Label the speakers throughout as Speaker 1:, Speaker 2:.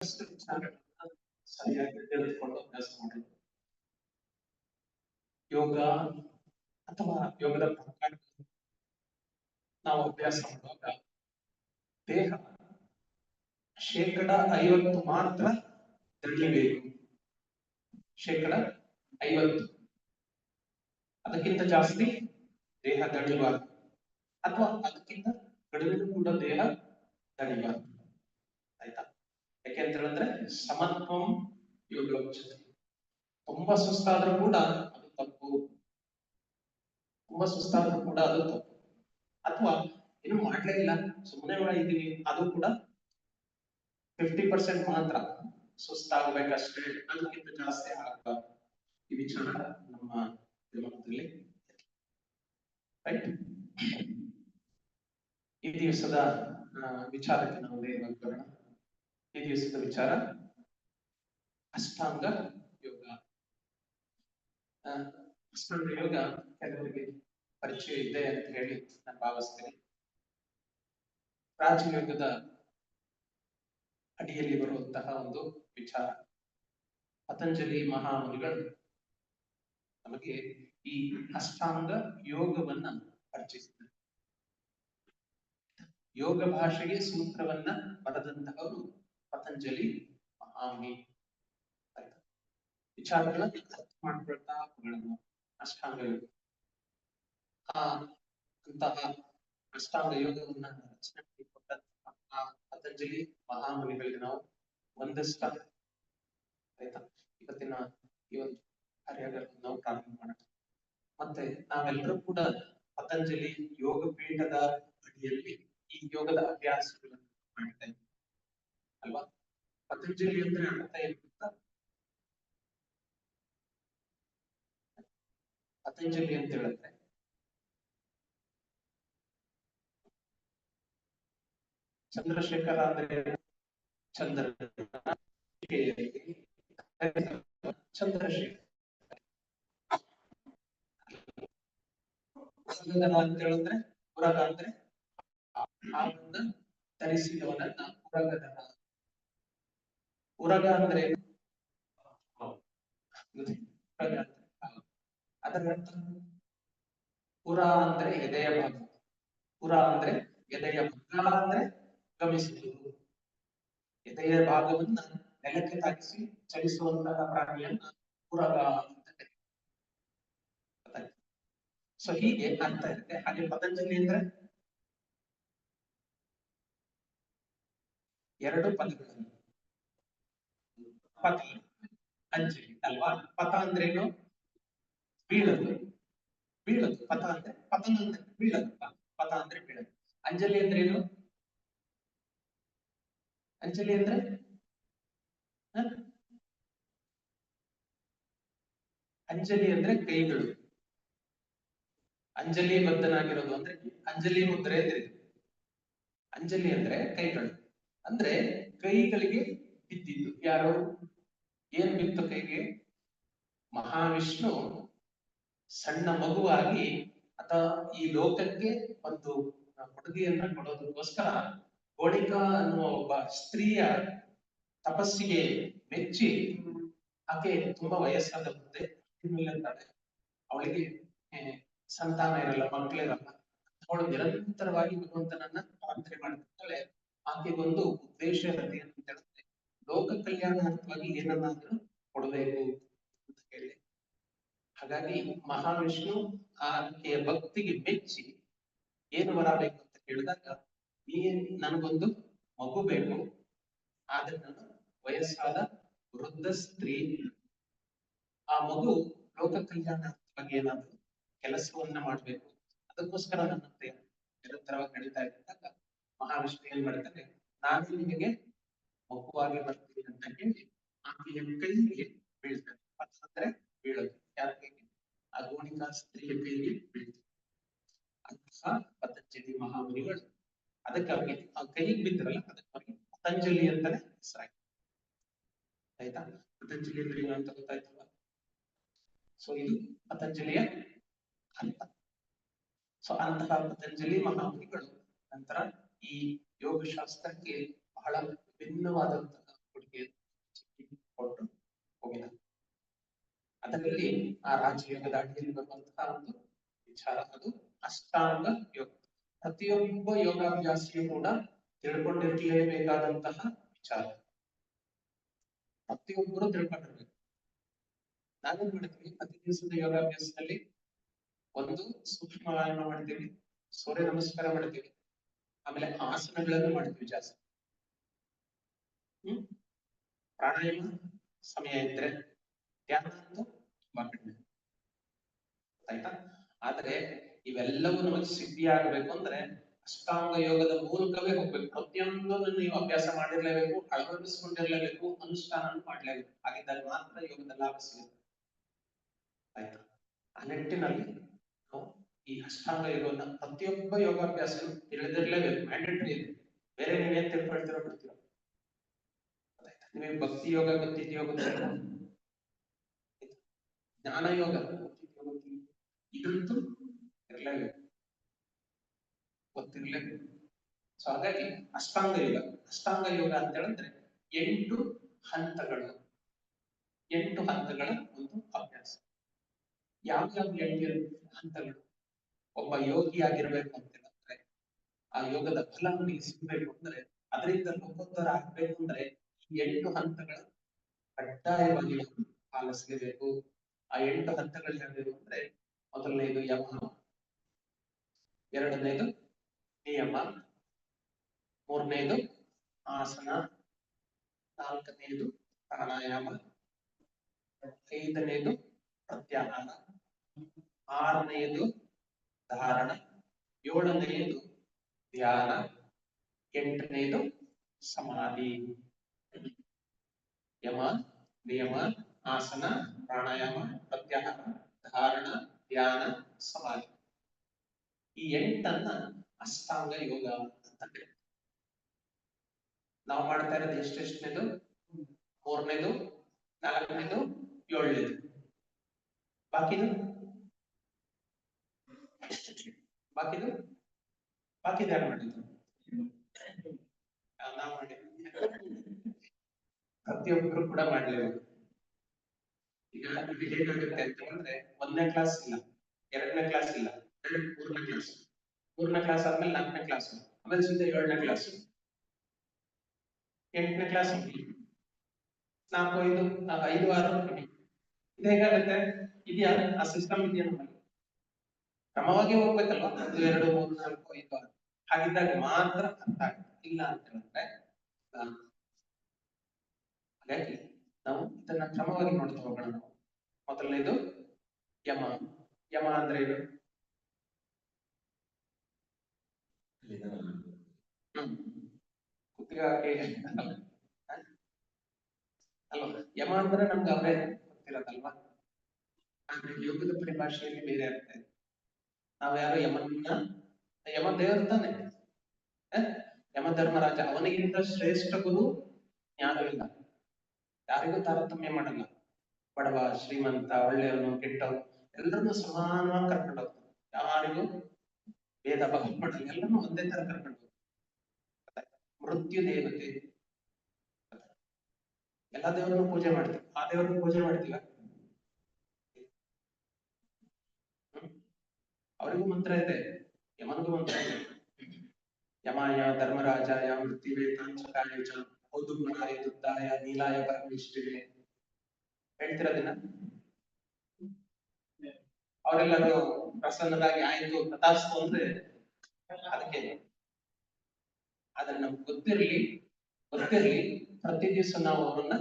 Speaker 1: ಸರಿಯಾಗಿ ತಿಳಿದುಕೊಂಡು ಅಭ್ಯಾಸ ಮಾಡೋದು. ಯೋಗ ಅಥವಾ ಯೋಗದ ಪ್ರಕಾರ ನಾವು ಅಭ್ಯಾಸ ಮಾಡುವಾಗ ದೇಹ 50% ಮಾತ್ರ ದಣಿಬೇಕು. 50%, ಅದಕ್ಕಿಂತ ಜಾಸ್ತಿ ದೇಹ ದಣಿಬಾರದು, ಅಥವಾ ಅದಕ್ಕಿಂತ ಕಡಿಮೆ ಕೂಡ ದೇಹ ದಣಿಬಾರದು. ಆಯ್ತಾ? ಯಾಕೆಂತ ಹೇಳಿದ್ರೆ ಸಮತ್ವಂ ಯೋಗ ಉಚ್ಯತೆ. ತುಂಬಾ ಸುಸ್ತಾದ್ರೂ ಕೂಡ ಅದು ತಪ್ಪು, ತುಂಬಾ ಸುಸ್ತಾದ್ರೂ ಕೂಡ ಅದು ತಪ್ಪು. ಅಥವಾ ಏನು ಮಾಡ್ಲೇ ಇಲ್ಲ, ಸುಮ್ಮನೆ ಇದೀವಿ, ಅದು ಕೂಡ 50% ಮಾತ್ರ ಸುಸ್ತಾಗಬೇಕಷ್ಟೇ, ಅದಕ್ಕಿಂತ ಜಾಸ್ತಿ ಆಗಬಾರ್ದು. ಈ ವಿಚಾರ ನಮ್ಮ ದಿಮಾಗದಲ್ಲಿ ರೈಟ್. ಈ ದಿವಸದ ವಿಚಾರಕ್ಕೆ ನಾವು ಬರೋಣ. ಈ ದಿವಸದ ವಿಚಾರ ಅಷ್ಟಾಂಗ ಯೋಗ. ಅಷ್ಟಾಂಗ ಯೋಗ ಕೆಲವರಿಗೆ ಪರಿಚಯ ಇದೆ ಅಂತ ಹೇಳಿ ನಾನು ಭಾವಿಸ್ತೇನೆ. ರಾಜಯೋಗದ ಅಡಿಯಲ್ಲಿ ಬರುವಂತಹ ಒಂದು ವಿಚಾರ. ಪತಂಜಲಿ ಮಹಾಮುನಿಗಳು ನಮಗೆ ಈ ಅಷ್ಟಾಂಗ ಯೋಗವನ್ನ ಪರಿಚಯಿಸಿದ್ದಾರೆ. ಯೋಗ ಭಾಷೆಗೆ ಸೂತ್ರವನ್ನ ಬರೆದಂತಹವರು ಪತಂಜಲಿ ಮಹಾಮುನಿ. ವಿಚಾರಗಳನ್ನ ಅರ್ಥ ಮಾಡ್ಕೊಳ್ತಾ ಅಷ್ಟಾಂಗ ಯೋಗ, ಅಂತಹ ಅಷ್ಟಾಂಗ ಯೋಗವನ್ನ ರಚನೆ ಮಾಡಿಕೊಟ್ಟಂತಹ ಪತಂಜಲಿ ಮಹಾಮುನಿಗಳಿಗೆ ನಾವು ವಂದಿಸ್ತಾ, ಆಯ್ತಾ, ಇವತ್ತಿನ ಈ ಒಂದು ಕಾರ್ಯಗಳನ್ನು ನಾವು ಪ್ರಾರಂಭ ಮಾಡೋಣ. ಮತ್ತೆ ನಾವೆಲ್ಲರೂ ಕೂಡ ಪತಂಜಲಿ ಯೋಗ ಪೀಠದ ಅಡಿಯಲ್ಲಿ ಈ ಯೋಗದ ಅಭ್ಯಾಸಗಳನ್ನು ಮಾಡ್ತಾ ಇದ್ದೀವಿ ಅಲ್ವಾ? ಪತಂಜಲಿ ಅಂದ್ರೆ ಅರ್ಥ ಏನು ಗೊತ್ತಾ? ಪತಂಜಲಿ ಅಂತ ಹೇಳಿದ್ರೆ ಚಂದ್ರಶೇಖರ ಅಂದ್ರೆ ಚಂದ್ರಶೇಖರ್ ಅಂತ ಹೇಳಿದ್ರೆ ಪುರಗ ಅಂದ್ರೆ ಹಾಲನ್ನ ಧರಿಸಿದವನನ್ನ ಪುರಗದನ. ಪುರಗ ಅಂದ್ರೆ ಅದರ ಪುರ ಅಂದ್ರೆ ಎದೆಯ ಭಾಗ, ಪುರ ಅಂದ್ರೆ ಎದೆಯ ಭಾಗ, ಅಂದ್ರೆ ಗಮಿಸುವುದು. ಎದೆಯ ಭಾಗವನ್ನ ನೆಲಕ್ಕೆ ತಾಗಿಸಿ ಚಲಿಸುವಂತಹ ಪ್ರಾಣಿಯನ್ನ ಪುರಗ ಅಂತ ಕರೀತಾರೆ. ಸೊ ಹೀಗೆ ಅರ್ಥ ಇರುತ್ತೆ. ಹಾಗೆ ಪತಂಜಲಿ ಅಂದ್ರೆ ಎರಡು ಪದಗಳನ್ನು, ಪತಿ ಅಂಜಲಿ ಅಲ್ವಾ? ಪಥ ಅಂದ್ರೇನು? ಬೀಳದು, ಬೀಳದು. ಪಥ ಅಂದ್ರೆ ಪತನ ಅಂದ್ರೆ ಬೀಳದು, ಪಥ ಅಂದ್ರೆ ಬೀಳದು. ಅಂಜಲಿ ಅಂದ್ರೇನು? ಅಂಜಲಿ ಅಂದ್ರೆ ಅಂಜಲಿ ಅಂದ್ರೆ ಕೈಗಳು. ಅಂಜಲಿ ಬದ್ಧನಾಗಿರೋದು ಅಂದ್ರೆ ಅಂಜಲಿ ಮುದ್ರೆ ಅಂದ್ರೆ ಅಂಜಲಿ ಅಂದ್ರೆ ಕೈಗಳು. ಅಂದ್ರೆ ಕೈಗಳಿಗೆ ಬಿದ್ದಿದ್ದು ಯಾರು? ಏನ್ ಬಿತ್ತು ಕೈಗೆ? ಮಹಾವಿಷ್ಣು ಸಣ್ಣ ಮಗುವಾಗಿ ಅಥವಾ ಈ ಲೋಕಕ್ಕೆ ಒಂದು ಕೊಡುಗೆಯನ್ನ ಕೊಡೋದಕ್ಕೋಸ್ಕರ ಗೋಣಿಕಾ ಅನ್ನುವ ಒಬ್ಬ ಸ್ತ್ರೀಯ ತಪಸ್ಸಿಗೆ ಮೆಚ್ಚಿ, ಆಕೆ ತುಂಬಾ ವಯಸ್ಸಾದ ಮುಂದೆ ಅವಳಿಗೆ ಸಂತಾನ ಇರಲ್ಲ, ಮಕ್ಕಳಿರಲ್ಲ. ಅವಳು ನಿರಂತರವಾಗಿ ಭಗವಂತನನ್ನ ಪ್ರಾರ್ಥನೆ ಮಾಡ್ತಿರ್ತಾಳೆ. ಆಕೆಗೊಂದು ಉದ್ದೇಶ ಇರುತ್ತೆ ಅಂತ ಹೇಳಿದ್ರೆ ಲೋಕ ಕಲ್ಯಾಣಾರ್ಥವಾಗಿ ಏನನ್ನಾದ್ರೂ ಕೊಡಬೇಕು ಅಂತ ಹೇಳಿ. ಹಾಗಾಗಿ ಮಹಾವಿಷ್ಣು ಆಕೆಯ ಭಕ್ತಿಗೆ ಮೆಚ್ಚಿ ಏನು ವರ ಬೇಕು ಅಂತ ಕೇಳಿದಾಗ, ನನಗೊಂದು ಮಗು ಬೇಕು, ಆದ್ರೆ ನಾನು ವಯಸ್ಸಾದ ವೃದ್ಧ ಸ್ತ್ರೀ, ಆ ಮಗು ಲೋಕ ಕಲ್ಯಾಣಾರ್ಥವಾಗಿ ಏನಾದ್ರು ಕೆಲಸವನ್ನ ಮಾಡ್ಬೇಕು, ಅದಕ್ಕೋಸ್ಕರ ನನ್ನ ನಿರಂತರವಾಗಿ ನಡೀತಾ ಇದ್ದಾಗ ಮಹಾವಿಷ್ಣು ಏನ್ ಮಾಡ್ತಾರೆ, ನಾನು ನಿನಗೆ ಮಗುವಾಗಿ ಬರ್ತೀನಿ ಅಂತ ಹೇಳಿ ಆಕೆಯ ಕೈಗೆ ಬೀಳ್ತಾರೆ. ಅಂದ್ರೆ ಬೀಳೋದು, ಯಾರ ಕೈಗೆ? ಆ ಗೋಣಿಕಾ ಸ್ತ್ರೀಯ ಕೈಗೆ ಬೀಳ್ತಾರೆ. ಅಂತಹ ಪತಂಜಲಿ ಮಹಾಮುನಿಗಳು ಅದಕ್ಕಾಗಿ ಆ ಕೈಗೆ ಬಿದ್ದರಲ್ಲ, ಅದಕ್ಕಾಗಿ ಪತಂಜಲಿ ಅಂತಾನೆ ಹೆಸರಾಗಿದೆ. ಆಯ್ತಾ? ಪತಂಜಲಿ ಅಂದ್ರೆ ಏನು ಅಂತ ಗೊತ್ತಾಯ್ತಲ್ಲ? ಸೊ ಇದು ಪತಂಜಲಿಯ ಅರ್ಥ. ಸೊ ಅಂತಹ ಪತಂಜಲಿ ಮಹಾಮುನಿಗಳು ನಂತರ ಈ ಯೋಗಶಾಸ್ತ್ರಕ್ಕೆ ಬಹಳ ಭಿನ್ನವಾದಂತಹ ಕೊಡುಗೆ ಯೋಗದಲ್ಲಿ ಆ ರಾಜಯೋಗದ ಅಡಿಯಲ್ಲಿ ಬರುವಂತಹ ಒಂದು ವಿಚಾರ ಅದು ಅಷ್ಟಾಂಗ ಯೋಗ. ಪ್ರತಿಯೊಬ್ಬ ಯೋಗಾಭ್ಯಾಸಿಯು ಕೂಡ ತಿಳ್ಕೊಂಡಿರ್ಲೇಬೇಕಾದಂತಹ ವಿಚಾರ. ಪ್ರತಿಯೊಬ್ಬರು ತಿಳ್ಕೊಂಡಿರ್ಬೇಕು. ನಾವೇನ್ ಮಾಡ್ತೀವಿ ಪ್ರತಿ ದಿವಸದ ಯೋಗಾಭ್ಯಾಸದಲ್ಲಿ ಒಂದು ಸೂಕ್ಷ್ಮ ವ್ಯಾಯಾಮ ಮಾಡ್ತೀವಿ, ಸೂರ್ಯ ನಮಸ್ಕಾರ ಮಾಡ್ತೀವಿ, ಆಮೇಲೆ ಆಸನಗಳನ್ನು ಮಾಡ್ತೀವಿ ಜಾಸ್ತಿ. ಪ್ರಾಣಾಯಾಮ ಸಮಯ ಇದ್ರೆ ಧ್ಯಾನ ಅಂತೂ ತುಂಬಾ ಕಡಿಮೆ ಆಯ್ತಾ. ಆದ್ರೆ ಇವೆಲ್ಲವೂ ನಮಗೆ ಸಿದ್ಧಿ ಆಗಬೇಕು ಅಂದ್ರೆ ಅಷ್ಟಾಂಗ ಯೋಗದ ಮೂಲಕವೇ ಹೋಗ್ಬೇಕು. ಪ್ರತಿಯೊಂದನ್ನು ನೀವು ಅಭ್ಯಾಸ ಮಾಡಿರ್ಲೇಬೇಕು, ಅಳವಡಿಸಿಕೊಂಡಿರ್ಲೇಬೇಕು, ಅನುಷ್ಠಾನ ಮಾಡ್ಲೇಬೇಕು. ಹಾಗಿದ್ದಾಗ ಮಾತ್ರ ಯೋಗದ ಲಾಭ ಸಿಗುತ್ತೆ ಆಯ್ತಾ. ಆ ನಿಟ್ಟಿನಲ್ಲಿ ನಾವು ಈ ಅಷ್ಟಾಂಗ ಯೋಗವನ್ನ ಪ್ರತಿಯೊಬ್ಬ ಯೋಗಾಭ್ಯಾಸ ತಿಳಿದಿರ್ಲೇಬೇಕು, ಮ್ಯಾಂಡೇಟರಿ ಇದೆ. ಬೇರೆ ನೀವೇನ್ ತಿಳ್ಕೊಳ್ತಿರೋ ಬಿಡ್ತೀರೋ. ನಿಮಗೆ ಭಕ್ತಿ ಯೋಗ ಗೊತ್ತಿದೆಯೋ ಗೊತ್ತಿಲ್ಲ, ಜ್ಞಾನ ಯೋಗ ಇದಂತೂ ಇರಲೇಬೇಕು, ಗೊತ್ತಿರ್ಲೇಬೇಕು. ಸೊ ಹಾಗಾಗಿ ಅಷ್ಟಾಂಗ ಯೋಗ, ಅಷ್ಟಾಂಗ ಯೋಗ ಅಂತ ಹೇಳಿದ್ರೆ 8 ಹಂತಗಳು, 8 ಹಂತಗಳ ಒಂದು ಅಭ್ಯಾಸ. ಯಾವ್ಯಾವ 8 ಹಂತಗಳು? ಒಬ್ಬ ಯೋಗಿ ಆಗಿರ್ಬೇಕು ಅಂತ ಹೇಳಿದ್ರೆ, ಆ ಯೋಗದ ಫಲ ನಮಗೆ ಸಿಗ್ಬೇಕು ಅಂದ್ರೆ, ಅದರಿಂದ ಲೋಕೋತ್ತರ ಆಗ್ಬೇಕು ಅಂದ್ರೆ ಈ 8 ಹಂತಗಳ ಕಡ್ಡಾಯವಾಗಿ ಪಾಲಿಸಲೇಬೇಕು. ಆ 8 ಹಂತಗಳು ಯಾವ್ಯಾವು ಅಂದ್ರೆ, ಮೊದಲನೇದು ಯಮ, ಎರಡನೇದು ನಿಯಮ, ಮೂರನೇದು ಆಸನ, ನಾಲ್ಕನೇದು ಪ್ರಾಣಾಯಾಮ, ಐದನೇದು ಪ್ರತ್ಯಾಹಾರ, ಆರನೆಯದು ಧಾರಣ, ಏಳನೆಯದು ಧ್ಯಾನ, ಎಂಟನೆಯದು ಸಮಾಧಿ. ಯಮ, ನಿಯಮ, ಆಸನ, ಪ್ರಾಣಾಯಾಮ, ಪ್ರತ್ಯಾಹಾರ, ಧಾರಣ, ಧ್ಯಾನ, ಸಮಾಧಿ. ಈ 8 ಅಷ್ಟಾಂಗ ಯೋಗ ಅಂತ ಕರೀತಾರೆ. ನಾವು ಮಾಡ್ತಾ ಇರೋದು ಎಷ್ಟೆಷ್ಟನೇದು? ಮೂರನೇದು, ನಾಲ್ಕನೇದು, ಏಳನೇದು. ಬಾಕಿದು ಬಾಕಿದು ಬಾಕಿದು ಯಾರು ಮಾಡಿದ್ರು? ನಾವು ಮಾಡಿದ್ವಿ. ಪ್ರತಿಯೊಬ್ಬರು ಕೂಡ ಮಾಡ್ಲೇಬೇಕು. ಈಗ ಹೇಗಾಗುತ್ತೆ ಅಂತ ಹೇಳಿದ್ರೆ, 1ನೇ ಕ್ಲಾಸ್ ಇಲ್ಲ, 2ನೇ ಕ್ಲಾಸ್ ಇಲ್ಲ, 3ನೇ ಕ್ಲಾಸ್, 3ನೇ ಕ್ಲಾಸ್ ಆದ್ಮೇಲೆ 4ನೇ ಕ್ಲಾಸ್, ಆಮೇಲೆ ಸೀದಾ 7ನೇ ಕ್ಲಾಸ್, 8ನೇ ಕ್ಲಾಸ್, 4, 5, 6. ಇದು ಹೇಗಾಗುತ್ತೆ? ಇದೆಯಾ ಆ ಸಿಸ್ಟಮ್? ಇದೆಯಾ ನಮ್ಮಲ್ಲಿ? ಕ್ರಮವಾಗಿ ಹೋಗ್ಬೇಕಲ್ವಾ? 1, 2, 3, 4, 5, 6. ಹಾಗಿದ್ದಾಗ ಮಾತ್ರ ಅರ್ಥ ಆಗುತ್ತೆ. ಇಲ್ಲ ಅಂತ ಹೇಳಿದ್ರೆ ಹಾಗಾಗಿ ನಾವು ಇದನ್ನ ಕ್ರಮವಾಗಿ ನೋಡ್ತಾ ಹೋಗೋಣ. ನಾವು ಮೊದಲನೇದು ಯಮ. ಯಮ ಅಂದ್ರೆ ಏನು? ಕುತ್ತಿಗೆ ಅಲ್ವಾ? ಯಮ ಅಂದ್ರೆ ನಮ್ಗೆ ಅವರೇ ಗೊತ್ತಿರೋದಲ್ವಾ? ಆದ್ರೆ ಯೋಗದ ಪರಿಭಾಷೆಯಲ್ಲಿ ಬೇರೆ ಅರ್ಥ ಇದೆ. ನಾವ್ಯಾರು ಯಮನ, ಯಮ ದೇವರು ತಾನೆ, ಯಮ ಧರ್ಮರಾಜ. ಅವನಿಗಿಂತ ಶ್ರೇಷ್ಠ ಗುರು ಯಾರು ಇಲ್ಲ, ಯಾರಿಗೂ ತಾರತಮ್ಯ ಮಾಡಲ್ಲ. ಬಡವ, ಶ್ರೀಮಂತ, ಒಳ್ಳೆಯವನು, ಕೆಟ್ಟವನು ಎಲ್ಲರನ್ನು ಸಮಾನವಾಗಿ ಕರ್ಕೊಂಡು ಹೋಗ್ತಾನೆ. ಯಾರಿಗೂ ಭೇದ ಭಾವ ಮಾಡಲ್ಲ, ಎಲ್ಲರನ್ನು ಒಂದೇ ತರ ಕರ್ಕೊಂಡು ಹೋಗ್ತಾನೆ. ಮೃತ್ಯು ದೇವತೆ, ಎಲ್ಲಾ ದೇವರನ್ನು ಪೂಜೆ ಮಾಡ್ತೀವಿ, ಆ ದೇವರನ್ನು ಪೂಜೆ ಮಾಡ್ತೀವ? ಅವರಿಗೂ ಮಂತ್ರ ಇದೆ, ಯಮನಿಗೂ ಮಂತ್ರ ಇದೆ. ಯಮಾಯ ಧರ್ಮರಾಜಾಯ ಮೃತ್ಯುವೇತಾಂಚಕಾಯ ಚ ಔದುಂಬರಾಯ ದುದ್ದಾಯ ನೀಲಾಯ ಪರಮೇಶ್ವರೇ ಹೇಳ್ತಿರೋದಿನ. ಅವರೆಲ್ಲರೂ ಪ್ರಸನ್ನರಾಗಿ ಆಯ್ತು ತಥಾಸ್ತು ಅಂದ್ರೆ ಅದಕ್ಕೆ. ಆದ್ರೆ ನಮ್ಗೆ ಗೊತ್ತಿರ್ಲಿ ಪ್ರತಿ ದಿವಸ ನಾವು ಅವರನ್ನ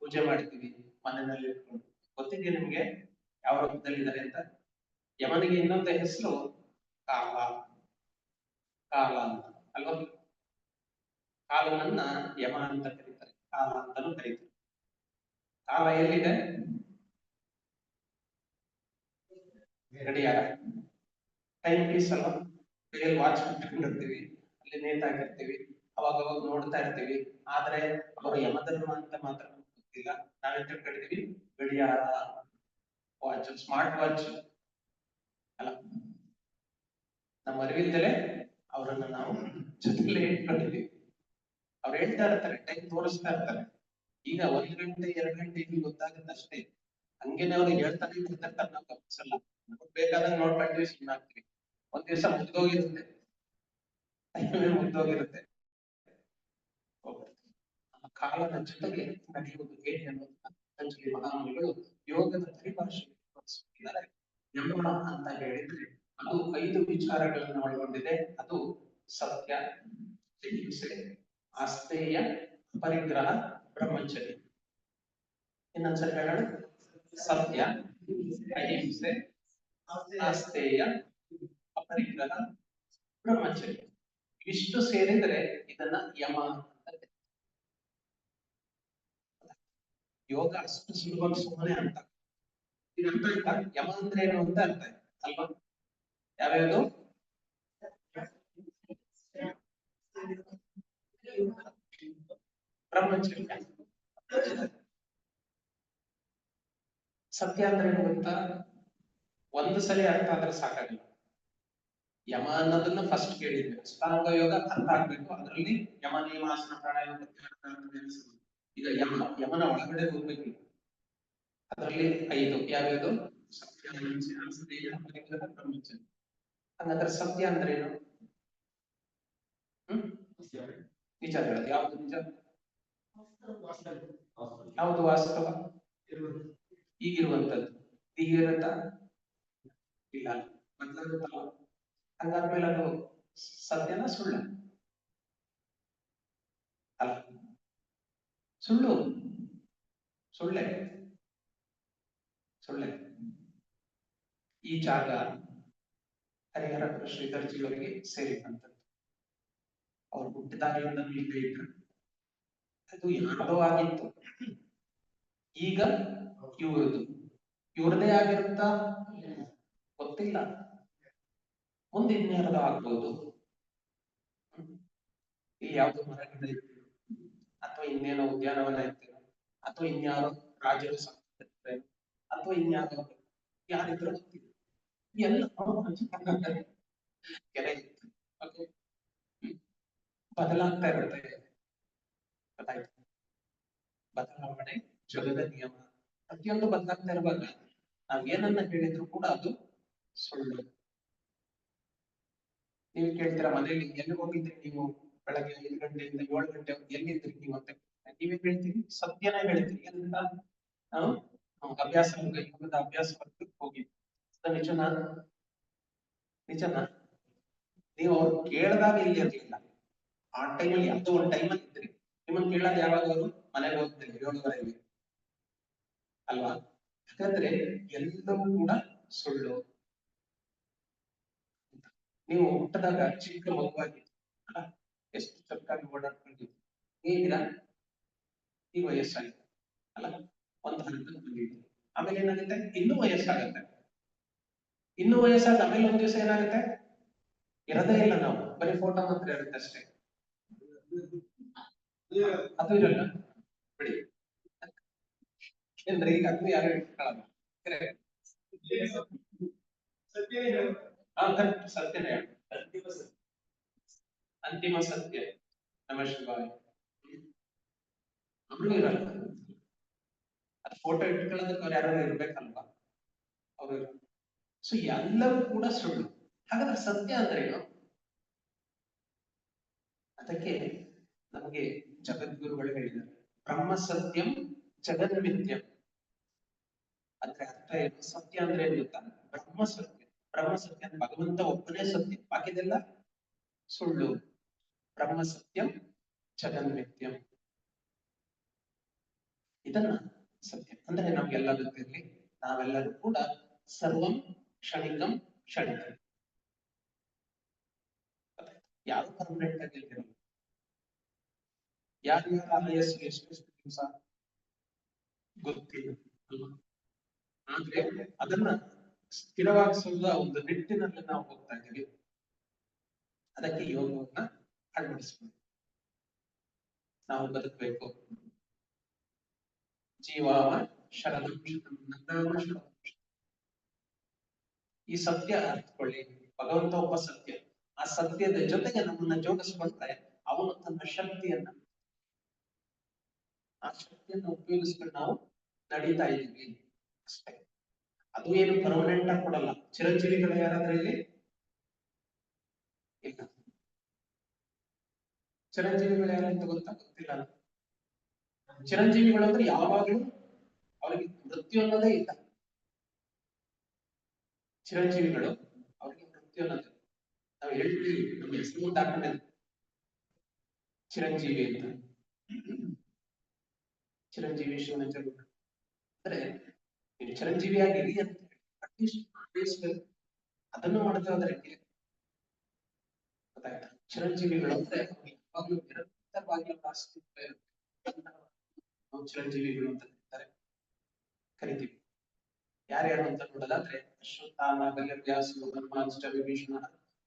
Speaker 1: ಪೂಜೆ ಮಾಡ್ತೀವಿ ಮನೆಯಲ್ಲಿ ಇಟ್ಕೊಂಡು. ಗೊತ್ತಿದೆಯಾ ನಿಮ್ಗೆ ಯಾವ ರೂಪದಲ್ಲಿದ್ದಾರೆ ಅಂತ? ಯಮನಿಗೆ ಇನ್ನೊಂದು ಹೆಸರು ಕಾಲ, ಕಾಲ ಅಂತ ಅಲ್ವಾ? ಕಾಲನನ್ನ ಯಮ ಅಂತ ಕರೀತಾರೆ, ಕಾಲ ಅಂತಾನು ಕರೀತಾರೆ. ಕಾಲ ಎಲ್ಲಿದೆ? ಗಡಿಯಾರ, ಟೈಮ್ ಪೀಸ್ ಅಲ್ವಾ? ಕೈಯಲ್ಲಿ ವಾಚ್ ಇಟ್ಕೊಂಡಿರ್ತೀವಿ, ಅಲ್ಲಿ ನೇತಾಕಿರ್ತೀವಿ, ಅವಾಗ ನೋಡ್ತಾ ಇರ್ತೀವಿ. ಆದ್ರೆ ಅವರು ಯಮಧರ್ಮ ಅಂತ ಮಾತ್ರ ಗೊತ್ತಿಲ್ಲ. ನಾವೇನ್ ತಿಳ್ಕೊಂಡಿದೀವಿ? ಗಡಿಯಾರ, ವಾಚ್, ಸ್ಮಾರ್ಟ್ ವಾಚ್ ಅಲ್ಲ. ನಮ್ಮ ಅರಿವಿಲ್ದಲೇ ಅವರನ್ನ ನಾವು ಜೊತೆಲೇ ಇಟ್ಕೊಂಡಿದೀವಿ. ಅವ್ರು ಹೇಳ್ತಾ ಇರ್ತಾರೆ, ಟೈಮ್ ತೋರಿಸ್ತಾ ಇರ್ತಾರೆ. ಈಗ 1 ಗಂಟೆ 2 ಗಂಟೆ ಇಲ್ಲಿ ಗೊತ್ತಾಗುತ್ತೆ ಅಷ್ಟೇ. ಹಂಗೇನೆ ಅವ್ರು ಹೇಳ್ತಾನೆ ಇರ್ತಾರೆ, ನಾವು ಗಮನಿಸಲ್ಲ. ಬೇಕಾದಂಗ್ ನೋಡ್ಕೊಂಡ್ವಿ ಸುಮ್ಮನೆ ಆಗ್ತೀವಿ. ಒಂದ್ ದಿವಸ ಮುಗ್ದೋಗಿರುತ್ತೆ, ಮುಗ್ದೋಗಿರುತ್ತೆ. ಕಾಲದ ಜೊತೆಗೆ ನಡೆಯುವುದು ಹೇಗೆ ಅನ್ನೋದನ್ನ ಪತಂಜಲಿ ಮಹಾಮುನಿಗಳು ಯೋಗದ ಪರಿಭಾಷೆಯಲ್ಲಿ ಯಮ ಅಂತ ಹೇಳಿದ್ರೆ ಅದು 5 ವಿಚಾರಗಳನ್ನು ಒಳಗೊಂಡಿದೆ. ಅದು ಸತ್ಯ, ಅಹಿಂಸೆ, ಆಸ್ತೇಯ, ಪರಿಗ್ರಹ, ಬ್ರಹ್ಮಚರ್ಯ. ಇನ್ನೊಂದ್ಸರಿ ಹೇಳೋಣ. ಸತ್ಯ, ಅಹಿಂಸೆ, ಆಸ್ತೇಯ, ಅಪರಿಗ್ರಹ, ಬ್ರಹ್ಮಚರ್ಯ. ಇಷ್ಟು ಸೇರಿದರೆ ಇದನ್ನ ಯಮ ಅಂತ ಕರೀತಾರೆ. ಯೋಗ ಅಷ್ಟು ಸುಲಭ ಸುಮ್ಮನೆ ಅಂತ ಇದರ್ಥ ಆಯ್ತಾ? ಯಮ ಅಂದ್ರೆ ಏನು ಅಂತ ಅರ್ಥ ಆಯ್ತು ಅಲ್ವಾ? ಯಾವ್ಯಾವುದು? ಬ್ರಹ್ಮಚರ್ಯ. ಸತ್ಯ ಅಂದ್ರೆ ಏನು ಗೊತ್ತಾ? ಒಂದು ಸಲ ಅರ್ಥ ಆದ್ರೆ ಸಾಕಾಗಿಲ್ಲ. ಯಮ ಅನ್ನೋದನ್ನ ಫಸ್ಟ್ ಕೇಳಿದ್ವಿ, ಅಷ್ಟಾಂಗ ಯೋಗ ಅರ್ಥ ಆಗ್ಬೇಕು, ಅದರಲ್ಲಿ ಯಮ ನಿಯಮಾಸನ ಪ್ರಾಣಾಯಾಮ ಪ್ರತ್ಯಾಹಾರ. ಈಗ ಯಮನ ಒಳಗಡೆ ಹೋಗ್ಬೇಕು. ಅದರಲ್ಲಿ 5 ಯಾವ್ಯಾವುದು? ಸತ್ಯ, ಅಹಿಂಸೆ, ಆಸ್ತೇಯ, ಪರಿಗ್ರಹ, ಬ್ರಹ್ಮಚರ್ಯ. ಹಾಗಾದ್ರೆ ಸತ್ಯ ಅಂದ್ರೆ ಏನು? ನಿಜ ಹೇಳೋದು. ಯಾವ್ದು ನಿಜ? ಯಾವ್ದು ವಾಸ್ತವ? ಈಗಿರುವಂತದ್ದು. ಈಗಿರುತ್ತಾ? ಇಲ್ಲ, ಬದಲಾಗುತ್ತಲ್ಲ. ಹಂಗಾದ್ಮೇಲೆ ಅದು ಸತ್ಯನ ಸುಳ್ಳ? ಅಲ್ಲ, ಸುಳ್ಳು. ಸುಳ್ಳೆ ಸುಳ್ಳೆ. ಈ ಜಾಗ ಹರಿಹರ ಶ್ರೀಧರ್ಜಿಯವರಿಗೆ ಸೇರಿದಂಥದ್ದು. ಅವ್ರು ಹುಟ್ಟಿದಾಗಲಿಂದ ಇಲ್ಲೇ ಇದ್ರು. ಅದು ಯಾರೋ ಆಗಿತ್ತು, ಈಗ ಇವ್ರದ್ದು. ಇವ್ರದೇ ಆಗಿರುತ್ತಾ? ಗೊತ್ತಿಲ್ಲ. ಮುಂದೆ ಇನ್ಯಾರದು ಆಗ್ಬೋದು. ಇಲ್ಲಿ ಯಾವ್ದು ಮರಗಿಡ ಇತ್ತು, ಅಥವಾ ಇನ್ನೇನೋ ಉದ್ಯಾನವನ ಇತ್ತು, ಅಥವಾ ಇನ್ಯಾರೋ ರಾಜರು ಸಂಬಂಧಿಸಿದ್ರೆ, ಅಥವಾ ಇನ್ಯಾರೋ ಯಾರಿದ್ರು ಗೊತ್ತಿಲ್ಲ. ಎಲ್ಲ ಕೆರೆ ಇತ್ತು. ಅದು ಬದಲಾಗ್ತಾ ಇರುತ್ತೆ. ಗೊತ್ತಾಯ್ತು? ಬದಲಾವಣೆ ಜಗದ ನಿಯಮ. ಪ್ರತಿಯೊಂದು ಬದಲಾಗ್ತಾ ಇರುವಾಗ ನಾವ್ ಏನನ್ನ ಹೇಳಿದ್ರು ಕೂಡ ಅದು ಸುಳ್ಳು. ನೀವು ಕೇಳ್ತೀರಾ, ಮನೆಯಲ್ಲಿ ಎಲ್ಲಿ ಹೋಗಿದ್ರಿ ನೀವು? ಬೆಳಗ್ಗೆ 5 ಗಂಟೆಯಿಂದ 7 ಗಂಟೆ ಎಲ್ಲಿದ್ರಿ ನೀವು ಅಂತ ನೀವೇ ಹೇಳ್ತೀರಿ, ಸತ್ಯನೇ ಹೇಳ್ತೀರಿ. ಏನಂತ? ನಾವು ಅಭ್ಯಾಸ ಯೋಗದ ಅಭ್ಯಾಸ ವರ್ಗಕ್ಕೆ ಹೋಗಿದ್ವಿ. ನಿಜನಾ? ನಿಜನಾ? ನೀವು ಅವ್ರು ಕೇಳಿದಾಗ ಇಲ್ಲಿ ಇರ್ಲಿಲ್ಲ. ಆ ಟೈಮಲ್ಲಿ ಯಾವುದೋ ಒಂದು ಟೈಮಲ್ಲಿ ಇದ್ರಿ. ನಿಮ್ಮನ್ನ ಕೇಳೋದು ಯಾವಾಗ? ಅವರು ಮನೆಗೆ ಹೋಗ್ತೀರಿ 7:30 ಅಲ್ವಾ? ಹಾಗಾದ್ರೆ ಎಲ್ಲವೂ ಕೂಡ ಸುಳ್ಳು. ನೀವು ಹುಟ್ಟದಾಗ ಚಿಕ್ಕ ಮಗುವಾಗಿ ಎಷ್ಟು ಚಕ್ಕಾಗಿ ಓಡಾಡ್ಕೊಂಡಿದ್ವಿ. ಹೇಗಿರ ಈಗ ವಯಸ್ಸಾಗಿದೆ ಅಲ್ಲ, ಒಂದು ಹಂತಕ್ಕೆ ಬಂದಿದ್ವಿ. ಆಮೇಲೆ ಏನಾಗುತ್ತೆ? ಇನ್ನೂ ವಯಸ್ಸಾಗುತ್ತೆ. ಇನ್ನೂ ವಯಸ್ಸಾದ ಆಮೇಲೆ ಒಂದ್ ದಿವಸ ಏನಾಗುತ್ತೆ? ಇರದೇ ಇಲ್ಲ, ನಾವು ಬರೀ ಫೋಟೋ ಮಾತ್ರ ಇರುತ್ತೆ ಅಷ್ಟೇ. ಅದು ಇರಲ್ಲ ಬಿಡಿ. ಏನ್ರಿ ಈಗ ಅದು ಯಾರು ಇಟ್ಕೊಳ್ಳಲ್ಲ. ಸತ್ಯನೇ ಹೇಳು. ಅಂತಿಮ ಸತ್ಯ. ನಮ ಶಿವಾಯ. ಅವರು ಇರಲ್ಲ. ಅದು ಫೋಟೋ ಇಟ್ಕೊಳ್ಳೋದಕ್ಕೆ ಅವ್ರು ಯಾರು ಇರ್ಬೇಕಲ್ವಾ? ಅವರು ಇರಲ್ಲ. ಸೊ ಎಲ್ಲವೂ ಕೂಡ ಸುಳ್ಳು. ಹಾಗಾದ್ರೆ ಸತ್ಯ ಅಂದ್ರೆ ಏನು? ಅದಕ್ಕೆ ನಮಗೆ ಜಗದ್ಗುರುಗಳು ಹೇಳಿದ್ದಾರೆ, ಬ್ರಹ್ಮ ಸತ್ಯಂ ಜಗನ್ಮಿಥ್ಯಂ. ಅದ್ರ ಅರ್ಥ ಏನು? ಸತ್ಯ ಅಂದ್ರೆ ಏನು ಗೊತ್ತಾ? ಬ್ರಹ್ಮ ಸತ್ಯ. ಬ್ರಹ್ಮ ಸತ್ಯ ಭಗವಂತ ಒಬ್ಬನೇ ಸತ್ಯ, ಬಾಕಿದೆಲ್ಲ ಸುಳ್ಳು. ಬ್ರಹ್ಮ ಸತ್ಯಂ ಜಗನ್ಮಿಥ್ಯಂ. ಇದನ್ನ ಸತ್ಯ ಅಂದ್ರೆ ನಮ್ಗೆಲ್ಲ ಗೊತ್ತಿರ್ಲಿ, ನಾವೆಲ್ಲರೂ ಕೂಡ ಸರ್ವಂ ಕ್ಷಣಿಕಂ ಕ್ಷಣಿಕಂ. ಯಾರು ಪರ್ಮನೆಂಟ್ ಆಗಿ ಇರಲ್ಲ. ಯಾರು ಆಯಸ್ಸು ಎಷ್ಟು ದಿವಸ ಗೊತ್ತಿಲ್ಲ ಅಲ್ವಾ? ಆದ್ರೆ ಅದನ್ನ ಸ್ಥಿರವಾಗಿಸುವ ಒಂದು ನಿಟ್ಟಿನಲ್ಲಿ ನಾವು ಹೋಗ್ತಾ ಇದ್ದೀವಿ. ಅದಕ್ಕೆ ಯೋಗವನ್ನ ಅಳವಡಿಸಬೇಕು. ನಾವು ಬದುಕಬೇಕು. ಜೀವಾವ ಶರಣಂ ಶರಣಂ ಶರಣಂ. ಈ ಸತ್ಯ ಅರ್ಥಕೊಳ್ಳಿ. ಭಗವಂತ ಒಬ್ಬ ಸತ್ಯ. ಆ ಸತ್ಯದ ಜೊತೆಗೆ ನಮ್ಮನ್ನ ಜೋಡಿಸ್ಕೊಂಡ್ರೆ ಅವನು ತನ್ನ ಶಕ್ತಿಯನ್ನ, ಆ ಶಕ್ತಿಯನ್ನು ಉಪಯೋಗಿಸ್ಕೊಂಡು ನಾವು ನಡೀತಾ ಇದ್ದೀವಿ. ಅಷ್ಟೇ. ಅದು ಏನು ಪರ್ಮನೆಂಟ್ ಆಗಿ ಕೊಡಲ್ಲ. ಚಿರಂಜೀವಿಗಳು ಯಾರಾದ್ರಲ್ಲಿ ಇಲ್ಲ. ಚಿರಂಜೀವಿಗಳು ಯಾರಂತ ಗೊತ್ತಿಲ್ಲ. ಚಿರಂಜೀವಿಗಳು ಅಂದ್ರೆ ಯಾವಾಗಲೂ ಅವರಿಗೆ ಮೃತ್ಯು ಅನ್ನೋದೇ ಇಲ್ಲ. ಚಿರಂಜೀವಿಗಳು ಅವರಿಗೆ ಮೃತ್ಯು ಅನ್ನೋದು ನಾವು ಹೇಳ್ತೀವಿ, ನಮ್ಮ ಹೆಸರು ದಾಖಲೆ ಚಿರಂಜೀವಿ ಅಂತ. ಚಿರಂಜೀವಿ ಶಿವನಂಜರು ಅಂದ್ರೆ ನೀವು ಚಿರಂಜೀವಿಯಾಗಿರಿ ಅಂತ ಅಟ್ಲೀಸ್ಟ್ ಅದನ್ನು ಮಾಡದೆ ಹೋದ್ರೆ ಗೊತ್ತಾಯ್ತಾ? ಚಿರಂಜೀವಿಗಳು ಅಂದ್ರೆ ಯಾವಾಗಲೂ ನಿರಂತರವಾಗಿ ಅವರ ಅಸ್ತಿತ್ವ ಇರುತ್ತೆ. ನಾವು ಚಿರಂಜೀವಿಗಳು ಅಂತ ಕರಿತೀವಿ. ಯಾರ್ಯಾರು ಅಂತ ನೋಡೋದಾದ್ರೆ ಅಶ್ವತ್ಥಾಮ, ಗಲ್ಯವ್ಯಾಸ, ಬ್ರಹ್ಮಾಷ್ಟ, ವಿಭೀಷಣ,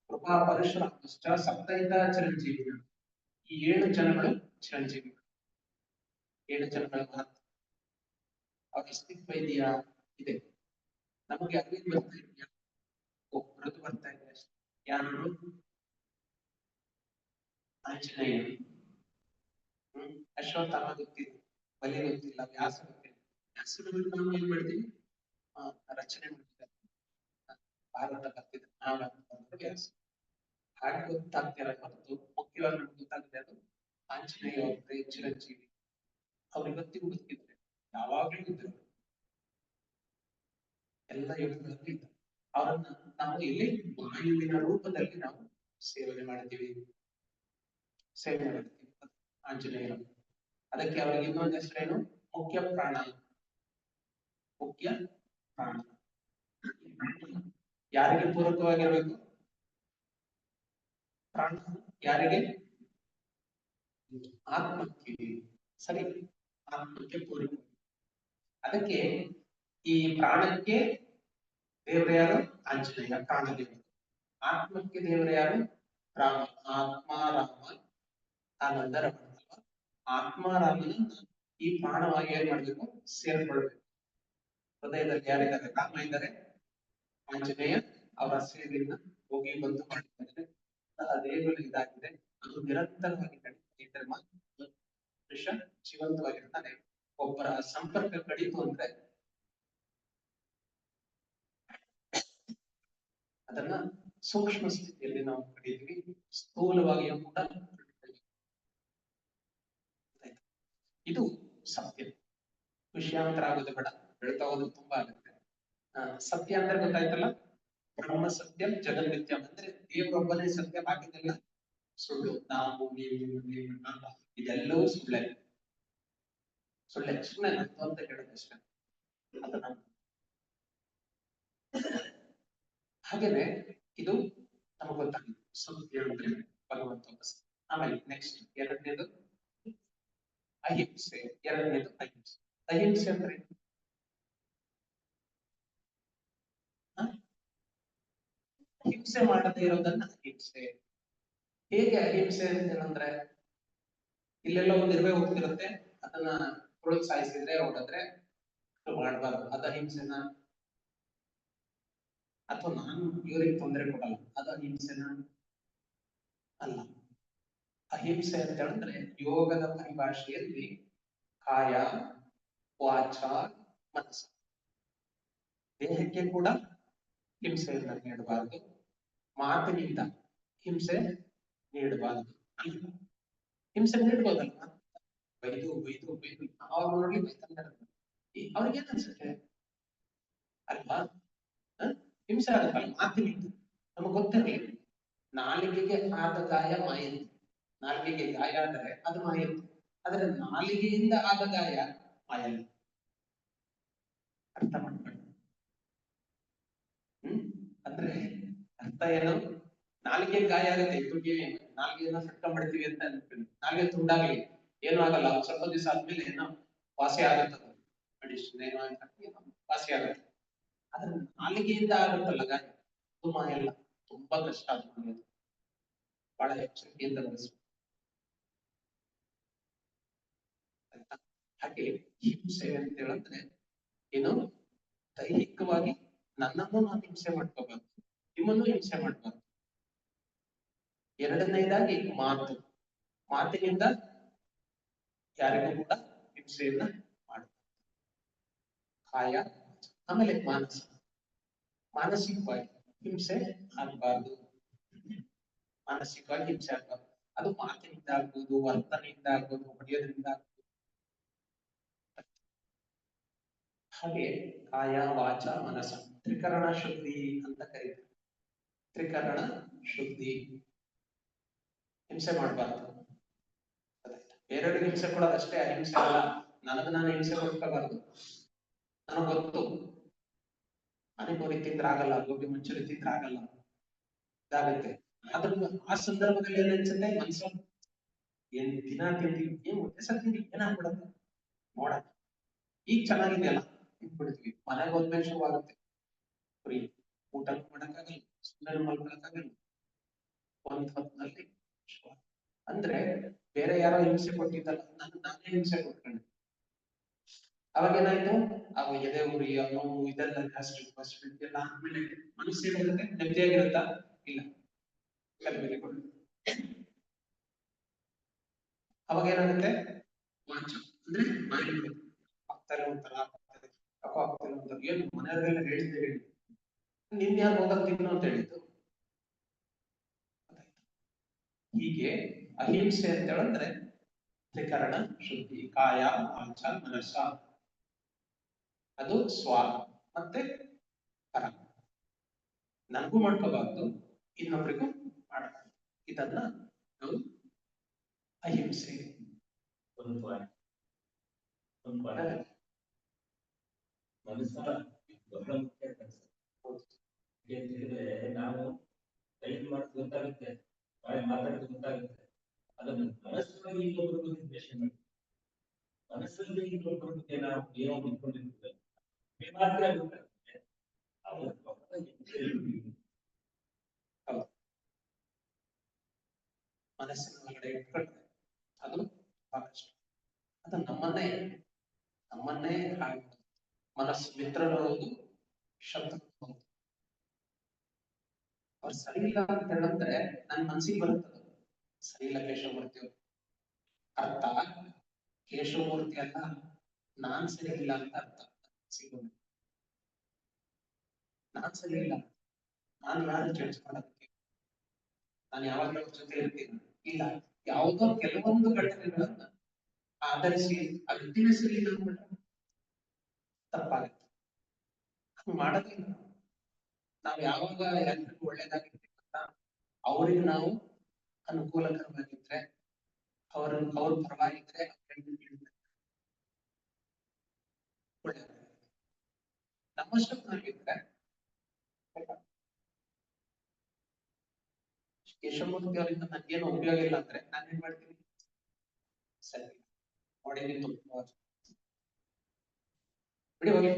Speaker 1: ಕೃಪಾ, ಪರಶುರಾಮಶ್ಚ ಸಪ್ತೈತ ಚಿರಂಜೀವಿಗಳು. ಈ 7 ಜನಗಳು ಚಿರಂಜೀವಿಗಳು. 7 ಜನಗಳ ಮಹತ್ವ ಅವ್ರ ಅಸ್ತಿತ್ವ ಇದೆಯಾ? ಇದೆ. ನಮಗೆ ಅರಿವಿಗೆ ಬರ್ತಾ ಇದೆಯಾ? ಮೃದು ಬರ್ತಾ ಇದೆ ಅಷ್ಟೇ. ಯಾರು? ಆಂಜನೇಯ. ಅಶ್ವತ್ಥಾಮ ಗೊತ್ತಿಲ್ಲ, ಬಲಿ ಗೊತ್ತಿಲ್ಲ, ವ್ಯಾಸ ಗೊತ್ತಿಲ್ಲ. ವ್ಯಾಸರಲ್ಲಿ ನಾವು ಏನ್ ಮಾಡ್ತೀವಿ? ರಚನೆ ಮಾಡ್ತಿದ್ದಾರೆ, ಭಾರತ ಬರ್ತಿದೆ, ಮಹಾಭಾರತ ವ್ಯಾಸ. ಹಾಗೆ ಗೊತ್ತಾಗ್ತಿರ ಹೊರತು ಮುಖ್ಯವಾಗಿ ನಮ್ಗೆ ಗೊತ್ತಾಗಿದೆ ಅದು ಆಂಜನೇಯ ಅವರೇ ಚಿರಂಜೀವಿ. ಅವ್ರು ಇವತ್ತಿಗೂ ಗೊತ್ತಿದ್ದಾರೆ, ಯಾವಾಗ್ಲೂ ಇದ್ರು, ಎಲ್ಲ ಯುಗಗಳಲ್ಲಿ ಇದ್ದಾರೆ. ಅವರನ್ನ ನಾವು ಇಲ್ಲಿ ವಾಯುವಿನ ರೂಪದಲ್ಲಿ ನಾವು ಸೇವನೆ ಮಾಡ್ತೀವಿ. ಆಂಜನೇಯರು. ಅದಕ್ಕೆ ಅವರಿಗೆ ಇನ್ನೊಂದು ಹೆಸರೇನು? ಮುಖ್ಯ ಪ್ರಾಣ. ಮುಖ್ಯ ಪ್ರಾಣ ಯಾರಿಗೆ ಪೂರಕವಾಗಿರ್ಬೇಕು? ಪ್ರಾಣ ಯಾರಿಗೆ? ಆತ್ಮಕ್ಕೆ. ಸರಿ, ಆತ್ಮಕ್ಕೆ ಪೂರಕ. ಅದಕ್ಕೆ ಈ ಪ್ರಾಣಕ್ಕೆ ದೇವರು ಯಾರು? ಆಂಜನೇಯ, ಪ್ರಾಣ ದೇವರು. ಆತ್ಮಕ್ಕೆ ದೇವರು ಯಾರು? ರಾಮ. ಆತ್ಮಾರಾಮ ಆನಂದ ರಮಣ. ಆತ್ಮಾರಾಮನನ್ನ ಈ ಪ್ರಾಣವಾಗಿ ಏನ್ ಮಾಡ್ಬೇಕು? ಸೇರ್ಕೊಳ್ಬೇಕು. ಹೃದಯದಲ್ಲಿ ಯಾರಿದ್ದಾರೆ? ರಾಮ ಇದ್ದಾರೆ, ಆಂಜನೇಯ ಅವರ ಸೇವೆಯನ್ನ ಹೋಗಿ ಬಂದು ಮಾಡಿದ್ದಾರೆ. ದೇವರು ಇದಾಗಿದೆ, ಅದು ನಿರಂತರವಾಗಿ ನಡೀತಾರೆ. ಮನುಷ್ಯ ಜೀವಂತವಾಗಿರ್ತಾನೆ. ಒಬ್ಬರ ಸಂಪರ್ಕ ಕಡಿತು ಅಂದ್ರೆ ಅದನ್ನ ಸೂಕ್ಷ್ಮ ಸ್ಥಿತಿಯಲ್ಲಿ ನಾವು ಕಡಿತೀವಿ, ಸ್ಥೂಲವಾಗಿಯೂ ಕೂಡ. ಇದು ಸತ್ಯ. ವಿಷಯಾಂತರ ಆಗೋದು ಬೇಡ, ಹೇಳ್ತಾ ಹೋದ್ರೆ ತುಂಬಾ ಆಗುತ್ತೆ. ಸತ್ಯ ಅಂದ್ರೆ ಗೊತ್ತಾಯ್ತಲ್ಲ, ಬ್ರಹ್ಮ ಸತ್ಯಂ ಜಗನ್ಮಿಥ್ಯಂ ಅಂದ್ರೆ ದೇವರೊಬ್ಬನೇ ಸತ್ಯ, ಬಾಕಿದೆಲ್ಲ ಸುಳ್ಳು. ನಾವು, ನೀವು, ಇದೆಲ್ಲವೂ ಸುಳ್ಳೆ. ಸುಮ್ಮನೆ ಅಂತ ಹೇಳೋದಷ್ಟೇ. ಅದನ್ನ ಹಾಗೇನೆ ಇದು ನಮಗೆ ಗೊತ್ತಾಗಿದೆ, ಸತ್ಯ ಅಂದ್ರೆ ಭಗವಂತ. ಆಮೇಲೆ ನೆಕ್ಸ್ಟ್ ಎರಡನೇದು ಅಹಿಂಸೆ. ಎರಡನೇದು ಅಹಿಂಸೆ. ಅಹಿಂಸೆ ಅಂದ್ರೆ ಹಿಂಸೆ ಮಾಡದೇ ಇರೋದನ್ನ ಅಹಿಂಸೆ. ಹೇಗೆ ಅಹಿಂಸೆ ಅಂತಂದ್ರೆ, ಇಲ್ಲೆಲ್ಲ ಒಂದು ಇರುವೆ ಹೋಗ್ತಿರುತ್ತೆ, ಅದನ್ನ ಪ್ರೋತ್ಸಾಹಿಸಿದ್ರೆ ಹೊಡೆದ್ರೆ ಮಾಡಬಾರ್ದು, ಅದ ಅಹಿಂಸೆನ? ಅಥವಾ ನಾನು ಇವ್ರಿಗೆ ತೊಂದರೆ ಕೊಡಲ್ಲ, ಅದ ಅಹಿಂಸೆನ? ಅಲ್ಲ. ಅಹಿಂಸೆ ಅಂತ ಹೇಳಿದ್ರೆ ಯೋಗದ ಪರಿಭಾಷೆಯಲ್ಲಿ ಕಾಯ, ವಾಚ, ಮನಸ್ಸು, ದೇಹಕ್ಕೆ ಕೂಡ ಹಿಂಸೆಯನ್ನ ನೀಡಬಾರದು, ಮಾತಿನಿಂದ ಹಿಂಸೆ ನೀಡಬಾರದು. ಹಿಂಸೆ ನೀಡ್ಬೋದಲ್ವಾ? ಬೈದು ಬೈದು ಬೈದು ಅವ್ರು ನೋಡಿ ಬೈತಾರೆ, ಅವ್ರಿಗೇನ್ ಅನ್ಸುತ್ತೆ ಅಲ್ವಾ? ಹಿಂಸೆ ಆಗುತ್ತಲ್ಲ ಮಾತಿನಿಂದ. ನಮಗ್ ಗೊತ್ತಿರಲಿ, ನಾಲಿಗೆಗೆ ಆದ ಗಾಯ ಮಾಯಂತೆ. ನಾಲಿಗೆಗೆ ಗಾಯ ಆದರೆ ಅದು ಮಾಯಂತೆ, ಆದ್ರೆ ನಾಲಿಗೆಯಿಂದ ಆದ ಗಾಯ ಮಾಯಲ್ಲ. ಅರ್ಥ ಮಾಡ್ಕೊಳ್ಳಿ. ಅಂದ್ರೆ ಅರ್ಥ ಏನು? ನಾಲಿಗೆ ಗಾಯ ಆಗುತ್ತೆ, ತುಟಿಗೆ ನಾಲಿಗೆಯನ್ನ ಸಟ್ಟ ಮಾಡ್ತೀವಿ ಅಂತ ಅನ್ಕೊಂಡು ನಾಲಿಗೆ ತುಂಡಾಗ್ಲಿ ಏನೂ ಆಗಲ್ಲ, ಸ್ವಲ್ಪ ದಿವಸ ಆದ್ಮೇಲೆ ಏನೋ ವಾಸಿ ಆಗುತ್ತದೆ, ಮೆಡಿಸಿನ್ ಏನೋ ವಾಸಿ ಆಗುತ್ತೆ. ಆದ್ರೆ ನಾಲಿಗೆಯಿಂದ ಆಗುತ್ತಲ್ಲ ಗಾಯ, ಅದು ಮಾಯಲ್ಲ. ತುಂಬಾ ಕಷ್ಟ ಅದು, ಬಹಳ ಎಚ್ಚರಿಕೆಯಿಂದ ಬಳಸಬೇಕು. ಹಾಗೆ ಹಿಂಸೆ ಅಂತ ಹೇಳಿದ್ರೆ ಏನು? ದೈಹಿಕವಾಗಿ ನನ್ನನ್ನು ನಾನು ಹಿಂಸೆ ಮಾಡ್ಕೋಬಾರ್ದು, ನಿಮ್ಮನ್ನು ಹಿಂಸೆ ಮಾಡ್ಬಾರ್ದು. ಎರಡನೇದಾಗಿ ಮಾತು. ಮಾತಿನಿಂದ ಯಾರಿಗೂ ಕೂಡ ಹಿಂಸೆಯನ್ನ ಮಾಡಬಾರ್ದು. ಕಾಯ, ಆಮೇಲೆ ಮಾನಸಿಕವಾಗಿ ಹಿಂಸೆ ಆಗಬಾರ್ದು. ಮಾನಸಿಕವಾಗಿ ಹಿಂಸೆ ಆಗಬಾರ್ದು. ಅದು ಮಾತಿನಿಂದ ಆಗ್ಬೋದು, ವರ್ತನೆಯಿಂದ ಆಗ್ಬೋದು, ಹೊಡೆಯೋದ್ರಿಂದ ಆಗ್ಬೋದು. ಹಾಗೆ ಕಾಯ ವಾಚ ಮನಸ ತ್ರಿಕರಣ ಶುದ್ಧಿ ಅಂತ ಕರೀತಾರೆ. ತ್ರಿಕರಣ ಶುದ್ಧಿ. ಹಿಂಸೆ ಮಾಡಬಾರ್ದು. ಬೇರೆಯವ್ರಿಗೆ ಹಿಂಸೆ ಕೊಡೋದಷ್ಟೇ ಅಹಿಂಸೆ ಅಲ್ಲ. ನಾನು ಹಿಂಸೆ ಕೊಡ್ಕೋಬಾರ್ದು. ನನಗೆ ಗೊತ್ತು ಪಾನಿಪುರಿ ತಿಂದ್ರೆ ಆಗಲ್ಲ, ಗೋಬಿ ಮಂಚೂರಿ ತಿಂದ್ರೆ ಆಗಲ್ಲ, ಇದಾಗುತ್ತೆ. ಅದ್ರ ಆ ಸಂದರ್ಭದಲ್ಲಿ ಏನನ್ಸುತ್ತೆ, ಮನ್ಸು ಏನ್ ದಿನ ತಿಂತೀವಿ, ಏನ್ ಒಂದೇ ಸಲ ತಿಂದಿ ಏನಾಗ್ಬಿಡುತ್ತೆ ನೋಡ, ಈಗ ಚೆನ್ನಾಗಿದೆಯಲ್ಲ ತಿಂದ್ಬಿಡ್ತೀವಿ. ಮನೆಗೆ ಹೋದ್ಮೇಲೆ ಶುರುವಾಗುತ್ತೆ ಫ್ರೀ. ಊಟ ಮಾಡಕ್ಕಾಗಲ್ಲ, ಸುಮ್ಮನೆ ಮಲ್ಕೊಳಕ್ಕಾಗಲ್ಲ. ಒಂದ್ ಹೊತ್ತಿನಲ್ಲಿ ಅಂದ್ರೆ ಬೇರೆ ಯಾರೋ ಹಿಂಸೆ ಕೊಟ್ಟಿದ್ದಲ್ಲ, ನಾನೇ ಹಿಂಸೆ ಕೊಟ್ಕೊಂಡೆ. ಅವಾಗ ಏನಾಯ್ತು, ಅವ ಎದೆ ಉರಿ, ನೋವು ಇದೆಲ್ಲ ಗ್ಯಾಸ್ಟ್ರಿಕ್ ಎಲ್ಲ ಆದ್ಮೇಲೆ ಮನಸ್ಸು ಏನಾಗುತ್ತೆ, ನೆಮ್ಮದಿಯಾಗಿರುತ್ತಾ? ಇಲ್ಲ. ಕಲ್ಬಿರಿಗಳು ಅವಾಗ ಏನಾಗುತ್ತೆ, ವಾಚ ಅಂದ್ರೆ ಬಾಯಿ ಆಗ್ತಾರೆ ಒಂಥರ ಕಫ ಆಗ್ತಾರೆ ಒಂಥರ. ಏನು ಮನೆಯವರೆಲ್ಲ ಹೇಳಿದ್ದೆ ನಿನ್ ಯಾರು ಹೋದಾಗ ತಿನ್ನು ಅಂತ ಹೇಳಿದ್ದು. ಹೀಗೆ ಅಹಿಂಸೆ ಅಂತ ಹೇಳಿದ್ರೆ ತ್ರಿಕರಣ ಶುದ್ಧಿ, ಕಾಯ ವಾಚ ಮನಸ. ಅದು ಸ್ವ ಮತ್ತೆ ಪರ. ನನಗೂ ಮಾಡ್ಕೋಬಾರ್ದು, ಇನ್ನೊಬ್ರಿಗೂ ಮಾಡಬಾರ್ದು. ಇದನ್ನ ನಾವು ಅಹಿಂಸೆ.
Speaker 2: ಮನಸ್ಸ ಬಹಳ ಮುಖ್ಯ ಕೆಲಸ. ಹೇಳಿದ್ರೆ ನಾವು ಕೈ ಮಾಡೋದು ಗೊತ್ತಾಗುತ್ತೆ, ಮಾತಾಡೋದು ಗೊತ್ತಾಗುತ್ತೆ. ಅದನ್ನು ಮನಸ್ಸಲ್ಲಿ ಇನ್ನೊಬ್ಬರ ಬಗ್ಗೆ ದ್ವೇಷ ಮಾಡಿ, ಮನಸ್ಸಲ್ಲಿ ಇನ್ನೊಬ್ಬರ ಬಗ್ಗೆ ನಾವು ಏನೋ ಅಂದ್ಕೊಂಡಿರ್ತೇವೆ ಮಾತ್ರ ಗೊತ್ತಾಗುತ್ತೆ.
Speaker 1: ಮನಸ್ಸಿನ ಒಳಗಡೆ ಇಟ್ಕೊಂಡ್ರೆ ಅದು ಬಹಳಷ್ಟು ಅದು ನಮ್ಮನ್ನೇ ಹಾಳು. ಮನಸ್ಸು ಮಿತ್ರರು ಹೌದು, ಶತ್ರು ಹೌದು. ಅವ್ರು ಸರಿ ಇಲ್ಲ ಅಂತ ಹೇಳಿದ್ರೆ ನನ್ನ ಮನಸ್ಸಿಗೆ ಬರುತ್ತದೆ, ಸರಿ ಇಲ್ಲ ಕೇಶವಮೂರ್ತಿ ಅವರು. ಅರ್ಥ ಕೇಶವಮೂರ್ತಿ ಅಲ್ಲ, ನಾನ್ ಸರಿ ಇಲ್ಲ ಅಂತ ಅರ್ಥ. ನಾನ್ ಸರಿ ಇಲ್ಲ, ನಾನು ಯಾರು ಜಡ್ಜ್ ಮಾಡೋದಕ್ಕೆ, ನಾನು ಯಾವಾಗಲೂ ಅವ್ರ ಜೊತೆ ಇರ್ತೀನಿ ಇಲ್ಲ. ಯಾವುದೋ ಕೆಲವೊಂದು ಘಟನೆಗಳನ್ನ ಆಧರಿಸಿ ಆ ವ್ಯಕ್ತಿನ ಸರಿ ಇಲ್ಲ ಅಂದ್ಬಿಟ್ರೆ ತಪ್ಪಾಗುತ್ತೆ. ಹಂಗ್ ಮಾಡೋದಿಲ್ಲ. ನಾವ್ ಯಾವಾಗ ಎಲ್ರಿಗೂ ಒಳ್ಳೇದಾಗಿರ್ತೀವಿ ಅಂತ ಅವ್ರಿಗೆ ನಾವು ಅನುಕೂಲಕರವಾಗಿದ್ರೆ, ಅವ್ರ ಪರವಾಗಿದ್ರೆ ಒಳ್ಳೆ. ನಮ್ಮಷ್ಟಕ್ಕೆ ನಾವಿದ್ರೆ ಕೇಶವಮೂರ್ತಿ ಅವರಿಂದ ನನ್ಗೇನು ಉಪಯೋಗ ಇಲ್ಲ ಅಂದ್ರೆ ನಾನೇನ್ ಮಾಡ್ತೀನಿ, ಸರಿ ನೋಡಿ ಬಿಡಿ ಹೋಗಿ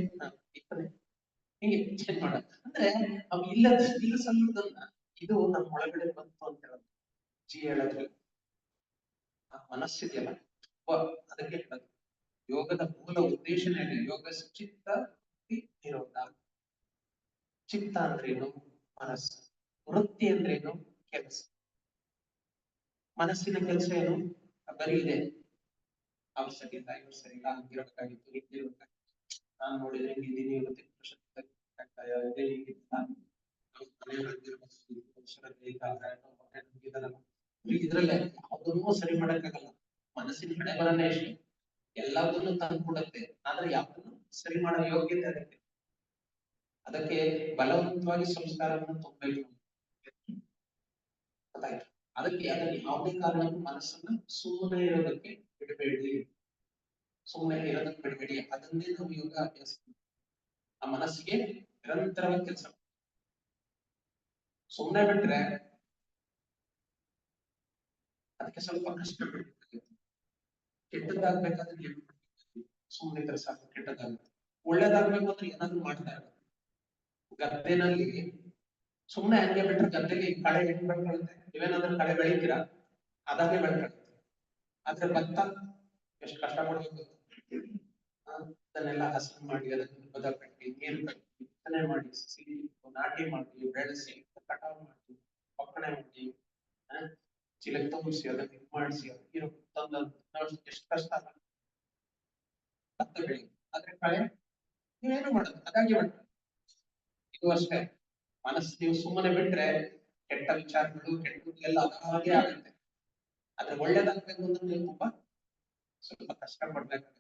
Speaker 1: ಹಿಂಗೆ ಚೇಂಜ್ ಮಾಡ ಅಂದ್ರೆ ಅವ್ ಇಲ್ಲ ಸಲ್ಲದನ್ನ ಇದು ನಮ್ಮ ಒಳಗಡೆ ಬಂತು ಅಂತ ಹೇಳೋದು. ಜಿ ಹೇಳಿದ್ರೆ ಆ ಮನಸ್ಸಿದೆಯಲ್ಲ ಅದಕ್ಕೆ ಹೇಳೋದು ಯೋಗದ ಮೂಲ ಉದ್ದೇಶನೇ ಯೋಗ ಚಿತ್ತ ನಿರೋಧ. ಚಿತ್ತ ಅಂದ್ರೇನು? ಮನಸ್ಸು. ವೃತ್ತಿ ಅಂದ್ರೇನು? ಕೆಲಸ. ಮನಸ್ಸಿನ ಕೆಲಸ ಏನು? ಬರೀ ಇದೆ, ಅವ್ರು ಸರಿ ಇಲ್ಲ, ಇವ್ರು ಸರಿ ಇಲ್ಲ, ಹಂಗಿರ್ಬೇಕಾಗಿತ್ತು, ಹಿಂಗಿರ್ಬೇಕಾಗಿತ್ತು, ನಾನು ನೋಡಿದ್ರೆ ಹಿಂಗಿದ್ದೀನಿ, ಇವತ್ತಿನ ಇದ್ರಲ್ಲೇ ಯಾವುದನ್ನೂ ಸರಿ ಮಾಡಕ್ಕಾಗಲ್ಲ. ಮನಸ್ಸಿನ ಹಣೆ ಬರನೇ ಅಷ್ಟೇ, ಎಲ್ಲದನ್ನು ತಂದು ಕೊಡುತ್ತೆ, ಆದ್ರೆ ಯಾವುದನ್ನು ಸರಿ ಮಾಡೋ ಯೋಗ್ಯತೆ ಅದಕ್ಕೆ. ಅದಕ್ಕೆ ಬಲವಂತವಾಗಿ ಸಂಸ್ಕಾರವನ್ನು ತುಂಬಬೇಕು. ಅದಕ್ಕೆ ಅದಕ್ಕೆ ಯಾವುದೇ ಕಾರಣಕ್ಕೂ ಮನಸ್ಸನ್ನ ಸುಮ್ಮನೆ ಇರೋದಕ್ಕೆ ಬಿಡಬೇಡಿ, ಸುಮ್ಮನೆ ಇರೋದಕ್ಕೆ ಬಿಡಬೇಡಿ. ಅದನ್ನೇ ನಾವು ಯೋಗ ಅಭ್ಯಾಸ. ಆ ಮನಸ್ಸಿಗೆ ನಿರಂತರವಾಗಿ ಕೆಲಸ. ಸುಮ್ಮನೆ ಬಿಟ್ರೆ ಅದಕ್ಕೆ ಸ್ವಲ್ಪ ಕಷ್ಟ ಬಿಡ್ಬೇಕು. ಕೆಟ್ಟದಾಗ್ಬೇಕಾದ್ರೆ ಏನು ಸುಮ್ಮನೆ ಇದ್ರೆ ಸಾಕು, ಕೆಟ್ಟದಾಗುತ್ತೆ. ಒಳ್ಳೇದಾಗ್ಬೇಕು ಅಂದ್ರೆ ಏನಾದ್ರು ಮಾಡ್ತಾ ಇರ್ಬೇಕು. ಗದ್ದೆನಲ್ಲಿ ಸುಮ್ಮನೆ ಹಂಗೆ ಬಿಟ್ರೆ ಗದ್ದೆಗೆ ಕಳೆ ಹೆಂಗ್ ಬೆಳ್ಕೊಳ್ಳುತ್ತೆ? ನೀವೇನಾದ್ರೂ ಕಳೆ ಬೆಳಿತೀರಾ? ಅದಾಗೆ ಬೆಳ್ಕೊಳ್ಳುತ್ತೆ. ಆದ್ರೆ ಭತ್ತ ಎಷ್ಟು ಕಷ್ಟ ಮಾಡ್ಬೇಕು, ಅದನ್ನೆಲ್ಲ ಹಸರು ಮಾಡಿ, ಅದಕ್ಕೆ ಪದ ಕಟ್ಟಿ, ನೀರು ಕಟ್ಟಿ, ಬಿತ್ತನೆ ಮಾಡಿ, ನಾಟಿ ಮಾಡಿ, ಬೆಳೆಸಿ, ಕಟಾವು ಮಾಡಿ, ಒಕ್ಕಣೆ ಮಾಡಿ, ಚೀಲಕ್ಕೆ ತುಂಬಿಸಿ, ಅದನ್ನ ಇದು ಮಾಡಿಸಿ, ತಂದು ಎಷ್ಟು ಕಷ್ಟ ಭತ್ತ ಬೆಳಿ. ಆದ್ರೆ ಕಳೆ ನೀವೇನು ಮಾಡೋದು ಅದಾಗಿ ಮಾಡಿ. ಇದು ಅಷ್ಟೇ, ಮನಸ್ಸು ನೀವು ಸುಮ್ಮನೆ ಬಿಟ್ರೆ ಕೆಟ್ಟ ವಿಚಾರಗಳು ಕೆಟ್ಟದೆಲ್ಲ ಅದಾಗೆ ಆಗುತ್ತೆ. ಆದ್ರೆ ಒಳ್ಳೇದಾಗ್ಬೇಕು ಅಂದ್ರೆ ನೀವು ತುಂಬಾ ಸ್ವಲ್ಪ ಕಷ್ಟ ಪಡ್ಬೇಕಾಗುತ್ತೆ.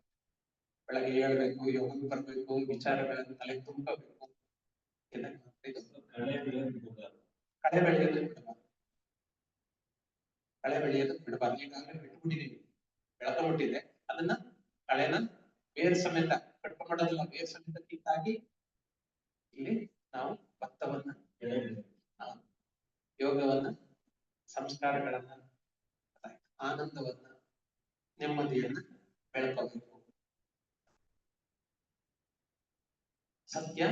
Speaker 1: ಬೆಳಗ್ಗೆ ಹೇಳ್ಬೇಕು, ಯೋಗಕ್ಕೆ ಬರ್ಬೇಕು, ವಿಚಾರಗಳನ್ನು ತಲೆ ತುಂಬಬೇಕು. ಕಳೆ ಬೆಳೆಯೋದು ಬಿಡಬಾರ್ದು, ಕಳೆ ಬೆಳೆಯೋದು ಬಿಡಬಾರ್ದು. ಈಗಾಗಲೇ ಬಿಟ್ಬಿಟ್ಟಿದೀವಿ, ಬೆಳಕೊಂಡ್ಬಿಟ್ಟಿದೆ. ಅದನ್ನ ಕಳೆನ ಬೇರ್ ಸಮೇತ ಕಟ್ಕೊಂಡ್ಬಿಡೋದಿಲ್ಲ, ಬೇರ್ ಸಮೇತ ಕಿತ್ತಾಕಿ ಇಲ್ಲಿ ನಾವು ಭತ್ತವನ್ನ, ಯೋಗವನ್ನ, ಸಂಸ್ಕಾರಗಳನ್ನ, ಆನಂದವನ್ನ, ನೆಮ್ಮದಿಯನ್ನ ಬೆಳ್ಕೋಬೇಕು. ಸತ್ಯ,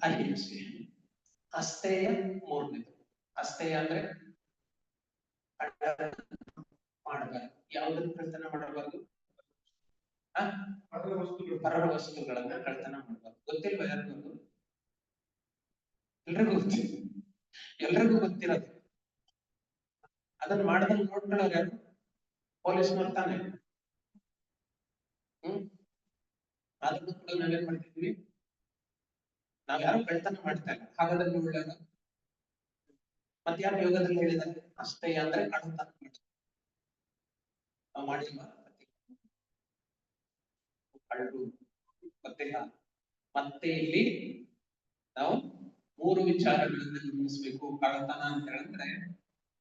Speaker 1: ಅಹಿಂಸೆ, ಅಸ್ಥೇಯ ಮೂರನೇದು. ಅಸ್ಥೇಯ ಅಂದ್ರೆ ಮಾಡಬಾರ್ದು. ಯಾವುದನ್ನು ಕಳ್ತನ ಮಾಡಬಾರ್ದು? ಪರರ ವಸ್ತುಗಳನ್ನ ಕಳ್ತನ ಮಾಡಬಾರ್ದು. ಗೊತ್ತಿಲ್ವಾ ಯಾರಿಗೂ? ಎಲ್ರಿಗೂ ಗೊತ್ತಿಲ್ಲ, ಎಲ್ರಿಗೂ ಗೊತ್ತಿರೋದು. ಅದನ್ನ ಮಾಡದಲ್ಲಿ ನೋಡ್ಕೊಳ್ಳೋರು ಯಾರು? ಪೊಲೀಸ್ ನೋಡ್ತಾನೆ. ಆದ್ರೂ ಕೂಡ ನಾವೇನ್ ಮಾಡ್ತಿದ್ವಿ? ನಾವ್ ಯಾರು ಕಳ್ತನ ಮಾಡ್ತಾ ಇಲ್ಲ, ಹಾಗಾದ್ರೆ ಒಳ್ಳೆಯದ. ಮತ್ತೆ ಯಾರು ಯೋಗದಲ್ಲಿ ಹೇಳಿದ್ದಾರೆ ಅಷ್ಟೇ ಅಂದ್ರೆ ಕಳ್ತನ ನಾವು ಮಾಡಿಲ್ವಾ? ಕಳ್ಳು ಗೊತ್ತಿಲ್ಲ. ಮತ್ತೆ ಇಲ್ಲಿ ನಾವು 3 ವಿಚಾರಗಳನ್ನ ಗಮನಿಸ್ಬೇಕು. ಕಳ್ತನ ಅಂತ ಹೇಳಿದ್ರೆ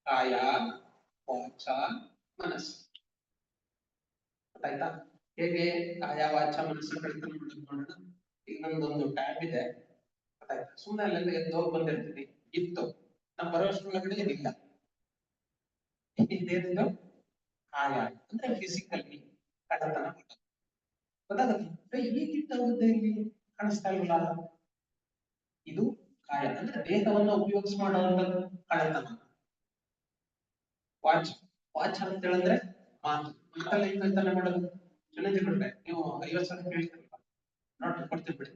Speaker 1: ಕಾಯ, ವಾಚ, ಮನಸ್ಸು. ಗೊತ್ತಾಯ್ತಾ? ಹೇಗೆ ಕಾಯ, ವಾಚ, ಮನಸ್ಸು ಕಳ್ತನ ಮಾಡೋದು ನೋಡೋಣ. ಈಗ ನಮ್ದೊಂದು ಟ್ಯಾಬ್ ಇದೆ, ಗೊತ್ತಾಯ್ತಾ? ಸುಮ್ಮನೆ ಅಲ್ಲೆಲ್ಲ ಎದ್ದು ಹೋಗಿ ಬಂದಿರ್ತೀನಿ, ಇತ್ತು ನಮ್ ಬರೋಷ್ಟ್ರೊಳಗಡೆ ಇದಿಲ್ಲ. ಇದೇನಿದು? ಕಾಯ ಅಂದ್ರೆ ಫಿಸಿಕಲಿ ಕಳ್ಳತನ ಮಾಡೋದು. ಗೊತ್ತಾಗುತ್ತೆ? ಹೀಗಿಟ್ಟವುದೇ ಇಲ್ಲಿ ಕಾಣಿಸ್ತಾ ಇಲ್ವಲ್ಲ? ಇದು ಕಾಯ ಅಂದ್ರೆ ದೇಹವನ್ನ ಉಪಯೋಗಿಸಿ ಮಾಡುವಂತದ್ದು ಕಳ್ಳತನ. ವಾಚ್, ವಾಚ್ ಅಂತ ಹೇಳಿದ್ರೆ ಮಾತು, ಮಾತಲ್ಲಿ ಏನ್ ಕಳ್ತನ ಮಾಡೋದು? ನೆನಪಿಟ್ಕೊಂಡ್ರೆ ನೀವು 50 ಸಾವಿರ ಕೇಳ್ತಿರಲ್ಲ, ನೋಟ್ ಕೊಡ್ತೀನಿ ಬಿಡಿ,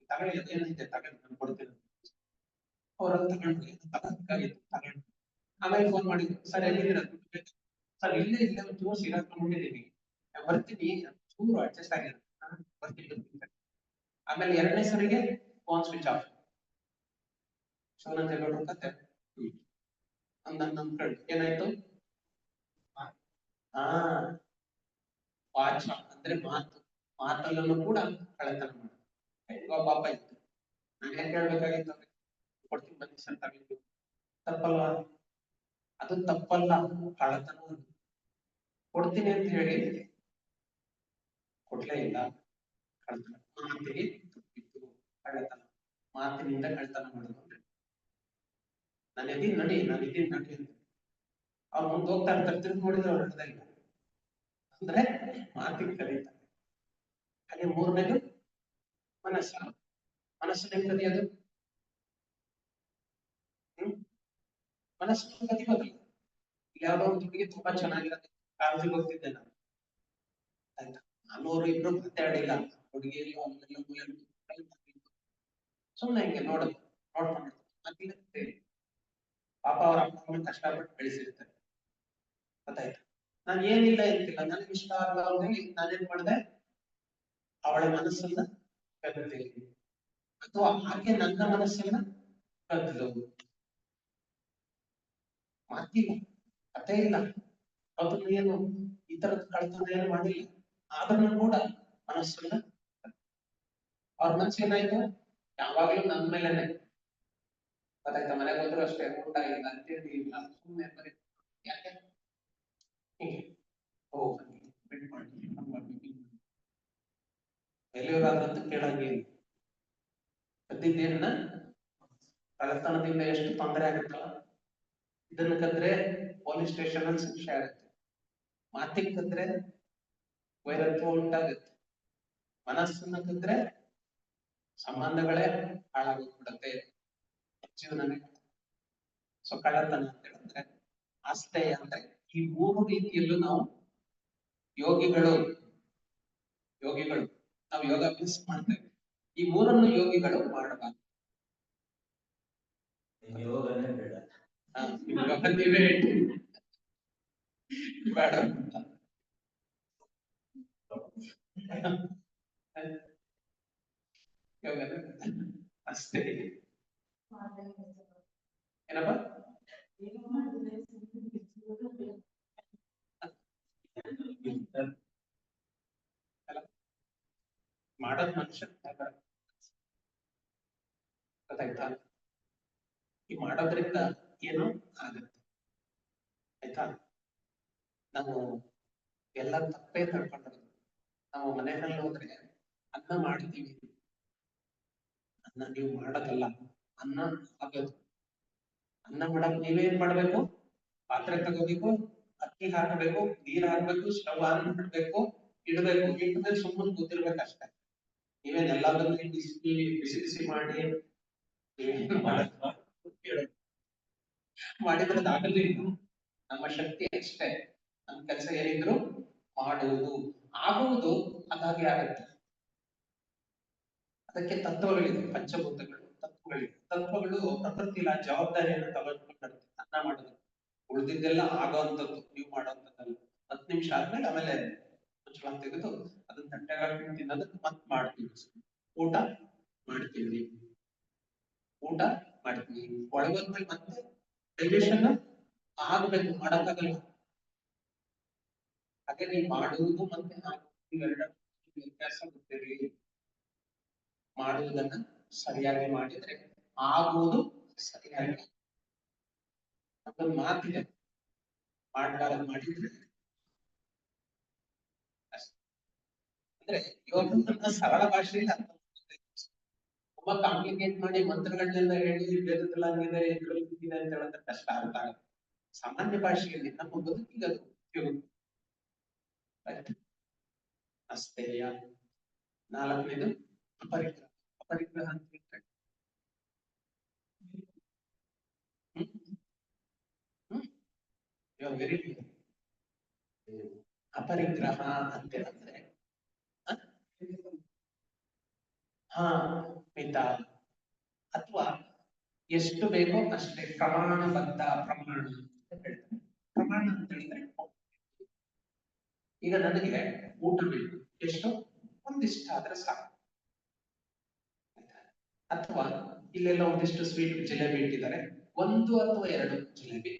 Speaker 1: ತಗೊಳ್ಳಿ, ಏನೈತೆ ತಗೊಂಡು ನಾನು ಕೊಡ್ತೀನಿ. ಅವ್ರಲ್ಲಿ ತಗೊಂಡ್ರಿ, ತಗೊಂಡ್ಕಾಗಿತ್ತು ತಗೊಂಡು ಆಮೇಲೆ ಫೋನ್ ಮಾಡಿದ್ರು, ಸರ್ ಎಲ್ಲಿದ್ದೀರ? ಸರ್ ಇಲ್ಲೇ ಇಲ್ಲೇ ಒಂಚೂರು ಸಿಗಾಕೊಂಡಿದ್ದೀನಿ, ಬರ್ತೀನಿ, ಚೂರು ಅಡ್ಜಸ್ಟ್ ಆಗಿದೆ, ಬರ್ತೀನಿ. ಆಮೇಲೆ 2ನೇ ಸರಿಗೆ ಫೋನ್ ಸ್ವಿಚ್ ಆಫ್. ಶಿವನ ಜಗಳ ಕತೆ ನಮ್ ಕಡೆ ಏನಾಯ್ತು? ಹಾ, ವಾಚ ಅಂದ್ರೆ ಮಾತು, ಮಾತಲ್ಲೂ ಕೂಡ ಕಳ್ಳತನ ಮಾಡಿ ಪಾಪ ಇತ್ತು. ನಾನು ಯಾಕೆ ಹೇಳ್ಬೇಕಾಗಿತ್ತು? ಕೊಡ್ತೀನಿ ಬನ್ನಿ ಸರ್ ತಗೊಂಡು. ತಪ್ಪಲ್ವಾ? ಅದು ತಪ್ಪಲ್ಲ, ಕಳ್ಳತನ. ಕೊಡ್ತೀನಿ ಅಂತ ಹೇಳಿ ಕೊಡ್ಲೇ ಇಲ್ಲ, ಕಳ್ಳತನ. ಮಾತಿಗೆ ತಪ್ಪಿತ್ತು, ಕಳ್ಳತನ. ಮಾತಿನಿಂದ ಕಳ್ಳತನ ಮಾಡೋದು. ನಾನು ಇದೀನಿ ನಡಿ, ನಾನು ಇದೀನಿ ನಡಿ ಅಂತ ಅವ್ರು ಮುಂದೆ ಹೋಗ್ತಾ ಇರ್ತಾರೆ, ತಿರುಗಿ ನೋಡಿದ್ರೆ ಅವ್ರು ಹಿಡ್ದ ಇಲ್ಲ ಅಂದ್ರೆ ಮಾತಿಗೆ ಕರೀತಾರೆ. ಹಾಗೆ 3ನೇದು ಮನಸ್ಸು. ಮನಸ್ಸನ್ನ ಕದಿಯೋದು, ಮನಸ್ಸು ಕದಿಯೋದಿಲ್ಲ. ಯಾವ್ದೋ ಒಂದು ಹುಡುಗಿ ತುಂಬಾ ಚೆನ್ನಾಗಿರೋದು, ಕಾಲೇಜಿಗೆ ಹೋಗ್ತಿದ್ದೆ ನಾನು, ಆಯ್ತಾ? ನಾನು ಇಬ್ರು ಮಾತಾಡಿಲ್ಲ, ಹುಡುಗಿಯಲ್ಲಿ ಸುಮ್ಮನೆ ಹಿಂಗೆ ನೋಡೋದು, ನೋಡ್ಕೊಂಡು ಮತ್ತೆ ಪಾಪ ಅವ್ರ ಅಪ್ಪ ಅಮ್ಮ ಕಷ್ಟಪಟ್ಟು ಬೆಳೆಸಿರ್ತಾರೆ, ಗೊತ್ತಾಯ್ತಾ? ನಾನು ಏನಿಲ್ಲ ಇರ್ತಿಲ್ಲ, ನನಗೆ ಇಷ್ಟ ಆಗಲ್ಲ ಅಂತೇಳಿ ನಾನೇನ್ ಮಾಡಿದೆ? ಅವಳ ಮನಸ್ಸನ್ನ ಕದ್ದೆ, ಅಥವಾ ಹಾಗೆ ನನ್ನ ಮನಸ್ಸನ್ನ ಕದ್ಲು. ಮಾತಿಲ್ಲ, ಕಥೆ ಇಲ್ಲ, ಅದನ್ನ ಏನು ಈ ತರದ ಕಳ್ತನ ಏನು ಮಾಡಿಲ್ಲ, ಆದ್ರೂ ಕೂಡ ಮನಸ್ಸನ್ನ ಅವ್ರ ಮನಸ್ಸು ಏನಾಯ್ತು? ಯಾವಾಗ್ಲೂ ನನ್ನ ಮೇಲೆನೆ, ಗೊತ್ತಾಯ್ತಾ? ಮನೆಗೆ ಹೋದ್ರು ಅಷ್ಟೇ, ಊಟ ಇಲ್ಲ, ತಿಂಡಿ ಇಲ್ಲ, ಸುಮ್ಮನೆ ಬರೀ ಯಾಕೆ ಹೀಗೆ ಬಿಟ್ ಮಾಡಿ ಎಲ್ಲಿಯವರಾದ್ರಂತ ಕೇಳಂಗಿಲ್ಲ. ಕದ್ದಿದ್ದೇನ ಕಳ್ಳತನದಿಂದ ಎಷ್ಟು ತೊಂದರೆ ಆಗುತ್ತಲ್ಲ. ಇದನ್ನ ಕದ್ರೆ ಪೊಲೀಸ್ ಸ್ಟೇಷನ್ ಅಲ್ಲಿ ಶಿಕ್ಷೆ ಆಗುತ್ತೆ, ಮಾತಿಗೆ ಕದ್ರೆ ವೈರತ್ವ ಉಂಟಾಗುತ್ತೆ, ಮನಸ್ಸನ್ನ ಕದ್ರೆ ಸಂಬಂಧಗಳೇ ಹಾಳಾಗೋಗ್ಬಿಡತ್ತೆ, ಜೀವನನೇ. ಸೊ ಕಳ್ಳತನ ಅಂತ ಹೇಳಿದ್ರೆ, ಅಸ್ಥೇಯ ಅಂದ್ರೆ ಈ 3 ರೀತಿಯಲ್ಲೂ ನಾವು ಯೋಗಿಗಳು ನಾವು ಯೋಗಾಭ್ಯಾಸ ಮಾಡ್ತೇವೆ, ಈ 3ನ್ನು ಯೋಗಿಗಳು ಮಾಡಬಾರ್ದು.
Speaker 2: ಯೋಗನೇ ಬೇಡ,
Speaker 1: ನೀವೇ ಬೇಡ. ಇವಾಗ ಅಷ್ಟೇ ಏನಪ್ಪ ಮಾಡೋದ್ ಮನುಷ್ಯ ಗೊತ್ತಾಯ್ತಾ? ಈ ಮಾಡೋದ್ರಿಂದ ಏನೋ ಆಗತ್ತೆ ಆಯ್ತಾ. ನಾವು ಎಲ್ಲ ತಪ್ಪೇ ತಿಳ್ಕೊಂಡಿರೋದು. ನಾವು ಮನೆಯಲ್ಲಿ ಹೋದ್ರೆ ಅನ್ನ ಮಾಡ್ತೀವಿ, ಅನ್ನ ನೀವು ಮಾಡೋದಲ್ಲ, ಅನ್ನ ಆಗೋದು. ಅನ್ನ ಮಾಡಕ್ ನೀವೇನ್ ಮಾಡ್ಬೇಕು? ಪಾತ್ರೆ ತಗೋಬೇಕು, ಅಕ್ಕಿ ಹಾಕಬೇಕು, ನೀರ್ ಹಾಕ್ಬೇಕು, ಸ್ಟವ್ ಆನ್ ಮಾಡ್ಬೇಕು, ಇಡ್ಬೇಕು. ಇಟ್ಮೇಲೆ ಸುಮ್ಮನೆ ಕೂತಿರ್ಬೇಕಷ್ಟೇ. ನೀವೇನ್ ಎಲ್ಲಾದ್ರೂ ಬಿಸಿ ಬಿಸಿ ಬಿಸಿ ಮಾಡಿ ಮಾಡಿದ್ರೆ ಆಗಲ್ಲ. ನಮ್ಮ ಶಕ್ತಿ ಅಷ್ಟೇ. ನಮ್ಮ ಕೆಲಸ ಏನಿದ್ರು ಮಾಡುವುದು, ಆಗುವುದು ಅದಾಗೆ ಆಗುತ್ತೆ. ಅದಕ್ಕೆ ತತ್ವಗಳಿದೆ, ಪಂಚಭೂತಗಳು ತತ್ವಗಳಿದೆ. ತತ್ವಗಳು ಪ್ರಕೃತಿಲ ಜವಾಬ್ದಾರಿಯನ್ನು ತಗೊಂಡ್ಕೊಂಡಿರುತ್ತೆ. ಅನ್ನ ಮಾಡೋದು ಉಳಿದಿದ್ದೆಲ್ಲ ಆಗೋವಂಥದ್ದು, ನೀವು ಮಾಡೋವಂಥದ್ದಲ್ಲ. 10 ನಿಮಿಷ ಆದ್ಮೇಲೆ ಆಮೇಲೆ ಮುಚ್ಚಳ ತೆಗೆದು ಅದನ್ನ ತಟ್ಟೆಗೆ ಹಾಕಿ ತಿನ್ನೋದಕ್ಕೆ ಮತ್ ಮಾಡ್ತೀವಿ. ಊಟ ಮಾಡ್ತೀವಿ, ಊಟ ಮಾಡ್ತೀವಿ. ಒಳಗೋದ್ಮೇಲೆ ಮತ್ತೆ ಡೈಜೆಷನ್ ಆಗ್ಬೇಕು, ಮಾಡಕ್ಕಾಗಲ್ಲ. ಹಾಗೆ ನೀವು ಮಾಡುವುದು ಮತ್ತೆ ಇವೆರಡ ವ್ಯತ್ಯಾಸ ಗೊತ್ತಿರಲಿ. ಮಾಡುವುದನ್ನ ಸರಿಯಾಗಿ ಮಾಡಿದ್ರೆ ಆಗುವುದು ಸರಿಯಾಗಿ. ನಮ್ಮೊಂದು ಮಾತಿದೆ, ಮಾಡಬಾರದು ಮಾಡಿದ್ರೆ ಅಂದ್ರೆ ಯೋಗವನ್ನ ಸರಳ ಭಾಷೆಯಲ್ಲಿ ಅರ್ಥ ಮಾಡ್ಕೊಬೇಕು. ತುಂಬಾ ಕಾಂಪ್ಲಿಕೇಟ್ ಮಾಡಿ ಮಂತ್ರಗಳನ್ನೆಲ್ಲ ಹೇಳಿ ವೇದದಲ್ಲಾಗಿದೆ ಇದ್ರಲ್ಲಿ ಇದೆ ಅಂತ ಹೇಳಿದ್ರೆ ಕಷ್ಟ ಅರ್ಥ ಆಗುತ್ತೆ. ಸಾಮಾನ್ಯ ಭಾಷೆಯಲ್ಲಿ ನಮ್ಮ ಬದುಕಿಗೆ ಅದು ಉಪಯೋಗ. ಅಸ್ಥೇಯ. 4ನೇದು ಅಪರಿಗ್ರಹ. ಅಪರಿಗ್ರಹ ಅಂತ ಹೇಳ್ತಾರೆ. ವೆರಿ ಅಪರಿಗ್ರಹ ಅಂತ ಹೇಳಿದ್ರೆ ಮಿತ ಅಥವಾ ಎಷ್ಟು ಬೇಕೋ ಅಷ್ಟೇ, ಪ್ರಮಾಣಬದ್ಧ. ಪ್ರಮಾಣ ಅಂತ ಹೇಳ್ತಾರೆ. ಪ್ರಮಾಣ ಅಂತ ಹೇಳಿದ್ರೆ ಈಗ ನನಗೆ ಊಟ ಬೇಕು, ಎಷ್ಟು? ಒಂದಿಷ್ಟ ಆದ್ರೆ ಸಾಕು. ಅಥವಾ ಇಲ್ಲೆಲ್ಲ ಒಂದಿಷ್ಟು ಸ್ವೀಟ್ ಜಿಲೇಬಿ ಇಟ್ಟಿದ್ದಾರೆ, 1 ಅಥವಾ 2 ಜಿಲೇಬಿ.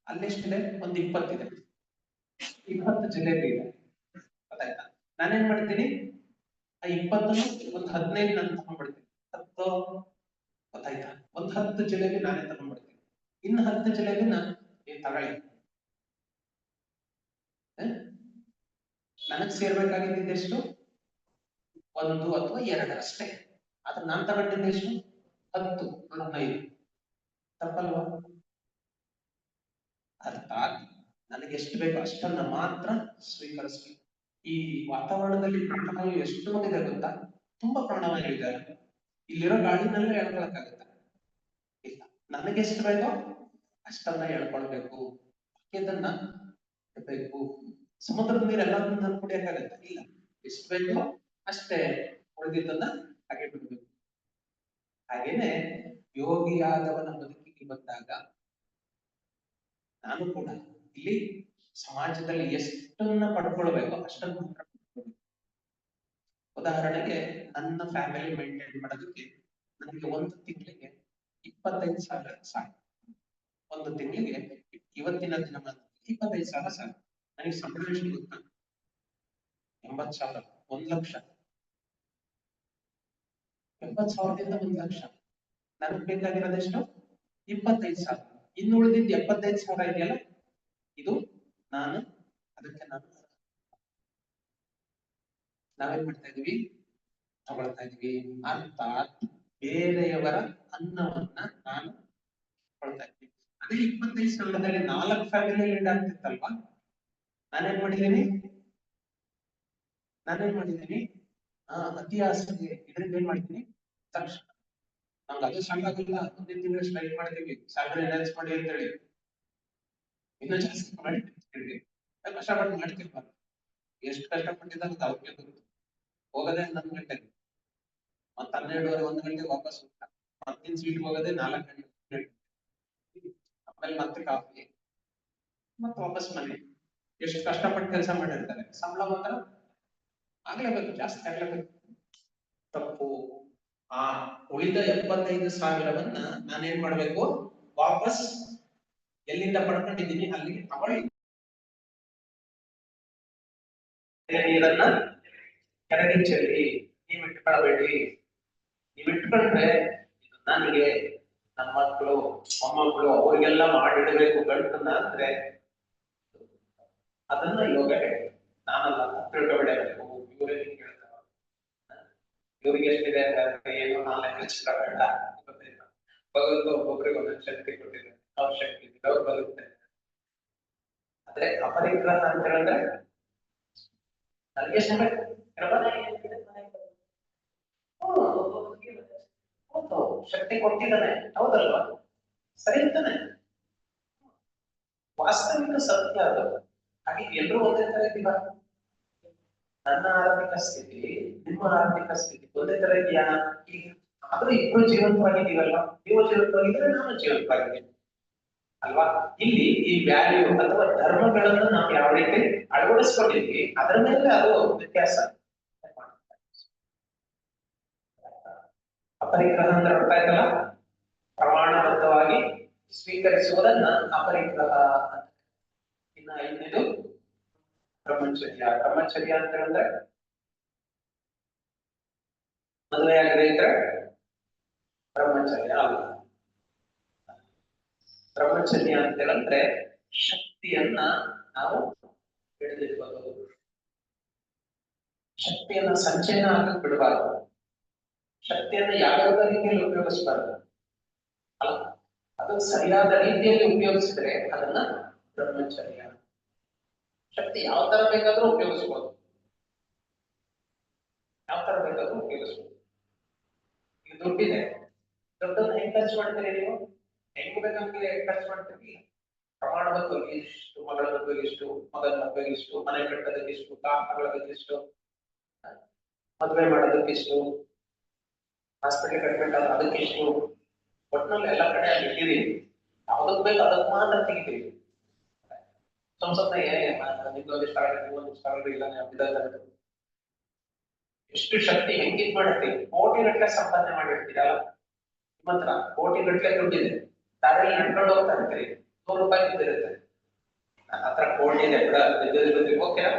Speaker 1: ಅಲ್ಲೆಷ್ಟಿದೆ? ಒಂದು 20 ಇದೆ, 20 ಜಿಲೇಬಿ ಇದೆ. ಗೊತ್ತಾಯ್ತಾ? ನಾನೇನ್ ಮಾಡ್ತೀನಿ, ಆ 20 ಒಂದು 15 ನಾನು ತಗೊಂಡ್ಬಿಡ್ತೀನಿ. 10 ಗೊತ್ತಾಯ್ತಾ? ಒಂದು 10 ಜಿಲೇಬಿ ನಾನೇ ತಗೊಂಡ್ಬಿಡ್ತೀನಿ. ಇನ್ನು 10 ಜಿಲೇಬಿನ ತಗೊಳ್ಳಿ. ನನಗ್ ಸೇರ್ಬೇಕಾಗಿದ್ದೆಷ್ಟು? 1 ಅಥವಾ 2 ಅಷ್ಟೇ. ಆದ್ರೆ ನಾನ್ ತಗೊಂಡಿದ್ದೆಷ್ಟು? 10, 15. ತಪ್ಪಲ್ವಾ? ಅರ್ಥಾತ್ ನನಗೆ ಎಷ್ಟು ಬೇಕೋ ಅಷ್ಟನ್ನ ಮಾತ್ರ ಸ್ವೀಕರಿಸಬೇಕು. ಈ ವಾತಾವರಣದಲ್ಲಿ ಪ್ರಾಣವಾಯು ಎಷ್ಟು ಇದೆ ಗೊತ್ತಾ? ತುಂಬಾ ಪ್ರಾಣವಾಯು ಇದೆ. ಇಲ್ಲಿರೋ ಗಾಳಿನಲ್ಲೇ ಹೇಳ್ಕೊಳಕ್ಕಾಗತ್ತ? ಇಲ್ಲ. ನನಗೆಷ್ಟು ಬೇಕೋ ಅಷ್ಟನ್ನ ಹೇಳ್ಕೊಳ್ಬೇಕು. ಇದನ್ನ ಬೇಕು. ಸಮುದ್ರದ ನೀರು ಎಲ್ಲದನ್ನ ಕುಡಿಯಕ್ಕಾಗತ್ತ? ಇಲ್ಲ. ಎಷ್ಟು ಬೇಕೋ ಅಷ್ಟೇ, ಉಳಿದಿದ್ದನ್ನ ಹಾಗೆ ಬಿಡ್ಬೇಕು. ಹಾಗೇನೆ ಯೋಗಿಯಾದವನ ಬದುಕಿಗೆ ಬಂದಾಗ ನಾನು ಕೂಡ ಇಲ್ಲಿ ಸಮಾಜದಲ್ಲಿ ಎಷ್ಟನ್ನ ಪಡ್ಕೊಳ್ಬೇಕು ಅಷ್ಟನ್ನ ಮಾತ್ರ ಪಡ್ಕೊಳ್ಬೇಕು. ಉದಾಹರಣೆಗೆ ನನ್ನ ಫ್ಯಾಮಿಲಿ ಮೇಂಟೈನ್ ಮಾಡೋದಕ್ಕೆ ನನಗೆ ಒಂದು ತಿಂಗಳಿಗೆ 25,000 ಸಾಕು. ಒಂದು ತಿಂಗಳಿಗೆ ಇವತ್ತಿನ ದಿನಮಾನ 25,000 ಸಾಕು. ನನಗೆ ಸಂಬಳ ಎಷ್ಟು ಗೊತ್ತಾ? 80,000. 1 ಲಕ್ಷ. 80,000ದಿಂದ 1 ಲಕ್ಷ. ನನಗೆ ಬೇಕಾಗಿರೋದೆಷ್ಟು? 25,000. ಇನ್ನು ಉಳಿದಿದ್ದು 75,000 ಇದೆಯಲ್ಲ, ಇದು ನಾನು ಅದಕ್ಕೆ ನಾವೇನ್ ಮಾಡ್ತಾ ಇದೀವಿ? ತಗೊಳ್ತಾ ಇದೀವಿ. ಅರ್ಥಾತ್ ಬೇರೆಯವರ ಅನ್ನವನ್ನ ನಾನು ತಗೊಳ್ತಾ ಇದ್ದೀನಿ. ಅದೇ 25,000ದಲ್ಲಿ 4 ಫ್ಯಾಮಿಲಿ ಲೀಡ್ ಆಗ್ತಿತ್ತಲ್ವಾ? ನಾನೇನ್ ಮಾಡಿದ್ದೀನಿ? ಅತಿ ಆಸೆಗೆ ಇದರಿಂದ ಏನ್ ಮಾಡ್ತೀನಿ? ತಕ್ಷಣ ನಮ್ಗೆ ಅದು ಸಾಕಾಗಿಲ್ಲ, ಮುಂದಿನ ತಿಂಗಳು ಸ್ಟ್ರೈಕ್ ಮಾಡ್ತೀವಿ, ಸ್ಯಾಲರಿ ಅನೌನ್ಸ್ ಮಾಡಿ ಅಂತ ಹೇಳಿ ಇನ್ನೂ ಜಾಸ್ತಿ ಮಾಡಿ ಕಷ್ಟಪಟ್ಟು ಮಾಡ್ತಿರ್ಬಾರ್ದು. ಎಷ್ಟು ಕಷ್ಟಪಟ್ಟಿದ್ದಾರೆ ಅಂತ ಅವ್ರಿಗೆ ಗೊತ್ತು. ಹೋಗೋದೇ 11 ಗಂಟೆಗೆ, ಮತ್ತ 12:30 1 ಗಂಟೆಗೆ ವಾಪಸ್ ಹೋಗ್ತಾರೆ. ಮತ್ತಿನ ಸೀಟ್ಗೆ ಹೋಗೋದೇ 4 ಗಂಟೆ. ಆಮೇಲೆ ಮತ್ತೆ ಕಾಫಿ, ಮತ್ತೆ ವಾಪಸ್ ಮನೆ. ಎಷ್ಟು ಕಷ್ಟಪಟ್ಟು ಕೆಲಸ ಮಾಡಿರ್ತಾರೆ, ಸಂಬಳ ಮಾತ್ರ ಆಗ್ಲೇಬೇಕು, ಜಾಸ್ತಿ ಆಗ್ಲೇಬೇಕು. ತಪ್ಪು. ಆ ಉಳಿದ 75,000ವನ್ನ ನಾನೇನ್ ಮಾಡ್ಬೇಕು, ವಾಪಸ್ ಎಲ್ಲಿಂದ ಪಡ್ಕೊಂಡಿದ್ದೀನಿ ಅಲ್ಲಿಗೆ ತಗೊಳ್ಳಿ. ನೀರನ್ನ ಕೆಳಗೆ ಚೆಲ್ಲಿ, ನೀವ್ ಇಟ್ಕೊಳ್ಬೇಡಿ. ನೀವ್ ಇಟ್ಕೊಂಡ್ರೆ ಇದು ನನಗೆ, ನಮ್ಮ ಮಕ್ಕಳು ಮೊಮ್ಮಕ್ಕಳು ಅವ್ರಿಗೆಲ್ಲ ಮಾಡಿಡ್ಬೇಕು ಗಂಟನ್ನ ಅಂದ್ರೆ ಅದನ್ನ ಯೋಗ ಹೇಳಿ. ನಾನಲ್ಲ ತಿಳ್ಕೊಬೇಡಬೇಕು, ಇವರೇ ಹೇಳ್ತಾರ, ಇವ್ರಿಗೆ ಎಷ್ಟಿದೆ ಏನು ನಾಲ್ಕು ಹಚ್ಚಿಲ್ಲ. ಭಗವಂತ ಒಬ್ಬೊಬ್ರಿಗೆ ಒಂದೊಂದು ಶಕ್ತಿ ಕೊಟ್ಟಿದೆ, ಅವ್ರ ಶಕ್ತಿ ಅವ್ರು ಬರುತ್ತೆ. ಆದ್ರೆ ಅಪರಿಗ್ರಹ ಅಂತ ಹೇಳಿದ್ರೆ ನನಗೆ ಹೌದು, ಶಕ್ತಿ ಕೊಟ್ಟಿದ್ದಾನೆ, ಹೌದಲ್ವಾ? ಸರಿ ಇರ್ತಾನೆ, ವಾಸ್ತವಿಕ ಸತ್ಯ ಅದು. ಹಾಗೆ ಎಲ್ಲರೂ ಒಂದೇ ತರ ಇದ್ದೀವ? ನನ್ನ ಆರ್ಥಿಕ ಸ್ಥಿತಿ, ನಿಮ್ಮ ಆರ್ಥಿಕ ಸ್ಥಿತಿ ಒಂದೇ ತರ ಇದೆಯಾ? ಆದ್ರೂ ಇಬ್ರು ಜೀವಂತವಾಗಿದ್ದೀವಲ್ಲ, ನೀವು ಜೀವಂತವಾಗಿದ್ರೆ ನಾನು ಜೀವಂತವಾಗಿದ್ದೀನಿ ಅಲ್ವಾ? ಇಲ್ಲಿ ಈ ವ್ಯಾಲ್ಯೂ ಅಥವಾ ಧರ್ಮಗಳನ್ನು ನಾವು ಯಾವ ರೀತಿ ಅಳವಡಿಸ್ಕೊಂಡಿದ್ವಿ ಅದರ ಮೇಲೆ ಅದು ವ್ಯತ್ಯಾಸ. ಅಪರಿಗ್ರಹ ಅಂದ್ರೆ ಅರ್ಥ ಆಯ್ತಲ್ಲ? ಪ್ರಮಾಣಬದ್ಧವಾಗಿ ಸ್ವೀಕರಿಸುವುದನ್ನ ಅಪರಿಗ್ರಹ ಅಂತ. ಇನ್ನ ಐದನೇದು ಬ್ರಹ್ಮಚರ್ಯ. ಬ್ರಹ್ಮಚರ್ಯ ಅಂತ ಹೇಳಿದ್ರೆ ಮದುವೆ ಆಗದೆ ಇದ್ರೆ ಬ್ರಹ್ಮಚರ್ಯ ಅಲ್ಲ. ಬ್ರಹ್ಮಚರ್ಯ ಅಂತ ಹೇಳಿದ್ರೆ ಶಕ್ತಿಯನ್ನ ನಾವು ಹಿಡಿದಿಟ್ಕೋದು, ಶಕ್ತಿಯನ್ನ ಸಂಚಯನ ಆಗಕ್ಕೆ ಬಿಡಬಾರ್ದು, ಶಕ್ತಿಯನ್ನ ಯಾವ್ಯಾವ ರೀತಿಯಲ್ಲಿ ಉಪಯೋಗಿಸಬಾರ್ದು ಅಲ್ಲ, ಅದು ಸರಿಯಾದ ರೀತಿಯಲ್ಲಿ ಉಪಯೋಗಿಸಿದ್ರೆ ಅದನ್ನ ಬ್ರಹ್ಮಚರ್ಯ. ಶಕ್ತಿ ಯಾವ ತರ ಬೇಕಾದ್ರೂ ಉಪಯೋಗಿಸಬಹುದು, ಯಾವ ತರ ಬೇಕಾದ್ರೂ ಉಪಯೋಗಿಸಬಹುದು. ಈಗ ದುಡ್ಡಿದೆ, ದುಡ್ಡನ್ನು ಹೆಂಗ್ ಖರ್ಚು ಮಾಡ್ತೀರಿ ನೀವು? ಹೆಂಗ್ ಬೇಕಂಗೆ ಖರ್ಚು ಮಾಡ್ತೀರಿ? ಪ್ರಮಾಣಬದ್ಧವಾಗಿ ಇಷ್ಟು, ಮಗಳ ಮದುವೆಗೆ ಇಷ್ಟು, ಮಗನ ಮದುವೆಗೆ ಇಷ್ಟು, ಮನೆ ಕಟ್ಟೋದಕ್ಕೆ ಇಷ್ಟು, ಕಾರಣಗಳಿಗೆ ಇಷ್ಟು, ಮದುವೆ ಮಾಡೋದಕ್ಕೆ ಇಷ್ಟು, ಹಾಸ್ಪಿಟಲ್ ಕಟ್ಬೇಕಾದ್ರೆ ಅದಕ್ಕೆ ಇಷ್ಟು, ಒಟ್ಟಿನಲ್ಲಿ ಎಲ್ಲ ಕಡೆ ಅಲ್ಲಿ ಇಟ್ಟಿದ್ದೀವಿ. ಯಾವ್ದಕ್ ಬೇಕು ಅದಕ್ಕೆ ಮಾತ್ರ ತೆಗಿತೀವಿ. ಸಂಸತ್ನ ಎಷ್ಟು ಶಕ್ತಿ ಹೆಂಗಿದ್ ಮಾಡ್ತೀವಿ, ಕೋಟಿ ಗಟ್ಟಲೆ ಸಂಪಾದನೆ ಮಾಡಿರ್ತೀರಲ್ಲ, ನಿಮ್ಮ ಹತ್ರ ಕೋಟಿ ಗಟ್ಟಲೆ ದುಡ್ಡಿದೆ, ದಾರಿಯಲ್ಲಿ ನಡ್ಕೊಂಡು ಹೋಗ್ತಾ ಇರ್ತೀರಿ, ₹100 ಬಿದ್ದಿರುತ್ತೆ, ನನ್ನ ಹತ್ರ ಕೋಟಿ ಇದೆ ಕೂಡ ಬಿದ್ದಿರೋದ್ರಿಗೆ ಓಕೆನಾ?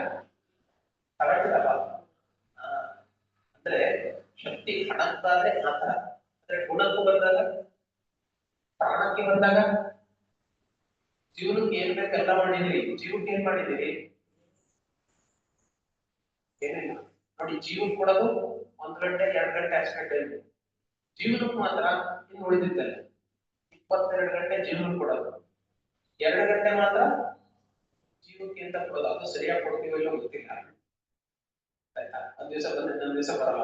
Speaker 1: ಕರೆಕ್ಟ್. ಅಂದ್ರೆ ಶಕ್ತಿ ಹಣಕ್ಕಾದ್ರೆ ಮಾತ್ರ, ಅಂದ್ರೆ ಗುಣಕ್ಕೂ ಬಂದಾಗ, ಪ್ರಾಣಕ್ಕೆ ಬಂದಾಗ, ಜೀವನಕ್ಕೆ ಏನ್ ಬೇಕೆಲ್ಲ ಮಾಡಿದಿರಿ, ಜೀವಕ್ಕೆ ಏನ್ ಮಾಡಿದಿರಿ? ಏನಿಲ್ಲ ನೋಡಿ. ಜೀವನ್ ಕೊಡೋದು 1 ಗಂಟೆ 2 ಗಂಟೆ ಅಷ್ಟೇ ಟೈಮ್, ಜೀವನಕ್ಕೆ ಮಾತ್ರ ಇನ್ನು ಉಳಿದಿದ್ದಲ್ಲ 22 ಗಂಟೆ ಜೀವನ ಕೊಡೋದು, 2 ಗಂಟೆ ಮಾತ್ರ ಜೀವಕ್ಕೆ ಅಂತ ಕೊಡೋದು. ಅದು ಸರಿಯಾಗಿ ಕೊಡ್ತೀವೋ ಇಲ್ಲೋ ಗೊತ್ತಿಲ್ಲ, ಆಯ್ತಾ? ಒಂದ್ ದಿವಸ ಬಂದ್ರೆ ಇನ್ನೊಂದ್ ದಿವಸ ಬರಲ್ಲ.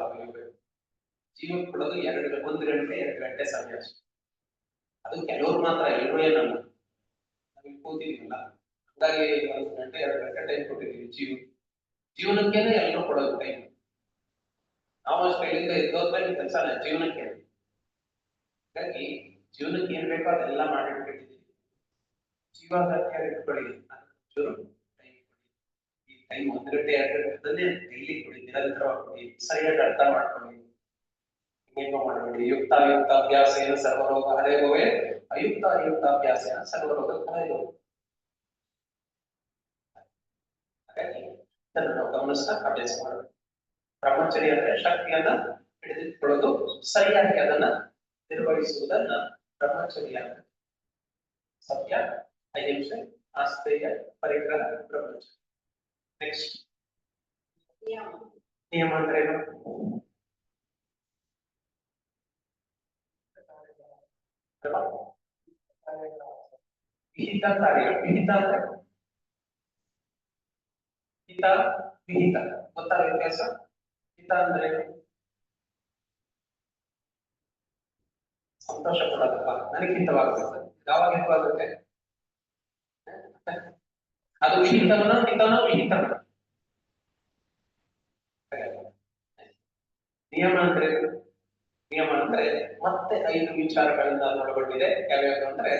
Speaker 1: ಜೀವಕ್ಕೆ ಕೊಡೋದು 1 ಗಂಟೆ 2 ಗಂಟೆ ಸಮಯ ಅಷ್ಟೇ. ಅದು ಕೆಲವ್ರು ಮಾತ್ರ, ಎಲ್ಲರೂ ಏನಲ್ಲ, ನಮಗೆ ಕೂತಿದ್ದೀವಲ್ಲ ಹಾಗಾಗಿ 1 ಗಂಟೆ 2 ಗಂಟೆ ಟೈಮ್ ಕೊಟ್ಟಿದ್ದೀವಿ ಜೀವನಕ್ಕೇನೆ ಎಲ್ಲರೂ ಕೊಡೋದು ಟೈಮ್. ನಾವು ಅಷ್ಟೇ ಇಲ್ಲಿಂದ ಎದ್ದೋದ್ಮೇಲೆ ಕೆಲಸ ಜೀವನಕ್ಕೆ. ಹಾಗಾಗಿ ಜೀವನಕ್ಕೆ ಏನ್ ಬೇಕೋ ಅದೆಲ್ಲ ಮಾಡಿಟ್ಬಿಟ್ಟಿದ್ದೀವಿ. ಜೀವನಕ್ಕೆ ಇಟ್ಕೊಳ್ಳಿ, ಚೂರು ಟೈಮ್ ಕೊಡಿ. ಈ ಟೈಮ್ 1 ಗಂಟೆ 2 ಗಂಟೆ ಡೈಲಿ ಕೊಡಿ, ನಿರಂತರವಾಗಿ ಕೊಡಿ, ಸರಿಯಾಗಿ ಅರ್ಥ ಮಾಡ್ಕೊಳ್ಳಿ. ಇನ್ನೇನು ಮಾಡಬೇಡಿ. ಯುಕ್ತಾಯುಕ್ತಾಭ್ಯಾಸ ಏನು ಸರ್ವರೋಗ ಹರೇಗೋವೆ, ಅಯುಕ್ತಾಯುಕ್ತಾಭ್ಯಾಸ ಸರ್ವರೋಗ ಹರೇಗೋವೆ. ಹಾಗಾಗಿ ಇದನ್ನು ನಾವು ಗಮನಿಸ್ತಾ ಅಭ್ಯಾಸ ಮಾಡಬೇಕು. ಬ್ರಹ್ಮಚರ್ಯ ಅಂದ್ರೆ ಶಕ್ತಿಯನ್ನ ಹಿಡಿದಿಟ್ಕೊಳ್ಳೋದು, ಸರಿಯಾಗಿ ಅದನ್ನ ನಿರ್ವಹಿಸುವುದನ್ನ ಬ್ರಹ್ಮಚರ್ಯ. ಸತ್ಯ, ಅಹಿಂಸೆ, ಆಸ್ತೇಯ, ಪರಿಗ್ರಹ, ಬ್ರಹ್ಮಚರ್ಯ. ನೆಕ್ಸ್ಟ್ ನಿಯಮ ಅಂದ್ರೆ ಏನು? ವಿಹಿತ ಕಾರ್ಯ. ವಿಹಿತ ಅಂದ್ರೆ ಹಿತ, ವಿಹಿತ ಗೊತ್ತಾ ವ್ಯತ್ಯಾಸ? ಹಿತ ಅಂದ್ರೆ ಸಂತೋಷ ಕೊಡೋದಪ್ಪ, ನನಗೆ ಹಿತವಾಗುತ್ತೆ. ಯಾವಾಗ ಹಿತವಾಗುತ್ತೆ? ಅದು ವಿಹಿತವನ ಹಿತನೋ ವಿಹಿತನ? ನಿಯಮ ಅಂದ್ರೆ ನಿಯಮ ಅಂದ್ರೆ ಮತ್ತೆ 5 ವಿಚಾರಗಳಿಂದ ಒಳಗೊಂಡಿದೆ. ಯಾವ್ಯಾವ ಅಂದ್ರೆ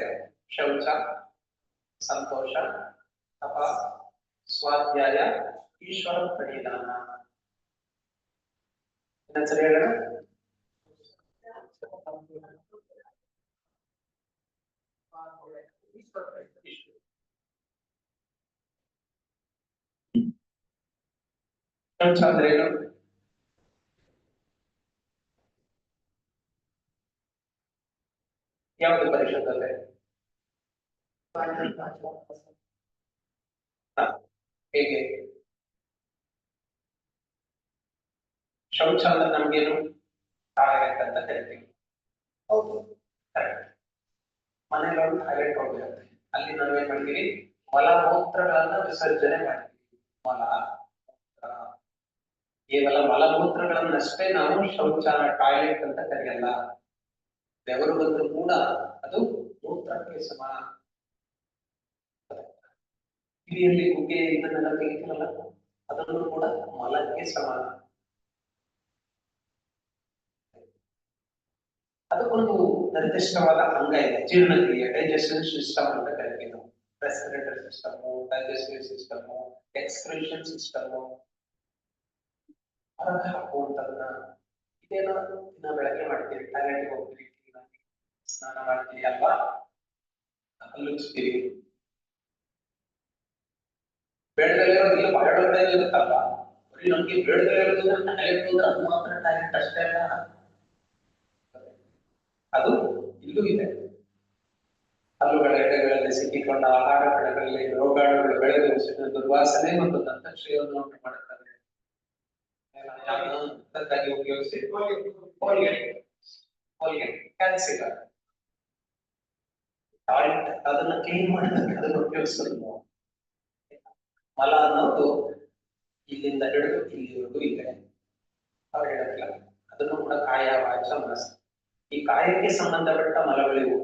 Speaker 1: ಶೌಚ, ಸಂತೋಷ, ತಪ, ಸ್ವಾಧ್ಯಾಯ, ಈಶ್ವರ ಪ್ರಣಿಧಾನ. ಸರಿ ಹೇಳೋಣ. ಶೌಚ ಅಂದ್ರೆ ಏನು? ಯಾವುದು ಪರಿಷತ್ತಲ್ಲೇ ಹೇಗೆ ಶೌಚ ಅಂದ್ರೆ ನಮ್ಗೇನು ಟಾಯ್ಲೆಟ್ ಅಂತ ಕರಿತೀವಿ. ಹೌದು, ಕರೆಕ್ಟ್. ಮನೆಯಲ್ಲಿ ಒಂದು ಟಾಯ್ಲೆಟ್ ಹೋಗಿರುತ್ತೆ, ಅಲ್ಲಿ ನಾವೇನ್ ಮಾಡ್ತೀವಿ, ಮಲಮೂತ್ರಗಳನ್ನ ವಿಸರ್ಜನೆ ಮಾಡ್ತೀವಿ. ಮಲ ಮೂತ್ರ, ಕೇವಲ ಮಲಮೂತ್ರಗಳನ್ನಷ್ಟೇ ನಾವು ಶೌಚ ಟಾಯ್ಲೆಟ್ ಅಂತ ಕರೆಯಲ್ಲ. ಬೆವರು ಬಂದರೂ ಕೂಡ ಅದು ಮೂತ್ರಕ್ಕೆ ಸಮಾನ. ಕಿವಿಯಲ್ಲಿ ಗುಗ್ಗೆ ಇದನ್ನೆಲ್ಲ ತೆಗಿತೀವಲ್ಲ, ಅದನ್ನು ಕೂಡ ಮಲಕ್ಕೆ ಸಮಾನ. ಅದಕ್ಕೊಂದು ನಿರ್ದಿಷ್ಟವಾದ ಅಂಗ ಇದೆ, ಜೀರ್ಣಕ್ರಿಯೆ, ಡೈಜೆಸ್ಟಿವ್ ಸಿಸ್ಟಮ್ ಅಂತ ಕರಿತೀವಿ ನಾವು. Respiratory system, digestive system, excretion system, ಹೊರಗೆ ಹಾಕುವಂತದನ್ನ. ಇದೇನೋ ದಿನ ಬೆಳಗ್ಗೆ ಮಾಡ್ತೀವಿ, ಟಾಯ್ಲೆಟ್ಗೆ ಹೋಗ್ತೀವಿ, ಸ್ನಾನ ಮಾಡ್ತೀವಿ ಅಲ್ವಾ, ಹಲ್ಲುಚ್ತೀವಿ. ಬೇಡದಲ್ಲಿರೋದಿಲ್ಲ, ಬಯೋಡೋಗ್ರೇ ಇರುತ್ತಲ್ವಾ, ಬರೀ ನಮ್ಗೆ ಬೇಡದಲ್ಲಿರೋದನ್ನ ಟಾಯ್ಲೆಟ್ ಹೋದ್ರೆ ಅದು ಮಾತ್ರ ಟಾಯ್ಲೆಟ್ ಅಷ್ಟೇ ಅಲ್ಲ, ಅದು ಇಲ್ಲೂ ಇದೆ. ಹಲ್ಲುಗಳ ಎಡೆಗಳಲ್ಲಿ ಸಿಕ್ಕಿಕೊಂಡ ಆಹಾರ ಕಣಗಳಲ್ಲಿ ರೋಗಾಣುಗಳು ಬೆಳೆದು ದುರ್ವಾಸನೆ ಮತ್ತು ದಂತಕ್ಷಯವನ್ನು ಉಂಟು ಮಾಡುತ್ತವೆ. ಅದಕ್ಕಾಗಿ ಉಪಯೋಗಿಸಿ ಕ್ಯಾಲ್ಸಿಯಂ ಟಾಯ್ಲೆಟ್ ಅದನ್ನ ಕ್ಲೀನ್ ಮಾಡೋದಕ್ಕೆ ಅದನ್ನು ಉಪಯೋಗಿಸೋದು. ಮಲ ಅನ್ನೋದು ಇಲ್ಲಿಂದ ಹಿಡಿದು ಇಲ್ಲಿವರೆಗೂ ಇದೆ, ಅವ್ರು ಹೇಳೋದಿಲ್ಲ. ಅದನ್ನು ಕೂಡ ಕಾಯ ವಾಚ ಮನಸ್ಸು, ಈ ಕಾಯಕ್ಕೆ ಸಂಬಂಧಪಟ್ಟ ಮಲಗಳಿವು.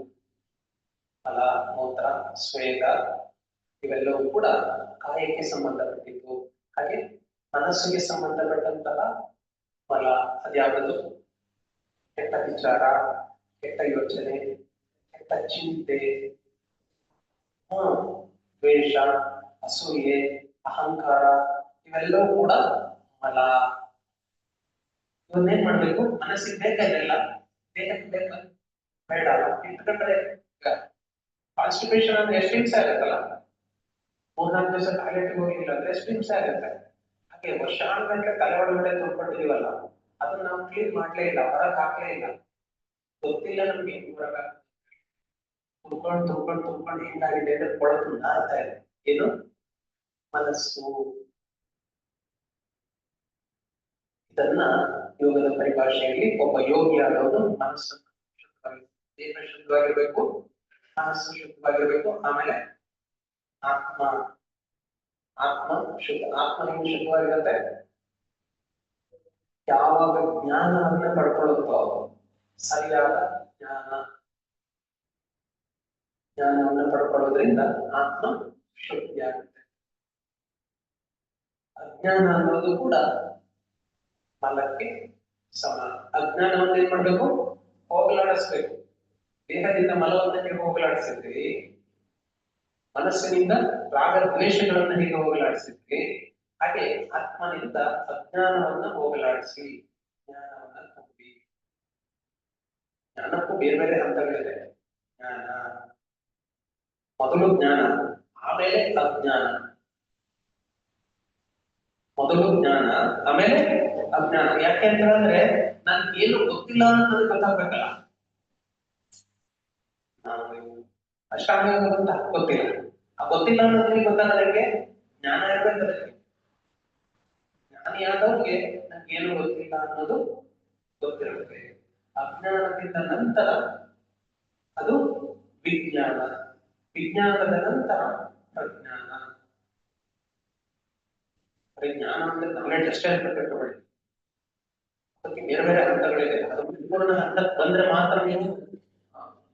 Speaker 1: ಮಲ, ಮೂತ್ರ, ಸ್ವೇದ ಇವೆಲ್ಲವೂ ಕೂಡ ಕಾಯಕ್ಕೆ ಸಂಬಂಧಪಟ್ಟಿದ್ದು. ಹಾಗೆ ಮನಸ್ಸಿಗೆ ಸಂಬಂಧಪಟ್ಟಂತಹ ಮಲ ಅದ್ಯಾವುದು? ಕೆಟ್ಟ ವಿಚಾರ, ಕೆಟ್ಟ ಯೋಚನೆ, ಕೆಟ್ಟ ಚಿಂತೆ, ದ್ವೇಷ, ಅಸೂಯೆ, ಅಹಂಕಾರ, ಇವೆಲ್ಲವೂ ಕೂಡ ಮಲ. ಇವನ್ನೇನ್ ಮಾಡ್ಬೇಕು? ಮನಸ್ಸಿಗೆ ಬೇಕಾಗಿಲ್ಲ, ದೇಹಕ್ಕೆ ಬೇಕಾ ಬೇಡ, ಇಟ್ಕೊಂಡ್ರೆ ಕಾನ್ಸ್ಟಿಪೇಷನ್ ಅಂದ್ರೆ ಎಷ್ಟು ಹಿಂಸೆ ಆಗುತ್ತಲ್ಲ, 3-4 ದಿವಸ ಟಾಯ್ಲೆಟ್ಗೆ ಹೋಗಿಲ್ಲ ಅಂದ್ರೆ ಎಷ್ಟು ಹಿಂಸೆ ಆಗುತ್ತೆ. ಹಾಗೆ ವರ್ಷಾನುಗಟ್ಟಲೆ ತಲೆ ಒಳಗಡೆ ತುಂಬಿಕೊಂಡಿದೀವಲ್ಲ, ಅದನ್ನ ನಾವು ಕ್ಲೀನ್ ಮಾಡ್ಲೇ ಇಲ್ಲ, ಹೊರಗೆ ಹಾಕ್ಲೇ ಇಲ್ಲ. ಗೊತ್ತಿಲ್ಲ ನಮ್ಗೆ ಹೊರಗ ತುಂಬ್ಕೊಂಡು ಹಿಂಗಾಗಿದೆ ಅಂದ್ರೆ ಕೊಳತು ನಾರ್ತಾ ಇದೆ. ಏನು? ಮನಸ್ಸು. ಇದನ್ನ ಯೋಗದ ಪರಿಭಾಷೆಯಲ್ಲಿ ಒಬ್ಬ ಯೋಗಿ ಆದವನು ಮನಸ್ಸು ದೇಹ ಶುದ್ಧವಾಗಿರ್ಬೇಕು, ಮನಸ್ಸು ಶುದ್ಧವಾಗಿರ್ಬೇಕು, ಆಮೇಲೆ ಆತ್ಮ ಶುದ್ಧ. ಆತ್ಮ ಹೆಂಗ್ ಶುದ್ಧವಾಗಿರುತ್ತೆ? ಯಾವಾಗ ಜ್ಞಾನವನ್ನ ಪಡ್ಕೊಳ್ಳುತ್ತೋ, ಸರಿಯಾದ ಜ್ಞಾನವನ್ನ ಪಡ್ಕೊಳ್ಳೋದ್ರಿಂದ ಆತ್ಮ ಶುದ್ಧಿಯಾಗುತ್ತೆ. ಅಜ್ಞಾನ ಅನ್ನೋದು ಕೂಡ ಮಲಕ್ಕೆ ಸಮಾನ. ಅಜ್ಞಾನವನ್ನು ಏನ್ ಮಾಡ್ಬೇಕು? ಹೋಗಲಾಡಿಸ್ಬೇಕು. ದೇಹದಿಂದ ಮಲವನ್ನು ಹೇಗೆ ಹೋಗಲಾಡಿಸಿದ್ವಿ, ಮನಸ್ಸಿನಿಂದ ರಾಗ ದ್ವೇಷಗಳನ್ನು ಹೇಗೆ ಹೋಗಲಾಡಿಸಿದ್ವಿ, ಹಾಗೆ ಆತ್ಮನಿಂದ ಅಜ್ಞಾನವನ್ನ ಹೋಗಲಾಡಿಸಿ ಜ್ಞಾನವನ್ನ ತುಂಬಿ. ಜ್ಞಾನಕ್ಕೂ ಬೇರೆ ಬೇರೆ ಹಂತಗಳಿದೆ. ಜ್ಞಾನ ಮೊದಲು ಜ್ಞಾನ, ಆಮೇಲೆ ಅಜ್ಞಾನ. ಮೊದಲು ಜ್ಞಾನ, ಆಮೇಲೆ ಅಜ್ಞಾನ. ಯಾಕೆಂತಂದ್ರೆ ನನ್ಗೆ ಏನು ಗೊತ್ತಿಲ್ಲ ಅನ್ನೋದು ಗೊತ್ತಾಗ್ಬೇಕಲ್ಲ. ಅಷ್ಟಾಂಗ ಅಂತ ಗೊತ್ತಿಲ್ಲ, ಆ ಗೊತ್ತಿಲ್ಲ ಅನ್ನೋದ್ರಿಗೆ ಗೊತ್ತಾಗಲಿಕ್ಕೆ ಜ್ಞಾನ ಇರಬೇಕು. ಜ್ಞಾನಿಯಾದವ್ರಿಗೆ ನನ್ಗೇನು ಗೊತ್ತಿಲ್ಲ ಅನ್ನೋದು ಗೊತ್ತಿರುತ್ತೆ. ಅಜ್ಞಾನದಿಂದ ನಂತರ ಅದು ವಿಜ್ಞಾನ, ವಿಜ್ಞಾನದ ನಂತರ ಪ್ರಜ್ಞಾನ. ಜ್ಞಾನ ಅಂದ್ರೆ ನಾಲೆಡ್ಜ್ ಅಷ್ಟೇ ಅಂತ ತಿಳ್ಕೊಬೇಡಿ, ಅದಕ್ಕೆ ಬೇರೆ ಬೇರೆ ಹಂತಗಳಿದೆ. ಅದು ಪೂರ್ಣ ಹಂತಕ್ಕೆ ಬಂದ್ರೆ ಮಾತ್ರ ನೀವು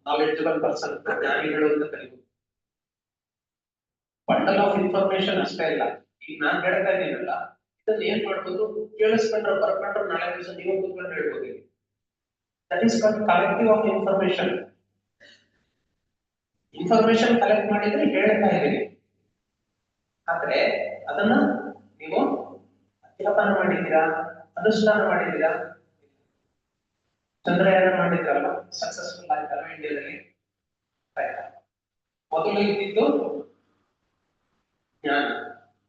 Speaker 1: ನಾಲೆಡ್ಜಬಲ್ ಪರ್ಸನ್, ಜ್ಞಾನಿಗಳು ಅಂತ ಕರೀಬಹುದು. ಬಂಡಲ್ ಆಫ್ ಇನ್ಫಾರ್ಮೇಶನ್ ಅಷ್ಟೇ ಇಲ್ಲ. ಈಗ ನಾನ್ ಹೇಳ್ತಾ ಇದ್ದೀನಲ್ಲ, ಇದನ್ನ ಏನ್ ಮಾಡ್ಬೋದು? ಕೇಳಿಸ್ಕೊಂಡ್ರೆ ಬರ್ಕೊಂಡ್ರೆ ನಾಳೆ ದಿವಸ ನೀವು ಕೂತ್ಕೊಂಡು ಹೇಳ್ಬೋದು. That is called collective of information. Information collect ಮಾಡಿದ್ರೆ ಹೇಳ್ತಾ ಇದ್ದೀವಿ, ಆದ್ರೆ ಅದನ್ನ ನೀವು ಅಧ್ಯಾಪನ ಮಾಡಿದ್ದೀರಾ, ಅನುಷ್ಠಾನ ಮಾಡಿದ್ದೀರಾ, ಚಂದ್ರಯಾನ ಮಾಡಿದ್ರಲ್ಲ, ಸಕ್ಸಸ್ಫುಲ್ ಆಯ್ತಲ್ಲ ಇಂಡಿಯಾದಲ್ಲಿ. ಆಯ್ತಾ? ಮೊದಲು ಇದ್ದಿದ್ದು ಜ್ಞಾನ.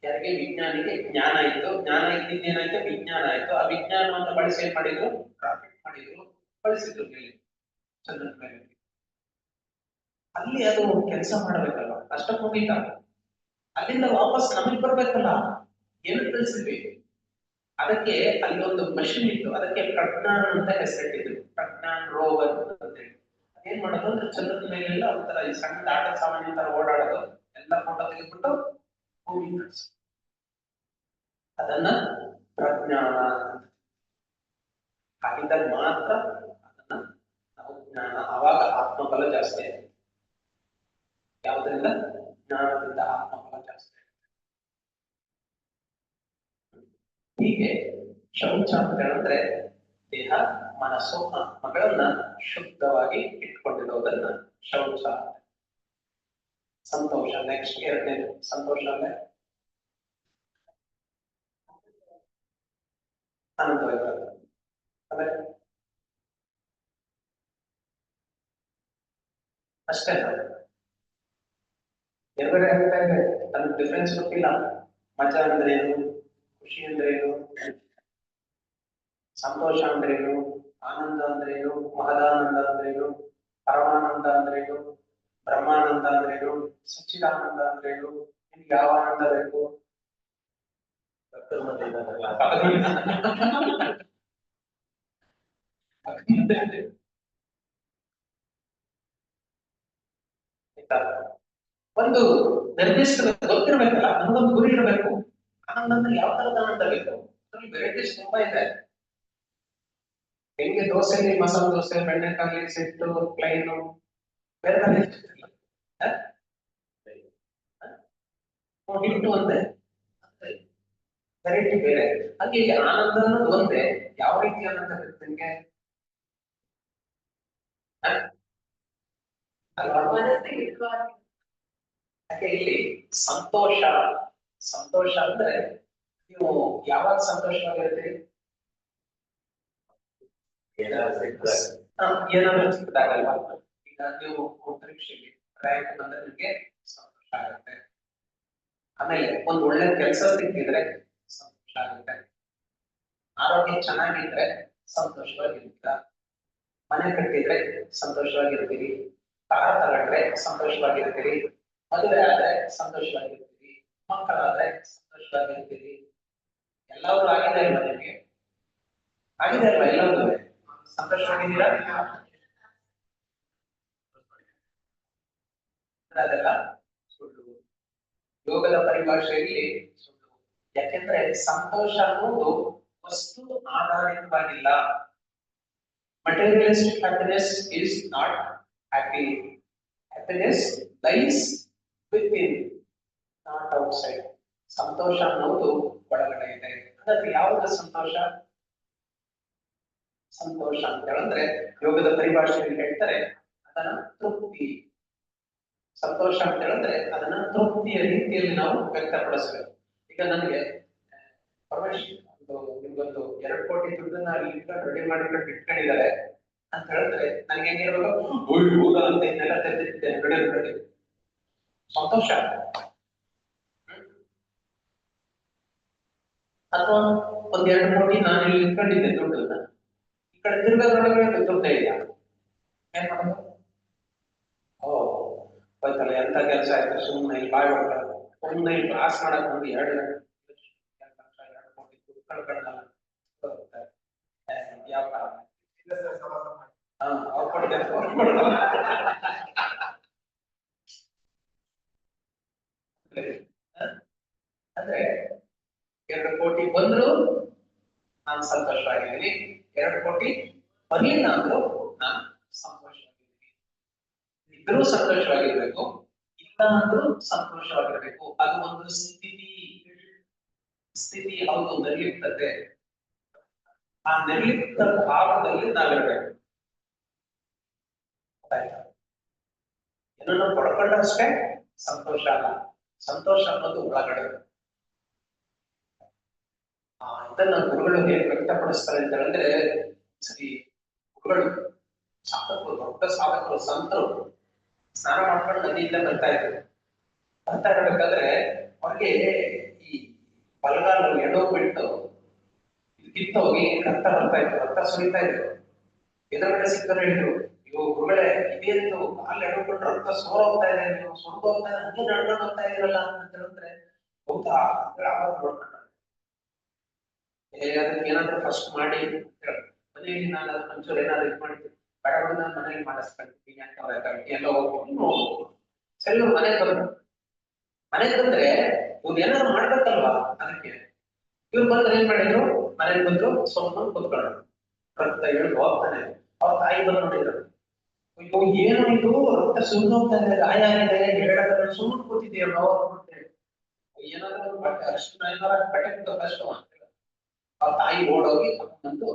Speaker 1: ಯಾರಿಗೆ? ವಿಜ್ಞಾನಿಗೆ ಜ್ಞಾನ ಇತ್ತು. ಜ್ಞಾನ ಇದ್ದಿದ್ದೇನಾಯ್ತು? ವಿಜ್ಞಾನ ಆಯ್ತು. ಆ ವಿಜ್ಞಾನವನ್ನು ಬಳಸಿ ಏನ್ ಮಾಡಿದ್ರು? ರಾಕೆಟ್ ಮಾಡಿದ್ರು, ಕಳಿಸಿದ್ರು ಮೇಲೆ, ಚಂದ್ರನ ಮೇಲೆ. ಅಲ್ಲಿ ಅದು ಕೆಲಸ ಮಾಡಬೇಕಲ್ಲ, ಅಷ್ಟ ಮುಗಿತ. ಅಲ್ಲಿಂದ ವಾಪಸ್ ನಮಗೆ ಬರ್ಬೇಕಲ್ಲ, ಏನು ಕಳಿಸಿದ್ವಿ? ಅದಕ್ಕೆ ಅಲ್ಲಿ ಒಂದು ಮಷಿನ್ ಇತ್ತು, ಅದಕ್ಕೆ ಪ್ರಜ್ಞಾನ್ ಅಂತ ಹೆಸರಿಟ್ಟಿದ್ರು. ಪ್ರಜ್ಞಾನ್ ರೋವರ್ ಅಂತ ಹೇಳಿ. ಏನ್ ಮಾಡೋದು ಅಂದ್ರೆ ಚಂದ್ರನ ಮೇಲೆಲ್ಲ ಒಂಥರ ಈ ಸಣ್ಣ ಆಟ ಸಾಮಾನ್ಯ ತರ ಓಡಾಡೋದು, ಎಲ್ಲ ಫೋಟೋ ತೆಗೆದ್ಬಿಟ್ಟು ಭೂಮಿ ಕಳಿಸೋದು. ಅದನ್ನ ಪ್ರಜ್ಞಾನ ಆಗಿದ್ದಾಗ ಮಾತ್ರ ಅದನ್ನ ನಾವು ಜ್ಞಾನ, ಅವಾಗ ಆತ್ಮಬಲ ಜಾಸ್ತಿ ಆಗುತ್ತೆ. ಯಾವುದರಿಂದ? ಜ್ಞಾನದಿಂದ ಆತ್ಮಬಲ ಜಾಸ್ತಿ ಆಗುತ್ತೆ. ಹೀಗೆ ಶೌಚ ಅಂತ ಹೇಳಿದ್ರೆ ದೇಹ, ಮನಸ್ಸು, ಆತ್ಮಗಳನ್ನ ಶುದ್ಧವಾಗಿ ಇಟ್ಕೊಂಡಿರೋದನ್ನ ಶೌಚ. ಸಂತೋಷ ನೆಕ್ಸ್ಟ್, ಎರಡನೇದು ಸಂತೋಷ ಅಂದ್ರೆ ಆನಂದವಾಗಿರೋದು. ಆಮೇಲೆ ಅಷ್ಟೇ, ಎರಗಡೆ ಆಗ್ತಾ ಇದೆ, ನನ್ಗೆ ಡಿಫ್ರೆನ್ಸ್ ಗೊತ್ತಿಲ್ಲ. ಮಜಾ ಅಂದ್ರೆ ಏನು, ಖುಷಿ ಅಂದ್ರೆ ಏನು, ಸಂತೋಷ ಅಂದ್ರೇನು, ಆನಂದ ಅಂದ್ರೇನು, ಮಹದಾನಂದ ಅಂದ್ರೇನು, ಪರಮಾನಂದ ಅಂದ್ರೇನು, ಬ್ರಹ್ಮಾನಂದ ಅಂದ್ರೇನು, ಸಚ್ಚಿದಾನಂದ ಅಂದ್ರೇನು, ನಿಮ್ಗೆ ಯಾವ ಆನಂದ ಬೇಕು? ಒಂದು ನಿರ್ದಿಷ್ಟ ಗೊತ್ತಿರ್ಬೇಕಲ್ಲ, ನಮಗೊಂದು ಗುರಿ ಇರಬೇಕು. ಆನಂದ ಅಂದ್ರೆ ಯಾವ ತರದ ಆನಂದ ಬೇಕು? ಅದ್ರಲ್ಲಿ ವೆರೈಟೀಸ್ ತುಂಬಾ ಇದೆ. ಹೆಂಗೆ ದೋಸೆಲಿ ಮಸಾಲೆ ದೋಸೆ, ಬೆಂಡೆಕಾಯಿ ಸೆಟ್ಟು, ಪ್ಲೈನು, ಬೇರೆ ಬೇರೆ ಹಿಟ್ಟು ಒಂದೇ, ವೆರೈಟಿ ಬೇರೆ. ಹಾಗೆ ಆನಂದ ಅನ್ನೋದು ಒಂದೇ. ಯಾವ ರೀತಿ ಆನಂದ ಬೇಕು ನಿಮ್ಗೆ? ಯಾಕೆ ಇಲ್ಲಿ ಸಂತೋಷ, ಸಂತೋಷ ಅಂದ್ರೆ ನೀವು ಯಾವಾಗ ಸಂತೋಷವಾಗಿರ್ತೀರಿ? ಏನಾದ್ರೂ ಸಿಕ್ಕಿದಾಗಲ್ವಾ? ಈಗ ನೀವು ಪರೀಕ್ಷೆಗೆ ರ್ಯಾಂಕ್ ಬಂದ್ರೆ ನಿಮ್ಗೆ ಸಂತೋಷ ಆಗುತ್ತೆ. ಆಮೇಲೆ ಒಂದು ಒಳ್ಳೆ ಕೆಲಸ ಸಿಕ್ಕಿದ್ರೆ ಸಂತೋಷ ಆಗುತ್ತೆ. ಆರೋಗ್ಯ ಚೆನ್ನಾಗಿದ್ರೆ ಸಂತೋಷವಾಗಿರ್ತೀರ. ಮನೆ ಕಟ್ಟಿದ್ರೆ ಸಂತೋಷವಾಗಿರ್ತೀರಿ. ಕಾರ್ ತಗೊಂಡ್ರೆ ಸಂತೋಷವಾಗಿರ್ತೀರಿ. ಮದುವೆ ಆದ್ರೆ ಸಂತೋಷವಾಗಿರ್ತೀರಿ. ಮಕ್ಕಳಾದ್ರೆ ಸಂತೋಷವಾಗಿರ್ತೀರಿ. ಎಲ್ಲವೂ ಆಗಿದೆ ಅಲ್ವಾ ನಿಮಗೆ? ಆಗಿದೆ ಅಲ್ವಾ ಎಲ್ಲವೂ? ಸಂತೋಷವಾಗಿದ್ದೀರಾ? ಅದೆಲ್ಲ ಸುಳ್ಳು. ಯೋಗದ ಪರಿಭಾಷೆಯಲ್ಲಿ ಸುಳ್ಳು. ಯಾಕೆಂದ್ರೆ ಸಂತೋಷ ಅನ್ನೋದು ವಸ್ತು ಆಧಾರಿತವಾಗಿಲ್ಲ. Materialistic happiness is not happy. Happiness lies within, not outside. ಸಂತೋಷ ಅನ್ನೋದು ಒಳಗಡೆ ಇದೆ. ಹಾಗಾದ್ರೆ ಯಾವುದು ಸಂತೋಷ? ಸಂತೋಷ ಅಂತ ಹೇಳಿದ್ರೆ ಯೋಗದ ಪರಿಭಾಷೆಯಲ್ಲಿ ಹೇಳ್ತಾರೆ ಅದನ್ನ ತೃಪ್ತಿ. ಸಂತೋಷ ಅಂತ ಹೇಳಿದ್ರೆ ಅದನ್ನ ತೃಪ್ತಿಯ ರೀತಿಯಲ್ಲಿ ನಾವು ವ್ಯಕ್ತಪಡಿಸಬೇಕು. ಈಗ ನನಗೆ ಪರಮೇಶ್ ನಿಮ್ಗೊಂದು 2 ಕೋಟಿ ದುಡ್ಡನ್ನ ರೆಡಿ ಮಾಡಿಕೊಂಡು ಇಟ್ಕೊಂಡಿದ್ದಾರೆ ಅಂತ ಹೇಳಿದ್ರೆ ನನಗೆ ಹೆಂಗಿರ್ಬೇಕು? ಅಂತ ಇದನ್ನೆಲ್ಲ ತೆಗೆದಿಟ್ಟಿದ್ದೇನೆ, ರೆಡಿ ಸಂತೋಷ. ಅಥವಾ ಒಂದ್ 2 ಕೋಟಿ ನಾನು ಇಲ್ಲಿ ಇಟ್ಕೊಂಡಿದ್ದೆ ದುಡ್ಡನ್ನ, ಈ ಕಡೆ ತಿರ್ಗದೊಳಗಡೆ ದುಡ್ಡೇ ಇಲ್ಲ, ಏನ್ ಮಾಡೋದು? ಓ ಹೋಯ್ತಲ್ಲ, ಎಂತ ಕೆಲಸ ಆಯ್ತು, ಸುಮ್ಮನೆ ಇಲ್ಲಿ ಬಾಯ್ ಹೊಡ್ತಾರೆ, ಸುಮ್ಮನೆ ಇಲ್ಲಿ ಕ್ಲಾಸ್ ಮಾಡಕ್ ಬಂದು 2 ಲಕ್ಷ 2 ಕೋಟಿ ದುಡ್ಡು ಕಳ್ಕೊಂಡಲ್ಲ ಯಾವ ಕಾರಣ? ಅವ್ರು ಕೊಡ್ತಾರೆ, ಅಂದ್ರೆ 2 ಕೋಟಿ ಬಂದ್ರು ನಾನು ಸಂತೋಷವಾಗಿದ್ದೀನಿ, 2 ಕೋಟಿ ಬರ್ಲಿಲ್ಲ ಅಂದ್ರು ನಾನು ಸಂತೋಷವಾಗಿದ್ದೀನಿ. ಇದ್ರೂ ಸಂತೋಷವಾಗಿರ್ಬೇಕು, ಇಲ್ಲ ಅಂದ್ರೂ ಸಂತೋಷವಾಗಿರ್ಬೇಕು. ಅದು ಒಂದು ಸ್ಥಿತಿ. ಸ್ಥಿತಿ ಹೌದು, ನಿರ್ಲಿಪ್ತತೆ. ಆ ನಿರ್ಲಿಪ್ತ ಭಾವದಲ್ಲಿ ನಾವಿರ್ಬೇಕು. ಏನನ್ನು ಪಡ್ಕೊಂಡಷ್ಟೇ ಸಂತೋಷ ಅಲ್ಲ, ಸಂತೋಷ ಅನ್ನೋದು ಒಳಗಡೆ. ಇದನ್ನ ಗುರುಗಳು ಹೇಗೆ ವ್ಯಕ್ತಪಡಿಸ್ತಾರೆ ಅಂತ ಹೇಳಿದ್ರೆ, ಸರಿ ಗುರುಗಳು ಸಾಧಕರು, ದೊಡ್ಡ ಸಾಧಕರು, ಸಂತರು ಸ್ನಾನ ಮಾಡ್ಕೊಂಡು ನದಿಯಿಂದ ಬರ್ತಾ ಇರ್ಬೇಕಾದ್ರೆ ಅವ್ರಿಗೆ ಈ ಬಲಗಾಲು ಎಡೋ ಬಿಟ್ಟು ಕಿತ್ತೋಗಿ ರಕ್ತ ಬರ್ತಾ ಇತ್ತು, ರಕ್ತ ಸುರಿತಾ ಇದ್ರು. ಎದುರುಗಡೆ ಸಿಕ್ಕರು ಹೇಳಿದ್ರು, ಇವು ಗುರುಗಳೇ ಇದೇನು ಕಾಲು ಎಡ್ಕೊಂಡು ರಕ್ತ ಸೋರೋಗ್ತಾ ಇದೆ, ನೀವು ಸುರಿದೋಗ್ತಾ ಇದೆ, ಹಂಗೆ ನಡ್ಕೊಂಡು ಹೋಗ್ತಾ ಇದೀರಲ್ಲ ಅಂತ ಹೇಳಿದ್ರೆ ಹೌದಾ ನೋಡ್ಕೊಂಡ ಅದಕ್ಕೆ ಏನಾದ್ರು ಫಸ್ಟ್ ಮಾಡಿ ಮನೆಯಲ್ಲಿ ನಾನು ಅದನ್ನ ಒಂಚೂರು ಏನಾದ್ರು ಇದು ಮಾಡ್ತೀನಿ, ಬೇಡ ಮನೇಲಿ ಮಾಡಿಸ್ಕೊಂತೀನಿ ಅಂತ ಎಲ್ಲ ಹೋಗ್ಕೊಂಡು ಸರಿ ಮನೆಗೆ ಬಂದ್ರು. ಮನೆಗೆ ಬಂದ್ರೆ ಇವ್ರು ಏನಾದ್ರು ಮಾಡ್ಬೇಕಲ್ವಾ, ಅದಕ್ಕೆ ಇವ್ರು ಬಂದ್ರೆ ಏನ್ ಮಾಡಿದ್ರು, ಮನೆಗೆ ಬಂದ್ರು ಸ್ವಲ್ಪ ಕುತ್ಕೊಂಡ್ರು. ರಕ್ತ ಇಳಿದು ಹೋಗ್ತಾನೆ. ಅವ್ರ ತಾಯಿ ಬಂದು ನೋಡಿದ್ರು, ಅಯ್ಯೋ ಏನು ಇದು ರಕ್ತ ಸುರಿದೋಗ್ತಾ ಇದೆ, ಗಾಯ ಆಗಿದೆ, ಹೇಳೋದ್ರೆ ಸುಮ್ಮನೆ ಕೂತಿದೆಯಲ್ಲ ಏನಾದ್ರು ಅಷ್ಟು ಏನಾದ್ರು ಕಟ್ಟಕ್ಕೆ ಕಷ್ಟ ಅಂತ. ಅವ್ರ ತಾಯಿ ಓಡೋಗಿ ಬಂದು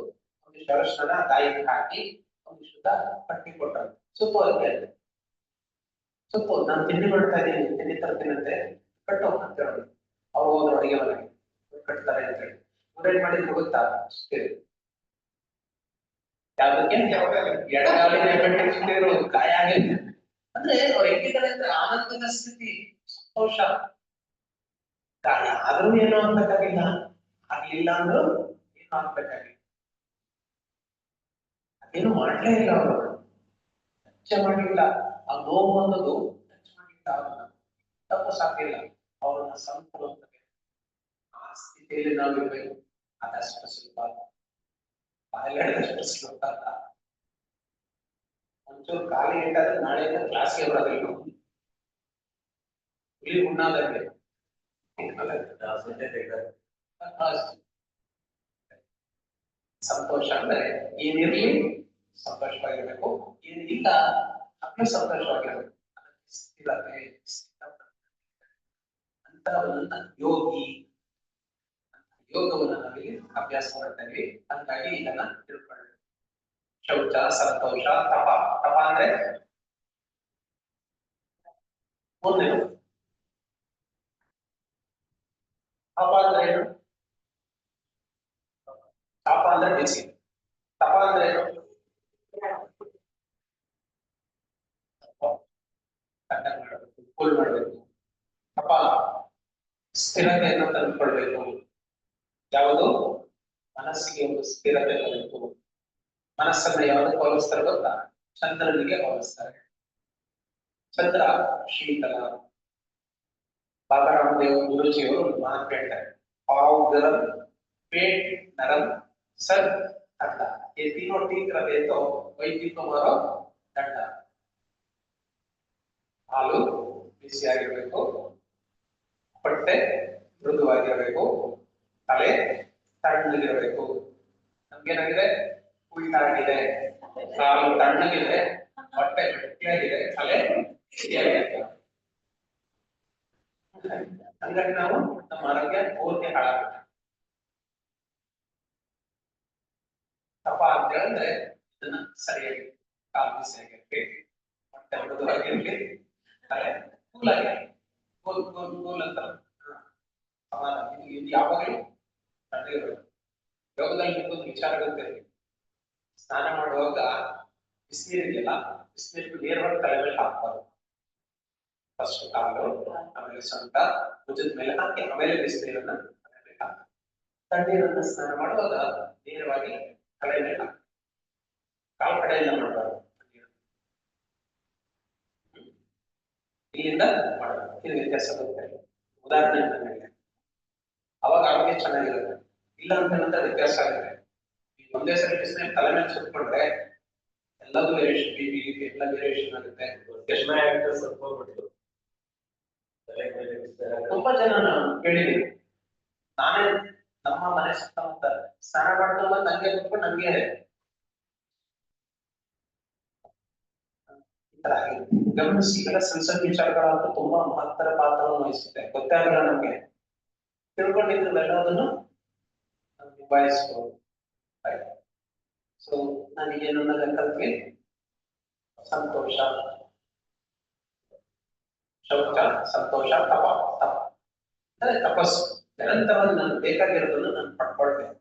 Speaker 1: ಒಂದಿಷ್ಟು ಅರಶಿನ ತಾಯಿಗೆ ಹಾಕಿ ಒಂದಿಷ್ಟು ಪಟ್ಟಿ ಕೊಟ್ಟರು. ಸುತ್ತು ಅದಕ್ಕೆ ಸುತ್ತು ನಾನು ತಿಂಡಿ ಮಾಡ್ತಾ ಇದ್ದೀನಿ, ತಿಂಡಿ ತರ್ತೀನಂತೆ, ಕಟ್ಟು ಅಂತ ಹೇಳೋದು. ಅವ್ರು ಹೋದ್ರು ಅಡಿಗೆ ಮನೆಗೆ, ಕಟ್ತಾರೆ ಅಂತ ಹೇಳಿ. ಇವ್ರೇನ್ ಮಾಡಿದ್ರು ಗೊತ್ತಾ, ಯಾವ್ದಕ್ಕೆ ಎಡಗಾಲಿನ ಕಟ್ಟಿರೋ ಗಾಯ ಆಗಿದೆ. ಅಂದ್ರೆ ಅವ್ರು ಹೆಂಗಿದ್ದಾರೆ ಅಂದ್ರೆ ಆನಂದದ ಸ್ಥಿತಿ, ಸಂತೋಷ. ಗಾಯ ಆದ್ರೂ ಏನೋ ಆಗ್ಬೇಕಾಗಿಲ್ಲ, ಆಗ್ಲಿಲ್ಲ ಅಂದ್ರೂ ಏನೋ ಆಗ್ಬೇಕಾಗಿಲ್ಲ. ಅದೇನು ಮಾಡ್ಲೇ ಇಲ್ಲ ಅವರು, ಟಚ್ ಮಾಡಲಿಲ್ಲ. ಆ ನೋವು ಅನ್ನೋದು ಟಚ್ ಮಾಡಲಿಲ್ಲ, ಅವ್ರನ್ನ ತಪ್ಪು ಸಾಕಿಲ್ಲ, ಅವ್ರನ್ನ ಸಂತರು ಅಂತ. ಆ ಸ್ಥಿತಿಯಲ್ಲಿ ನಾವು ಇರ್ಬೇಕು. ಅದಷ್ಟು ಸ್ವಲ್ಪ ಬಾಯಿಲಾಡದಷ್ಟು ಶ್ಲೋಕ ಅಲ್ಲ. ಒಂಚೂರು ಖಾಲಿ ಇಟ್ಟಾದ್ರೆ ನಾಳೆಯಿಂದ ಕ್ಲಾಸ್ಗೆ ಬರೋದಿಲ್ಲ. ಇಲ್ಲಿ ಉಣ್ಣಾದಂಗೆ ಸಂತೋಷ ಅಂದ್ರೆ ಏನಿರ್ಲಿ ಸಂತೋಷವಾಗಿರ್ಬೇಕು, ಏನಿಲ್ಲ ಅಲ್ಲೂ ಸಂತೋಷವಾಗಿರ್ಬೇಕು. ಸ್ಥಿರತೆ ಅಂತವನ್ನ ಯೋಗಿ, ಯೋಗವನ್ನು ನಾವಿಲ್ಲಿ ಅಭ್ಯಾಸ ಮಾಡ್ತಾ ಇದ್ವಿ. ಹಾಗಾಗಿ ಇದನ್ನ ತಿಳ್ಕೊಳ್ಳಿ. ಶೌಚ, ಸಂತೋಷ, ತಪ. ತಪ ಅಂದ್ರೆ ಮುಂದೆ ತಪ ಅಂದ್ರೆ ಏನು? ತಾಪ ಅಂದ್ರೆ ಬಿಸಿ, ತಪ ಅಂದ್ರೆ ಏನು? ಮಾಡಬೇಕು, ಕೂಲ್ ಮಾಡಬೇಕು. ತಪ ಸ್ಥಿರತೆಯನ್ನು ತಂದುಕೊಳ್ಬೇಕು. ಯಾವುದು? ಮನಸ್ಸಿಗೆ ಒಂದು ಸ್ಥಿರತೆ ಬರಬೇಕು. ಮನಸ್ಸನ್ನ ಯಾವುದು ಹೋಲಿಸ್ತಾರೆ ಗೊತ್ತಾ? ಚಂದ್ರನಿಗೆ ಹೋಲಿಸ್ತಾರೆ. ಚಂದ್ರ ಶೀತಲ. ಬಾಬಾ ರಾಮದೇವ್ ಗುರುಜಿಯವರು ಒಂದು ಮಾತು ಹೇಳ್ತಾರೆ, पाव गरम, पेट नरम, सर ठंडा, ये तीनों ठीक रहे तो वही तुम्हारा ठंडा. ಹಾಲು ಬಿಸಿಯಾಗಿರ್ಬೇಕು, ಹೊಟ್ಟೆ ಮೃದುವಾಗಿರಬೇಕು, ತಲೆ ತಣ್ಣಗಿರಬೇಕು. ನಮ್ಗೇನಾಗಿದೆ? ಉಲ್ಟಾ ಆಗಿದೆ. ಕಾಲು ತಣ್ಣಗಿದೆ, ಹೊಟ್ಟೆ ಗಟ್ಟಿಯಾಗಿದೆ, ತಲೆ ಬಿಸಿಯಾಗಿದೆ. ಹಂಗಾಗಿ ನಾವು ನಮ್ಮ ಆರೋಗ್ಯ ಪೂರ್ತಿ ಹಾಳಾಗುತ್ತೆ. ತಪ ಅಂತ ಹೇಳಿದ್ರೆ ಇದನ್ನ ಸರಿಯಾಗಿ ಕಾಲು ಬಿಸಿಯಾಗಿರ್ಲಿ, ಹೊಟ್ಟೆ ಮೃದುವಾಗಿರ್ಲಿ, ತಲೆ ಕೂಲ್ ಆಗಿ ಕೂಲ್ ಅಂತ ಸಮಾಧಾನ. ಇದು ಯಾವಾಗಲೂ ತಣ್ಣಗಿರ್ಬೇಕು. ಯೋಗದಲ್ಲಿ ನಿಮ್ಗೊಂದು ವಿಚಾರ ಗೊತ್ತಿರಲಿ, ಸ್ನಾನ ಮಾಡುವಾಗ ಬಿಸಿನೀರಿದೆಯಲ್ಲ, ಬಿಸಿನೀರು ನೇರವಾಗಿ ತಲೆ ಮೇಲೆ ಹಾಕ್ಬಾರ್ದು. ಫಸ್ಟ್ ಕಾಲು, ಆಮೇಲೆ ಸೊಂಟ, ಭುಜದ ಮೇಲೆ ಹಾಕಿ ಆಮೇಲೆ ಬಿಸಿನೀರನ್ನ ತಲೆ ಮೇಲೆ ಹಾಕಿ. ತಣ್ಣೀರನ್ನ ಸ್ನಾನ ಮಾಡುವಾಗ ನೇರವಾಗಿ ತಲೆ ಮೇಲೆ ಹಾಕಿ, ಕಾಲು ಕಡೆಯಿಂದ ಮಾಡಬಾರ್ದು. ಇಲ್ಲಿಂದ ಮಾಡಬೇಕು. ಇದು ವ್ಯತ್ಯಾಸ ಗೊತ್ತಿಲ್ಲ. ಉದಾಹರಣೆ ಮೇಲೆ ಅವಾಗ ಆರೋಗ್ಯ ಚೆನ್ನಾಗಿರುತ್ತೆ. ಇಲ್ಲ ಅಂತ ಹೇಳಿದ್ರೆ ವ್ಯತ್ಯಾಸ ಆಗುತ್ತೆ. ಒಂದೇ ಸರಿ ಬಿಸಿನೀರು ತಲೆ ಮೇಲೆ ಸುತ್ಕೊಂಡ್ರೆ ಎಲ್ಲದೂ ವೇರಿಯೇಷನ್, ಬಿ ಪಿ ಎಲ್ಲ ವೇರಿಯೇಷನ್ ಆಗುತ್ತೆ. ತುಂಬಾ ಜನ ನಾನು ಕೇಳಿದ್ದೀನಿ. ನಾನೇ ನಮ್ಮ ಮನೆ ಸುತ್ತಮುತ್ತ ಸ್ನಾನ ಮಾಡ್ಕೊಂಡು ನಂಗೆ ಕುತ್ಕೊಂಡು ನಂಗೆ ಗಮನಿಸಿ. ಎಲ್ಲ ಸಣ್ಣ ಸಣ್ಣ ವಿಚಾರಗಳಾದ್ರೂ ತುಂಬಾ ಮಹತ್ತರ ಪಾತ್ರವನ್ನು ವಹಿಸುತ್ತೆ. ಗೊತ್ತೇ ಆಗಲ್ಲ ನಮ್ಗೆ. ತಿಳ್ಕೊಂಡಿದ್ರು ಎಲ್ಲದನ್ನು ನಿಭಾಯಿಸ್ಬೋದು. ಸೊ ನನಗೇನು ಕಲ್ತ್ವಿ? ಸಂತೋಷ, ಶೌಚ, ಸಂತೋಷ, ತಪ. ತಪ ಅಂದ್ರೆ ತಪಸ್ಸು. ನಿರಂತರವಾಗಿ ನಾನು ಬೇಕಾಗಿರೋದನ್ನು ನಾನು ಪಡ್ಕೊಳ್ಬೇಕು.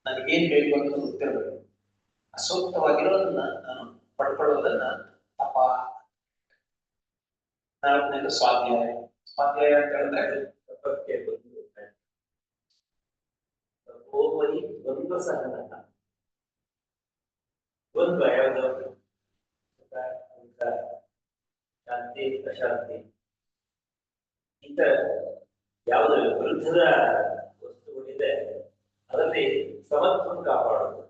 Speaker 1: ನನಗೇನ್ ಬೇಕು ಅಂತ ಗೊತ್ತಿರಬೇಕು. ಅಸೂಕ್ತವಾಗಿರೋದನ್ನ ನಾನು ಪಡ್ಕೊಳ್ಳೋದನ್ನ ತಪ. ನಾಲ್ಕನೇದು ಸ್ವಾಧ್ಯಾಯ. ಸ್ವಾಧ್ಯಾಯ ಅಂತ ಹೇಳಿದ್ರೆ
Speaker 2: ಓಮನಿ ದ್ವಂದ್ವ ಸಹನ. ದ್ವಂದ್ವ ಯಾವುದು? ಶಾಂತಿ ಅಶಾಂತಿ ಇಂಥ ಯಾವುದು ವಿರುದ್ಧದ ವಸ್ತುಗಳಿದೆ ಅದರಲ್ಲಿ ಸಮತ್ವವನ್ನು ಕಾಪಾಡೋದು.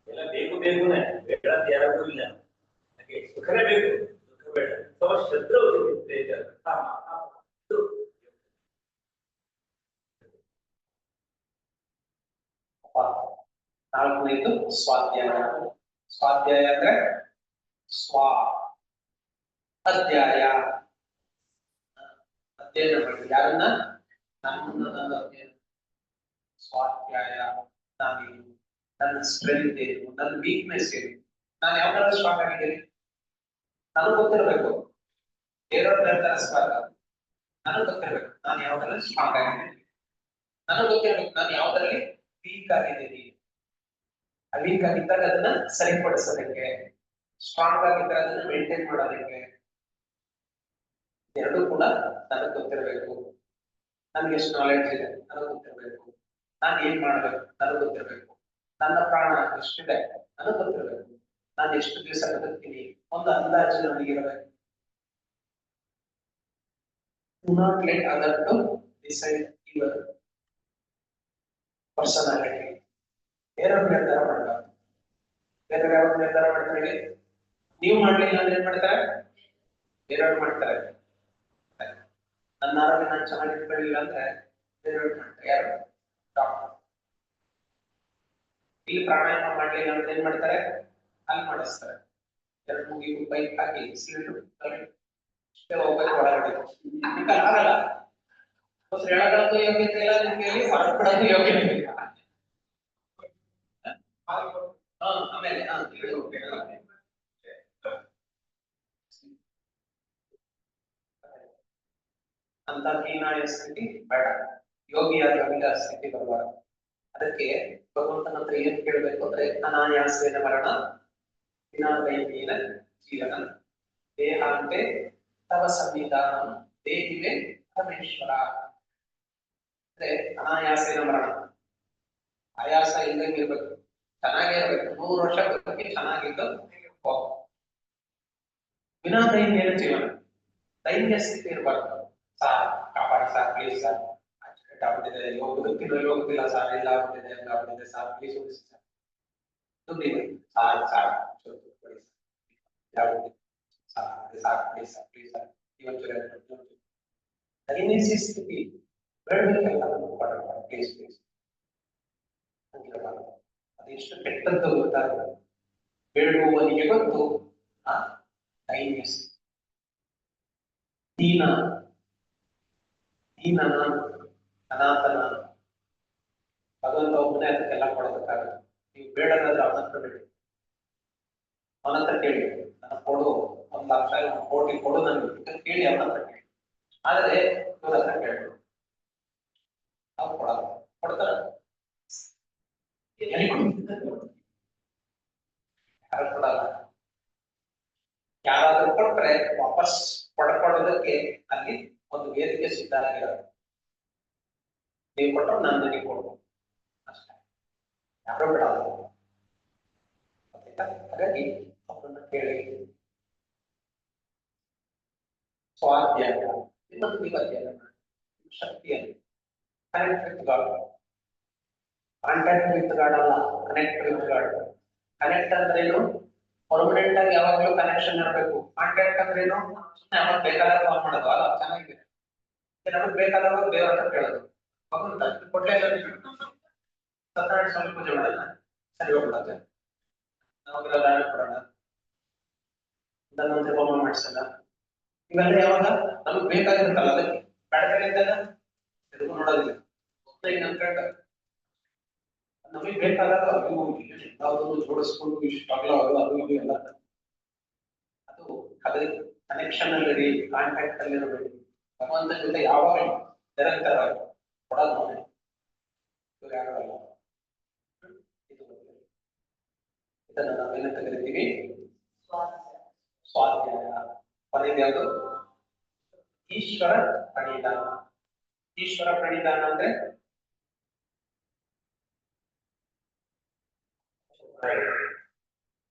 Speaker 2: ಎಲ್ಲ ಬೇಕು ಬೇಕುನೇ, ಬೇಡ ಅಂತ ಯಾರಿಗೂ ಇಲ್ಲ. ಹಾಗೆ ಸುಖನೇ ಬೇಕು, ದುಃಖ ಬೇಡ. ಶತ್ರು
Speaker 1: ನಾಲ್ಕನೇದು ಸ್ವಾಧ್ಯಾಯ. ಸ್ವಾಧ್ಯಾಯ ಅಂದ್ರೆ ಸ್ವ ಅಧ್ಯಾಯ, ಅಧ್ಯಯನ ಮಾಡಿ. ಯಾರನ್ನ? ನನ್ನ ಸ್ವಾಧ್ಯಾಯ. ನಾನೇನು, ನನ್ನ ಸ್ಟ್ರೆಂತ್ ಏನು, ನನ್ನ ವೀಕ್ನೆಸ್ ಏನು, ನಾನು ಯಾವ್ದಾದ್ರು ಸ್ಟ್ರಾಂಗ್ ಆಗಿದ್ದೀನಿ ನನಗೆ ಗೊತ್ತಿರಬೇಕು. ಬೇರೆಯವ್ರ ನಿರ್ಧರಿಸಬಾರ್ದು, ನನಗೆ ಗೊತ್ತಿರಬೇಕು ನಾನು ಯಾವ್ದ್ರಲ್ಲಿ ಸ್ಟ್ರಾಂಗ್ ಆಗಿದ್ದೀನಿ, ನನಗೆ ಗೊತ್ತಿರಬೇಕು ನಾನು ಯಾವ್ದ್ರಲ್ಲಿ ವೀಕ್ ಆಗಿದ್ದೀನಿ. ವೀಕ್ ಆಗಿದ್ದಾಗ ಅದನ್ನ ಸರಿಪಡಿಸೋದಕ್ಕೆ, ಸ್ಟ್ರಾಂಗ್ ಆಗಿದ್ದಾಗ ಅದನ್ನ ಮೇಂಟೈನ್ ಮಾಡೋದಕ್ಕೆ ಎರಡೂ ಕೂಡ ನನಗೆ ಗೊತ್ತಿರಬೇಕು. ನನ್ಗೆ ಎಷ್ಟು ನಾಲೆಡ್ಜ್ ಇದೆ ನನಗೆ ಗೊತ್ತಿರಬೇಕು. ನಾನು ಏನ್ ಮಾಡ್ಬೇಕು ನನಗೆ ಗೊತ್ತಿರಬೇಕು. ನನ್ನ ಪ್ರಾಣ ಎಷ್ಟಿದೆ ನನಗೆ ಗೊತ್ತಿರಬೇಕು. ನಾನು ಎಷ್ಟು ದಿವಸ ಬದುಕ್ತೀನಿ ಒಂದು ಅಂದಾಜು ನನಗಿರಬೇಕು. Do not let other to decide your personality. ಬೇರೆಯವ್ರು ನಿರ್ಧಾರ ಮಾಡಬಾರ್ದು. ಬೇರೆಯವ್ರು ಯಾವಾಗ ನಿರ್ಧಾರ ಮಾಡ್ತಾರೆ? ನೀವು ಮಾಡ್ಲಿಲ್ಲ ಅಂದ್ರೆ ಏನ್ ಮಾಡ್ತಾರೆ? ಬೇರೆಯವ್ರು ಮಾಡ್ತಾರೆ. ನನ್ನ ಆರೋಗ್ಯ ನಾನು ಚೆನ್ನಾಗಿ ಇಟ್ಕೊಳ್ಳಿಲ್ಲ ಅಂದ್ರೆ ಬೇರೆಯವ್ರು ಮಾಡ್ತಾರೆ. ಯಾರು? ಡಾಕ್ಟರ್. ಇಲ್ಲಿ ಪ್ರಾಣಾಯಾಮ ಮಾಡ್ಲಿಲ್ಲ ಅಂದ್ರೆ ಏನ್ ಮಾಡ್ತಾರೆ? ಅಲ್ಲಿ ಮಾಡಿಸ್ತಾರೆ. ಎರಡು ಮುಗಿದು ಬೈಕ್ ಹಾಕಿ ಸಿಲಿಂಡರ್ ಇಷ್ಟೇ ಹೋಗ್ಬೇಕು ಒಳಗಡೆ. ಆಗಲ್ಲ. ಎಳಗಳಕ್ಕೂ ಯೋಗ್ಯತೆ ಇಲ್ಲ ನಿಮ್ಗೆ, ಹೊರಗಡಕ್ಕೂ ಯೋಗ್ಯತೆ ಇಲ್ಲ. ಆಮೇಲೆ ಅಂತ ಹೀನಾಯ ಸ್ಥಿತಿ ಬೇಡ. ಯೋಗಿಯಾದ ಸ್ಥಿತಿ ಬರಬಾರದು. ಅದಕ್ಕೆ ಭಗವಂತನ ಹತ್ರ ಏನ್ ಕೇಳ್ಬೇಕು ಅಂದ್ರೆ ಅನಾಯಾಸೇನ ಮರಣ ವಿನಾದೈನೇನ ಜೀವನ ದೇಹಾಂತೆ ತವ ಸಂವಿಧಾನ ದೇಹಿವೆ ಪರಮೇಶ್ವರ. ಅಂದ್ರೆ ಅನಾಯಾಸೇನ ಮರಣ, ಆಯಾಸ ಇಲ್ದಂಗೆ ಇರ್ಬೇಕು, ಚೆನ್ನಾಗೇ ಇರ್ಬೇಕು. 100 ವರ್ಷ ಬದುಕಿ ಚೆನ್ನಾಗಿದ್ದು ವಿನಾದೈನ್ಯನ ಜೀವನ. ದೈನ್ಯ ಸ್ಥಿತಿ ಇರಬಾರ್ದು. ಸಾರ್ ಕಾಪಾಡಿ ಸಾರ್, ಪ್ಲೀಸ್ ಸಾರ್, ಆಕ್ಸಿಡೆಂಟ್ ಆಗ್ಬಿಟ್ಟಿದೆ, ಹೋಗುತ್ತಿಲ್ಲ ಸಾರ್, ಎಲ್ಲ ಆಗ್ಬಿಟ್ಟಿದೆ, ಎಲ್ಲ ಆಗ್ಬಿಟ್ಟಿದೆ ಸಾರ್, ಪ್ಲೀಸ್ ಉಳಿಸಿ ಸಾರ್, ದುಡ್ಡಿದೆ ಸಾರ್ ಸಾರ್ ಕೊಡಿ sir, sir please sir, please sir, ಇವತ್ತು ದೈನ್ಯ ಸ್ಥಿತಿ ಬೇಡಬೇಕೆಲ್ಲ ಪ್ಲೀಸ್ ಪ್ಲೀಸ್. ಅದೆಷ್ಟು ಕೆಟ್ಟದ್ದು ಗೊತ್ತಾಗ ಬೇಡುವವನಿಗೆ ಗೊತ್ತು ಆ ದೈನ್ಯ ದೀನ ದೀನನ ಅನಾಥನ ಭಗವಂತ ಒಬ್ಬನೇ ಅದಕ್ಕೆಲ್ಲ ಕೊಡೋದಕ್ಕಾಗಲ್ಲ. ನೀವು ಬೇಡದಾದ್ರೆ ಅವನ ಹತ್ರ ಬೇಡಿ, ಅವನ ಹತ್ರ ಕೇಳಿ, ನನ್ನ ಕೊಡು 1 ಲಕ್ಷ 1 ಕೋಟಿ ಕೊಡು ನನ್ಗೆ ಕೇಳಿ, ಅವನ ಹತ್ರ ಕೇಳಿ. ಆದ್ರೆ ಇವ್ರ ಹತ್ರ ಕೇಳ್ಬೋದು, ಅವ್ರು ಕೊಡಲ್ಲ. ಕೊಡ್ತಾರ? ಯಾರು ಕೊಡಲ್ಲ. ಯಾರಾದ್ರೂ ಕೊಟ್ರೆ ವಾಪಸ್ ಪಡ್ಕೊಳ್ಳೋದಕ್ಕೆ ಅಲ್ಲಿ ಒಂದು ವೇದಿಕೆ ಸಿದ್ಧ ಆಗಿರೋದು. ನೀವು ಕೊಟ್ಟರು ನಾನು ನನಗೆ ಕೊಡ್ಬೋದು ಅಷ್ಟೇ, ಯಾರು ಬಿಡಲ್ಲ. ಹಾಗಾಗಿ ಅವರನ್ನ ಕೇಳಿ. ಸ್ವಾಧ್ಯಾಯ ಇನ್ನೊಂದು ನೀವು ಅಧ್ಯಯನ ಮಾಡಿ ಶಕ್ತಿಯನ್ನು. Connect with god, contact with god ಅಲ್ಲ, ಕನೆಕ್ಟ್ ವಿತ್ ಗಾಡ್. ಕನೆಕ್ಟ್ ಅಂದ್ರೇನು? ಪರ್ಮನೆಂಟ್ ಆಗಿ ಯಾವಾಗಲೂ ಕನೆಕ್ಷನ್ ಇರಬೇಕು. ಕಾಂಟ್ಯಾಕ್ಟ್ ಅಂದ್ರೇನು? ಸುಮ್ಮನೆ ಯಾವಾಗ ಬೇಕಾದಾಗ ಫೋನ್ ಮಾಡೋದು ಅಲ್ಲ. ಚೆನ್ನಾಗಿದೆ, ನಮಗೆ ಬೇಕಾದಾಗ ದೇವರ ಹತ್ರ ಕೇಳೋದು. ಭಗವಂತ ಕೊಟ್ಲೇ ಇಲ್ಲ, ಸತ್ಯನಾರಾಯಣ ಸ್ವಾಮಿ ಪೂಜೆ ಮಾಡೋಣ, ಸರಿ ಹೋಗ್ಬಿಡತ್ತೆ. ನಾವೆಲ್ಲ ದಾನ ಕೊಡೋಣ, ಧನ್ವಂತರಿ ಹೋಮ ಮಾಡಿಸಲ್ಲ. ಇವೆಲ್ಲ ಯಾವಾಗ ನಮಗ್ ಬೇಕಾಗಿರುತ್ತಲ್ಲ, ಅದಕ್ಕೆ ಬೆಳಕಲ್ಲಿದ್ದಾಗ ಎದುರು ನೋಡೋದಿಲ್ಲ. ನಮಗೆ ಬೇಕಾದಾಗ ಯಾವುದನ್ನು ಜೋಡಿಸ್ಕೊಂಡು ಇಷ್ಟಾಗಲ್ಲ ಅದು ಇದು ಎಲ್ಲ ಅದು ಅದೇ ಕನೆಕ್ಷನ್ ಅಲ್ಲಿ, ಕಾಂಟ್ಯಾಕ್ಟ್ ಅಲ್ಲಿ ಇರಬೇಕು. ಭಗವಂತನ ಜೊತೆ ಯಾವಾಗ ನಿರಂತರ ಕೊಡೋದು ಯಾರಲ್ಲ. ಇದನ್ನ ನಾವೇನಂತ ಕರಿತೀವಿ? ಸ್ವಾಧ್ಯಾಯ. ಕೊನೆಗೆ ಯಾವುದು? ಈಶ್ವರ ಪ್ರಣಿಧಾನ. ಈಶ್ವರ ಪ್ರಣಿಧಾನ ಅಂದ್ರೆ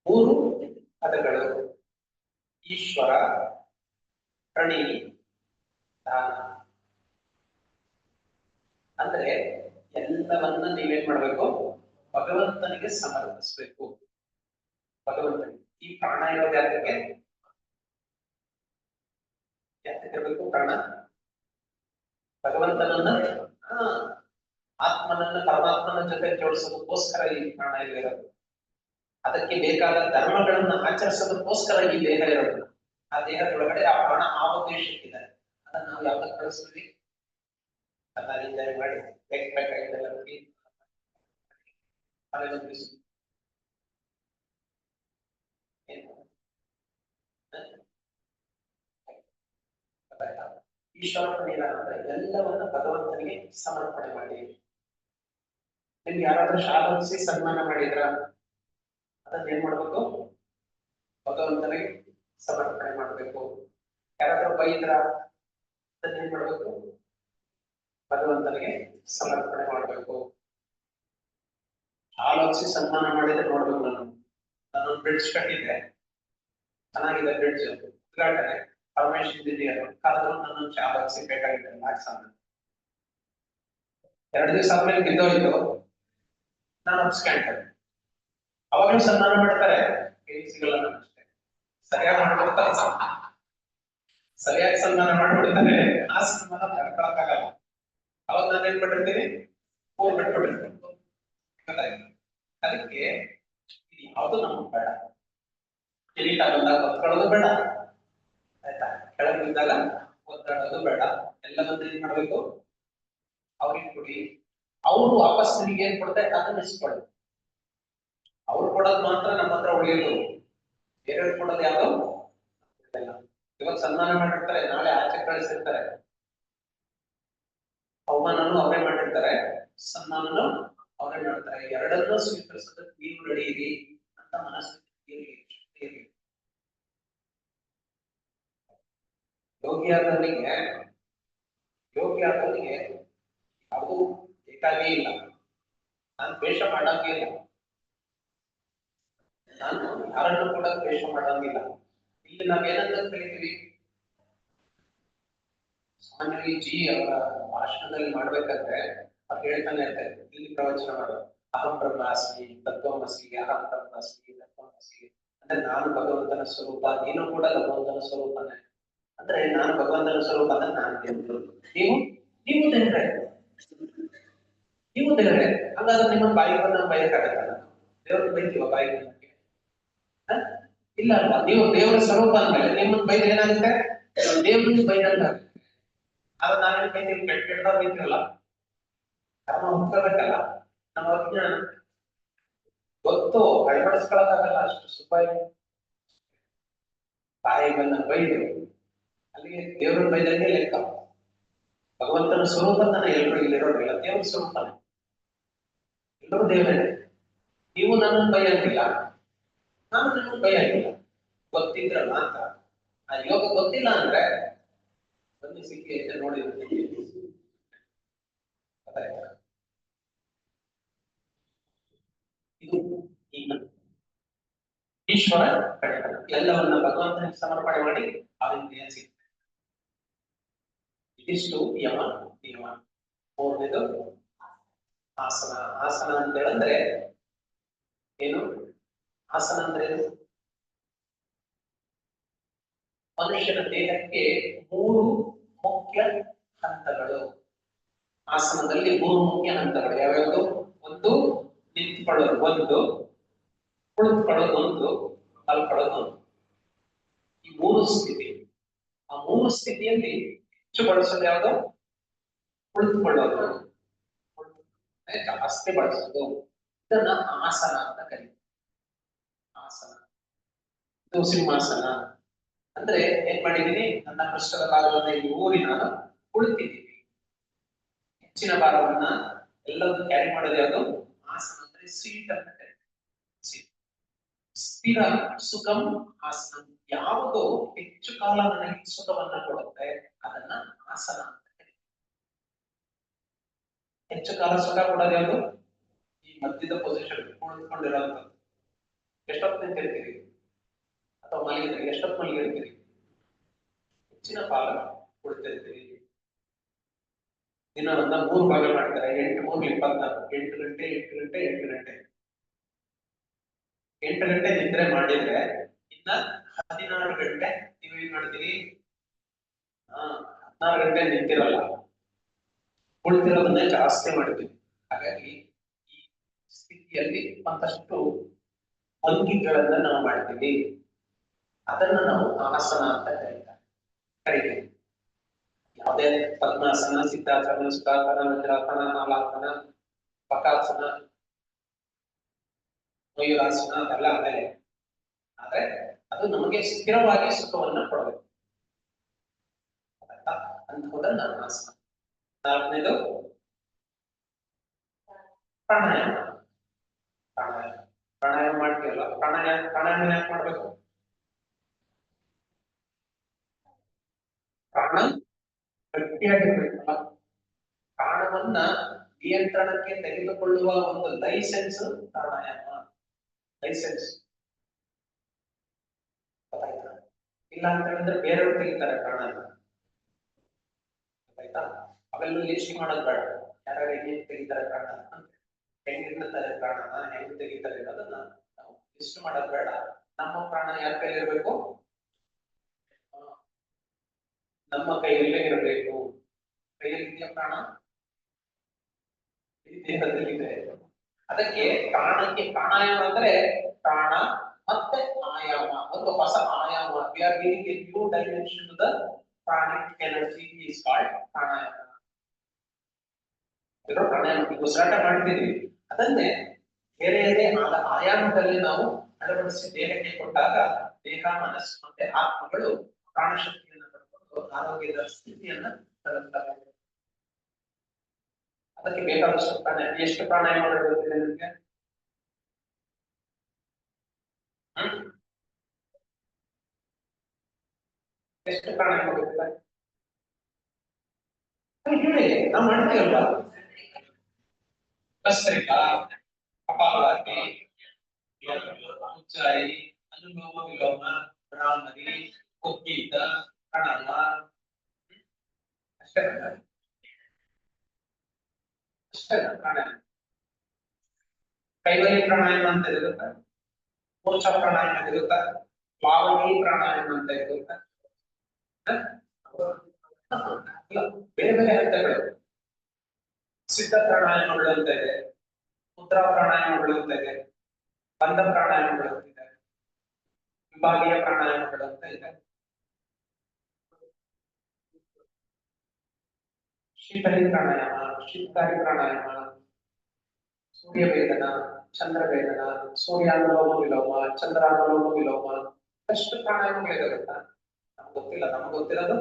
Speaker 1: ಮೂರು ಪದಗಳು: ಈಶ್ವರ, ಪ್ರಣಿಧಾನ. ಅಂದ್ರೆ ಎಲ್ಲವನ್ನ ನೀವೇನ್ ಮಾಡ್ಬೇಕು? ಭಗವಂತನಿಗೆ ಸಮರ್ಪಿಸ್ಬೇಕು. ಭಗವಂತನಿಗೆ. ಈ ಪ್ರಾಣ ಇರೋದು ಯಾಕೆ? ಯಾಕಿರ್ಬೇಕು ಪ್ರಾಣ? ಭಗವಂತನನ್ನ ಆತ್ಮನನ್ನ ಪರಮಾತ್ಮನ ಜೊತೆ ಜೋಡಿಸೋದಕ್ಕೋಸ್ಕರ ಈ ಪ್ರಾಣ ಇರೋದು. ಅದಕ್ಕೆ ಬೇಕಾದ ಧರ್ಮಗಳನ್ನ ಆಚರಿಸೋದಕ್ಕೋಸ್ಕರ ಈ ದೇಹ ಇರೋದು. ಆ ದೇಹದೊಳಗಡೆ ಆ ಪ್ರಾಣ ಆ ಉದ್ದೇಶಕ್ಕಿದೆ. ಅದನ್ನ ನಾವು ಯಾವ್ದಕ್ಕೆ ಕಳಿಸ್ತೀವಿ? ಅದನ್ನ ಎಂಜಾಯ್ ಮಾಡಿ ಬೇಕಾಗಿದ್ದೆಲ್ಲ ಈಶ್ವರ ಪ್ರಣಿಧಾನ ಅಂದ್ರೆ ಎಲ್ಲವನ್ನ ಭಗವಂತನಿಗೆ ಸಮರ್ಪಣೆ ಮಾಡಿ. ನಿಮ್ಗೆ ಯಾರಾದ್ರೂ ಶಾಲಿಸಿ ಸನ್ಮಾನ ಮಾಡಿದ್ರ ಅದನ್ನ ಏನ್ ಮಾಡ್ಬೇಕು? ಭಗವಂತನಿಗೆ ಸಮರ್ಪಣೆ ಮಾಡ್ಬೇಕು. ಯಾರಾದ್ರೂ ಬೈದ್ರ ಅದನ್ನ ಏನ್ ಮಾಡ್ಬೇಕು? ಭಗವಂತನಿಗೆ ಸಮರ್ಪಣೆ ಮಾಡ್ಬೇಕು. ಆಲೋಚಿಸಿ ಸನ್ಮಾನ ಮಾಡಿದ್ರೆ ನೋಡ್ಬೇಕು. ನಾನೊಂದು ಬ್ರಿಡ್ಜ್ ಕಟ್ಟಿದ್ದೆ, ಚೆನ್ನಾಗಿದೆ ಬ್ರಿಡ್ಜ್, ಉದ್ಘಾಟನೆ ಪರಮೇಶ್ ಇಂಜಿನಿಯರ್ ಕಾದ್ರು ನನ್ನ ಆಲೋಚಿಸಿ ಬೇಕಾಗಿದೆ ಮ್ಯಾಕ್ಸ್. 2 ದಿವಸ ಆದ್ಮೇಲೆ ಬಿದ್ದೋಯ್ತು, ನಾನು ಅಪ್ಸ್ಕ್ಯಾಂಡ್. ಅವಾಗಲೂ ಸನ್ಮಾನ ಮಾಡ್ತಾರೆ, ಸಿಗಲ್ಲ ಅಷ್ಟೇ. ಸರಿಯಾಗಿ ಮಾಡ್ಕೊಡ್ತಾರೆ, ಸರಿಯಾಗಿ ಸನ್ಮಾನ ಮಾಡ್ಬಿಡ್ತಾರೆ. ಆ ಸನ್ಮಾನ ತಡ್ಕೊಳಕ್ಕಾಗಲ್ಲ. ಅವಾಗ ನಾನು ಏನ್ ಮಾಡಿರ್ತೀನಿ? ಫೋನ್ ಬಿಟ್ಬಿಟ್ಟಿರ್ತೀನಿ. ಅದಕ್ಕೆ ಯಾವುದು ನಮ್ಗೆ ಬೇಡ. ಕಿರೀಟ ಬಂದಾಗ ಒತ್ಕೊಳ್ಳೋದು ಬೇಡ, ಆಯ್ತಾ? ಕೆಳಗೆ ಬಿದ್ದಾಗ ಒತ್ತಾಡೋದು ಬೇಡ. ಎಲ್ಲವನ್ನ ಏನ್ ಮಾಡ್ಬೇಕು? ಅವ್ರಿಗೆ ಕೊಡಿ. ಅವರು ವಾಪಸ್ ನಿಮಗೆ ಏನ್ ಕೊಡ್ತಾರೆ ಅದನ್ನ ಇಸ್ಕೊಳ್ಳಿ. ಅವ್ರು ಕೊಡೋದು ಮಾತ್ರ ನಮ್ಮ ಹತ್ರ ಉಳಿಯೋದು. ಬೇರೆಯವ್ರು ಕೊಡೋದು ಯಾವ್ದು? ಇವಾಗ ಸನ್ಮಾನ ಮಾಡಿರ್ತಾರೆ, ನಾಳೆ ಆಚೆ ಕಳಿಸಿರ್ತಾರೆ. ಅವಮಾನನು ಅವರೇ ಮಾಡಿರ್ತಾರೆ, ಸನ್ಮಾನನು ಅವರೇ ಮಾಡ್ತಾರೆ. ಎರಡನ್ನೂ ಸ್ವೀಕರಿಸೋದಕ್ಕೆ ನೀವು ನಡೆಯಿರಿ ಅಂತ ಮನಸ್ಥಿತಿ ಇರಲಿ. ಯೋಗಿಯಾದವನಿಗೆ ಯಾವುದು ಬೇಕಾಗೇ ಇಲ್ಲ. ನಾನು ದ್ವೇಷ ಮಾಡಂಗೇ ಇಲ್ಲ, ನಾನು ಯಾರನ್ನು ಕೂಡ ದ್ವೇಷ ಮಾಡಂಗಿಲ್ಲ. ಇಲ್ಲಿ ನಾವೇನಂತ ಕರಿತೀವಿ? ಸಾಮಾನ್ಯವಾಗಿ ಜಿ ಅವರ ಭಾಷಣದಲ್ಲಿ ಮಾಡ್ಬೇಕಾದ್ರೆ ಅವ್ರು ಹೇಳ್ತಾನೆ ಇರ್ತಾರೆ, ಇಲ್ಲಿ ಪ್ರವಚನ ಮಾಡೋದು ಅಹಂ ಬ್ರಹ್ಮಾಸ್ಮಿ ತತ್ವಮಸಿ, ಅಹಂ ಬ್ರಹ್ಮಾಸ್ಮಿ ತತ್ವಮಸಿ. ಅಂದ್ರೆ ನಾನು ಭಗವಂತನ ಸ್ವರೂಪ, ನೀನು ಕೂಡ ಭಗವಂತನ ಸ್ವರೂಪನೇ. ಅಂದ್ರೆ ನಾನು ಭಗವಂತನ ಸ್ವರೂಪ ಅಂದ್ರೆ ನಾನು ದೇವರು, ನೀವು ದೇವರೇ, ನೀವು ದೇವರೇ. ಹಾಗಾದ್ರೆ ನಿಮ್ಮ ಬಾಯಿ ಬಂದ ಬಯಕಾಗತ್ತಲ್ಲ? ದೇವ್ರಿಗೆ ಬೈತೀವ ಬಾಯಿ ಬಂದಕ್ಕೆ? ಇಲ್ಲ ಅಲ್ವಾ? ನೀವು ದೇವರ ಸ್ವರೂಪ ಅಂದ್ಮೇಲೆ ನಿಮ್ಮನ್ನ ಬೈದ ಏನಾಗುತ್ತೆ? ದೇವ್ರಿಗೆ ಬೈದಂಗ. ಆದ್ರೆ ನಾವೇನ್ ಬೈತೀವಿ? ಕೆಟ್ಟದಾಗ ಬೈತೀವಲ್ಲ, ಕರ್ಮ ಹುಡ್ಕೋಬೇಕಲ್ಲ. ನಮ್ಮ ಅಜ್ಞಾನ ಗೊತ್ತು, ಅಳವಡಿಸ್ಕೊಳಕ್ಕಾಗಲ್ಲ ಅಷ್ಟು ಸುಖವಾಗಿ. ಬಾಯಿ ಬಂದ ಬೈದು ಅಲ್ಲಿಗೆ ದೇವ್ರ ಬೈದಂಗೆ ಲೆಕ್ಕ. ಭಗವಂತನ ಸ್ವರೂಪ ತಾನೆ ಎಲ್ಲರೂ ಇಲ್ಲಿರೋದಿಲ್ಲ, ದೇವ್ರ ಸ್ವರೂಪನೇ. ಎಲ್ಲರೂ ದೇವರೇ. ನೀವು ನನ್ನನ್ನು ಬೈಯಂಗಿಲ್ಲ, ನಾನು ನಿಮ್ಮನ್ನು ಬೈಯಂಗಿಲ್ಲ. ಗೊತ್ತಿದ್ರೆ ಮಾತ್ರ. ಆ ಯೋಗ ಗೊತ್ತಿಲ್ಲ ಅಂದ್ರೆ ಒಂದು ಸಿಕ್ಕಿ ಐತೆ ನೋಡಿ. ಇದು ಈಗ ಈಶ್ವರ ಎಲ್ಲವನ್ನ ಭಗವಂತನಿಗೆ ಸಮರ್ಪಣೆ ಮಾಡಿ ಅವನಿಗೆ ಸಿಗ್ತದೆ. ಇದಿಷ್ಟು ಯಮ ನಿಯಮ. ಮೂರನೇದು ಆಸನ. ಆಸನ ಅಂತ ಹೇಳಿದ್ರೆ ಏನು? ಆಸನ ಅಂದ್ರೆ ಮನುಷ್ಯನ ದೇಹಕ್ಕೆ 3 ಮುಖ್ಯ ಹಂತಗಳು. ಆಸನದಲ್ಲಿ 3 ಮುಖ್ಯ ಹಂತಗಳು ಯಾವ್ಯಾವುದು? ಒಂದು ನಿಂತ್ಕೊಳ್ಳೋದು, ಒಂದು ಕುಳಿತುಕೊಳ್ಳೋದು, ಒಂದು ಮಲ್ಕೊಳ್ಳೋದು, ಒಂದು. ಈ 3 ಸ್ಥಿತಿ. ಆ 3 ಸ್ಥಿತಿಯಲ್ಲಿ ಹೆಚ್ಚು ಬಳಸೋದು ಯಾವುದು? ಕುಳಿತುಕೊಳ್ಳೋದು ಜಾಸ್ತಿ ಬಳಸೋದು. ಇದನ್ನ ಆಸನ ಅಂತ ಕರೀತೀವಿ. ಆಸನ. ಇದು ಸಿಂಹಾಸನ. ಅಂದ್ರೆ ಏನ್ ಮಾಡಿದೀನಿ? ನನ್ನ ಪೃಷ್ಠದ ಭಾಗವನ್ನ ಇಲ್ಲಿ ಊರಿ ನಾನು ಕುಳಿತಿದ್ದೀನಿ. ಹೆಚ್ಚಿನ ಭಾರವನ್ನ ಎಲ್ಲವೂ ಕ್ಯಾರಿ ಮಾಡೋದು ಯಾವುದು? ಆಸನ. ಅಂದ್ರೆ ಸೀಟ್ ಅಂತ ಕರೀತೀವಿ. ಸ್ಥಿರ ಸುಖಂ ಆಸನ. ಯಾವುದು ಹೆಚ್ಚು ಕಾಲ ನನಗೆ ಸುಖವನ್ನ ಕೊಡುತ್ತೆ ಅದನ್ನ ಆಸನ ಅಂತ ಕರೀತಾರೆ. ಹೆಚ್ಚು ಕಾಲ ಸುಖ ಕೊಡೋದು ಯಾವುದು? ಈ ಮಧ್ಯದ ಪೊಸಿಷನ್ ಕುಳಿತುಕೊಂಡಿರುವಂತದ್ದು. ಎಷ್ಟೊತ್ತು ನಿಂತಿರ್ತೀರಿ ಅಥವಾ ಮಲಗಿದ್ರೆ ಎಷ್ಟೊತ್ತು ಮಲಗಿರ್ತೀರಿ? ಹೆಚ್ಚಿನ ಕಾಲ ಕುಳಿತಿರ್ತೀರಿ. ದಿನವನ್ನ 3 ಭಾಗ ಮಾಡ್ತಾರೆ. 8 3 24. 8 ಗಂಟೆ 8 ಗಂಟೆ 8 ಗಂಟೆ 8 ಗಂಟೆ ನಿದ್ರೆ ಮಾಡಿದ್ರೆ ಇನ್ನ 16 ಗಂಟೆ ನೀವು ಏನ್ ಮಾಡ್ತೀರಿ? 16 ಗಂಟೆ ನಿಂತಿರಲ್ಲ, ಕುಳಿತಿರೋದನ್ನೇ ಜಾಸ್ತಿ ಮಾಡ್ತೀವಿ. ಹಾಗಾಗಿ ಈ ಸ್ಥಿತಿಯಲ್ಲಿ ಮತ್ತಷ್ಟು ಅಂಕಿಗಳನ್ನ ನಾವು ಮಾಡ್ತೀವಿ. ಅದನ್ನ ನಾವು ಆಸನ ಅಂತ ಕರೀತೀವಿ. ಯಾವುದೇ ಪದ್ಮಾಸನ, ಸಿದ್ಧಾಸನ, ಸುಖಾಸನ, ವಜ್ರಾಸನ, ನಾಲಾಸನ, ಪಕಾಸನ, ಮಯೂರಾಸನ ಅದೆಲ್ಲ ಆಮೇಲೆ. ಆದ್ರೆ ಅದು ನಮಗೆ ಸ್ಥಿರವಾಗಿ ಸುಖವನ್ನ ಕೊಡಬೇಕು. ಅಂಥದನ್ನ ಆಸನ. 4ನೇದು ಪ್ರಾಣಾಯಾಮ. ಪ್ರಾಣಾಯಾಮ ಮಾಡ್ತೀವಲ್ಲ, ಪ್ರಾಣಾಯಾಮ ಯಾಕೆ ಮಾಡ್ಬೇಕು? ಪ್ರಾಣ ಗಟ್ಟಿಯಾಗಿರ್ಬೇಕಲ್ಲ. ಪ್ರಾಣವನ್ನ ನಿಯಂತ್ರಣಕ್ಕೆ ತೆಗೆದುಕೊಳ್ಳುವ ಒಂದು ಲೈಸೆನ್ಸ್ ಪ್ರಾಣಾಯಾಮ. ಲೈಸೆನ್ಸ್ ಗೊತ್ತಾಯ್ತಾ? ಇಲ್ಲ ಅಂತ ಹೇಳಿದ್ರೆ ಬೇರೆಯವ್ರು ತೆಗಿತಾರೆ ಪ್ರಾಣಾಯಾಮ. ಗೊತ್ತಾಯ್ತಾ? ಅವೆಲ್ಲ ಲಿಸ್ಟ್ ಮಾಡೋದು ಬೇಡ. ಯಾರ್ಯಾರು ಹೆಂಗೆ ತೆಗಿತಾರೆ ಪ್ರಾಣ, ಹೆಂಗ್ ಇಡ್ತಾರೆ ಪ್ರಾಣನ, ಹೆಂಗ್ ತೆಗಿತಾರೆ ಅನ್ನೋದನ್ನ ನಾವು ಲಿಸ್ಟ್ ಮಾಡೋದು ಬೇಡ. ನಮ್ಮ ಪ್ರಾಣ ಯಾರ ಕೈಲಿರ್ಬೇಕು? ನಮ್ಮ ಕೈಯಲ್ಲೇ ಇರಬೇಕು. ಕೈಯಲ್ಲಿ ಪ್ರಾಣ ದೇಹದಲ್ಲಿದೆ. ಅದಕ್ಕೆ ಪ್ರಾಣಕ್ಕೆ ಪ್ರಾಣಾಯಾಮ ಅಂದ್ರೆ ಪ್ರಾಣ ಮತ್ತೆ ಆಯಾಮ, ಒಂದು ಹೊಸ ಆಯಾಮ. We are giving a new dimension to the pranic energy is called ಪ್ರಾಣಾಯಾಮ. ಇದರ ಪ್ರಾಣಾಯಾಮ ಉಸಿರಾಟ ಮಾಡ್ತಿದ್ವಿ, ಅದನ್ನೇ ಬೇರೆ ಬೇರೆ ಆಯಾಮದಲ್ಲಿ ನಾವು ಅಳವಡಿಸಿ ದೇಹಕ್ಕೆ ಕೊಟ್ಟಾಗ ದೇಹ, ಮನಸ್ಸು ಮತ್ತೆ ಆತ್ಮಗಳು ಪ್ರಾಣಶಕ್ತಿಯನ್ನು ಪಡ್ಕೊಂಡು ಆರೋಗ್ಯದ ಸ್ಥಿತಿಯನ್ನ ತರುತ್ತವೆ. ಅದಕ್ಕೆ ಬೇಕಾದಷ್ಟು ಪ್ರಾಣಾಯಾಮ. ಎಷ್ಟು ಪ್ರಾಣಾಯಾಮ ಗೊತ್ತಿದೆ ನಿಮಗೆ? ಎಷ್ಟು ಪ್ರಾಣಾಯಾಮ ಗೊತ್ತಿಲ್ಲ? ಹೇಳಿ, ನಾವು ಮಾಡ್ತೀವಲ್ವಾ? ಭಸ್ತ್ರಿಕಾ, ಕಪಾಲಭಾತಿ, ಉಜ್ಜಾಯಿ, ಅನುಲೋಮ ವಿಲೋಮ, ಭ್ರಾಮರಿ, ಕುಕ್ಕೀತ, ಪ್ರಣಾಮ. ಅಷ್ಟೇ ಪ್ರಾಣಾಯಾಮ. ಕೈವಲ್ಯ ಪ್ರಾಣಾಯಾಮ ಅಂತ ಇರುತ್ತೆ, ಮೋಕ್ಷ ಪ್ರಾಣಾಯಾಮ ಇರುತ್ತೆ, ಪ್ಲಾವನಿ ಪ್ರಾಣಾಯಾಮ ಅಂತ ಇರುತ್ತೆ. ಬೇರೆ ಬೇರೆ ಹಂತಗಳು. ಸಿದ್ಧ ಪ್ರಾಣಾಯಾಮಗಳು ಅಂತ ಇದೆ, ಮುದ್ರಾ ಪ್ರಾಣಾಯಾಮಗಳು ಅಂತ ಇದೆ, ಬಂಧ ಪ್ರಾಣಾಯಾಮಗಳು ಅಂತ ಇದೆ, ವಿಭಾಗೀಯ ಪ್ರಾಣಾಯಾಮಗಳು ಅಂತ ಇದೆ. ಶೀತಲಿ ಪ್ರಾಣಾಯಾಮ, ಶೀತಕಾರಿ ಪ್ರಾಣಾಯಾಮ, ಸೂರ್ಯ ವೇದನ, ಚಂದ್ರ ವೇದನ, ಸೂರ್ಯಾನುಲೋಮ ವಿಲೋಮ, ಚಂದ್ರಾನುಲೋಮ ವಿಲೋಮ. ಎಷ್ಟು ಪ್ರಾಣಾಯಾಮಗಳಿದೆ ಗೊತ್ತಾ? ನಮ್ಗೆ ಗೊತ್ತಿಲ್ಲ. ನಮ್ಗೆ ಗೊತ್ತಿರೋದು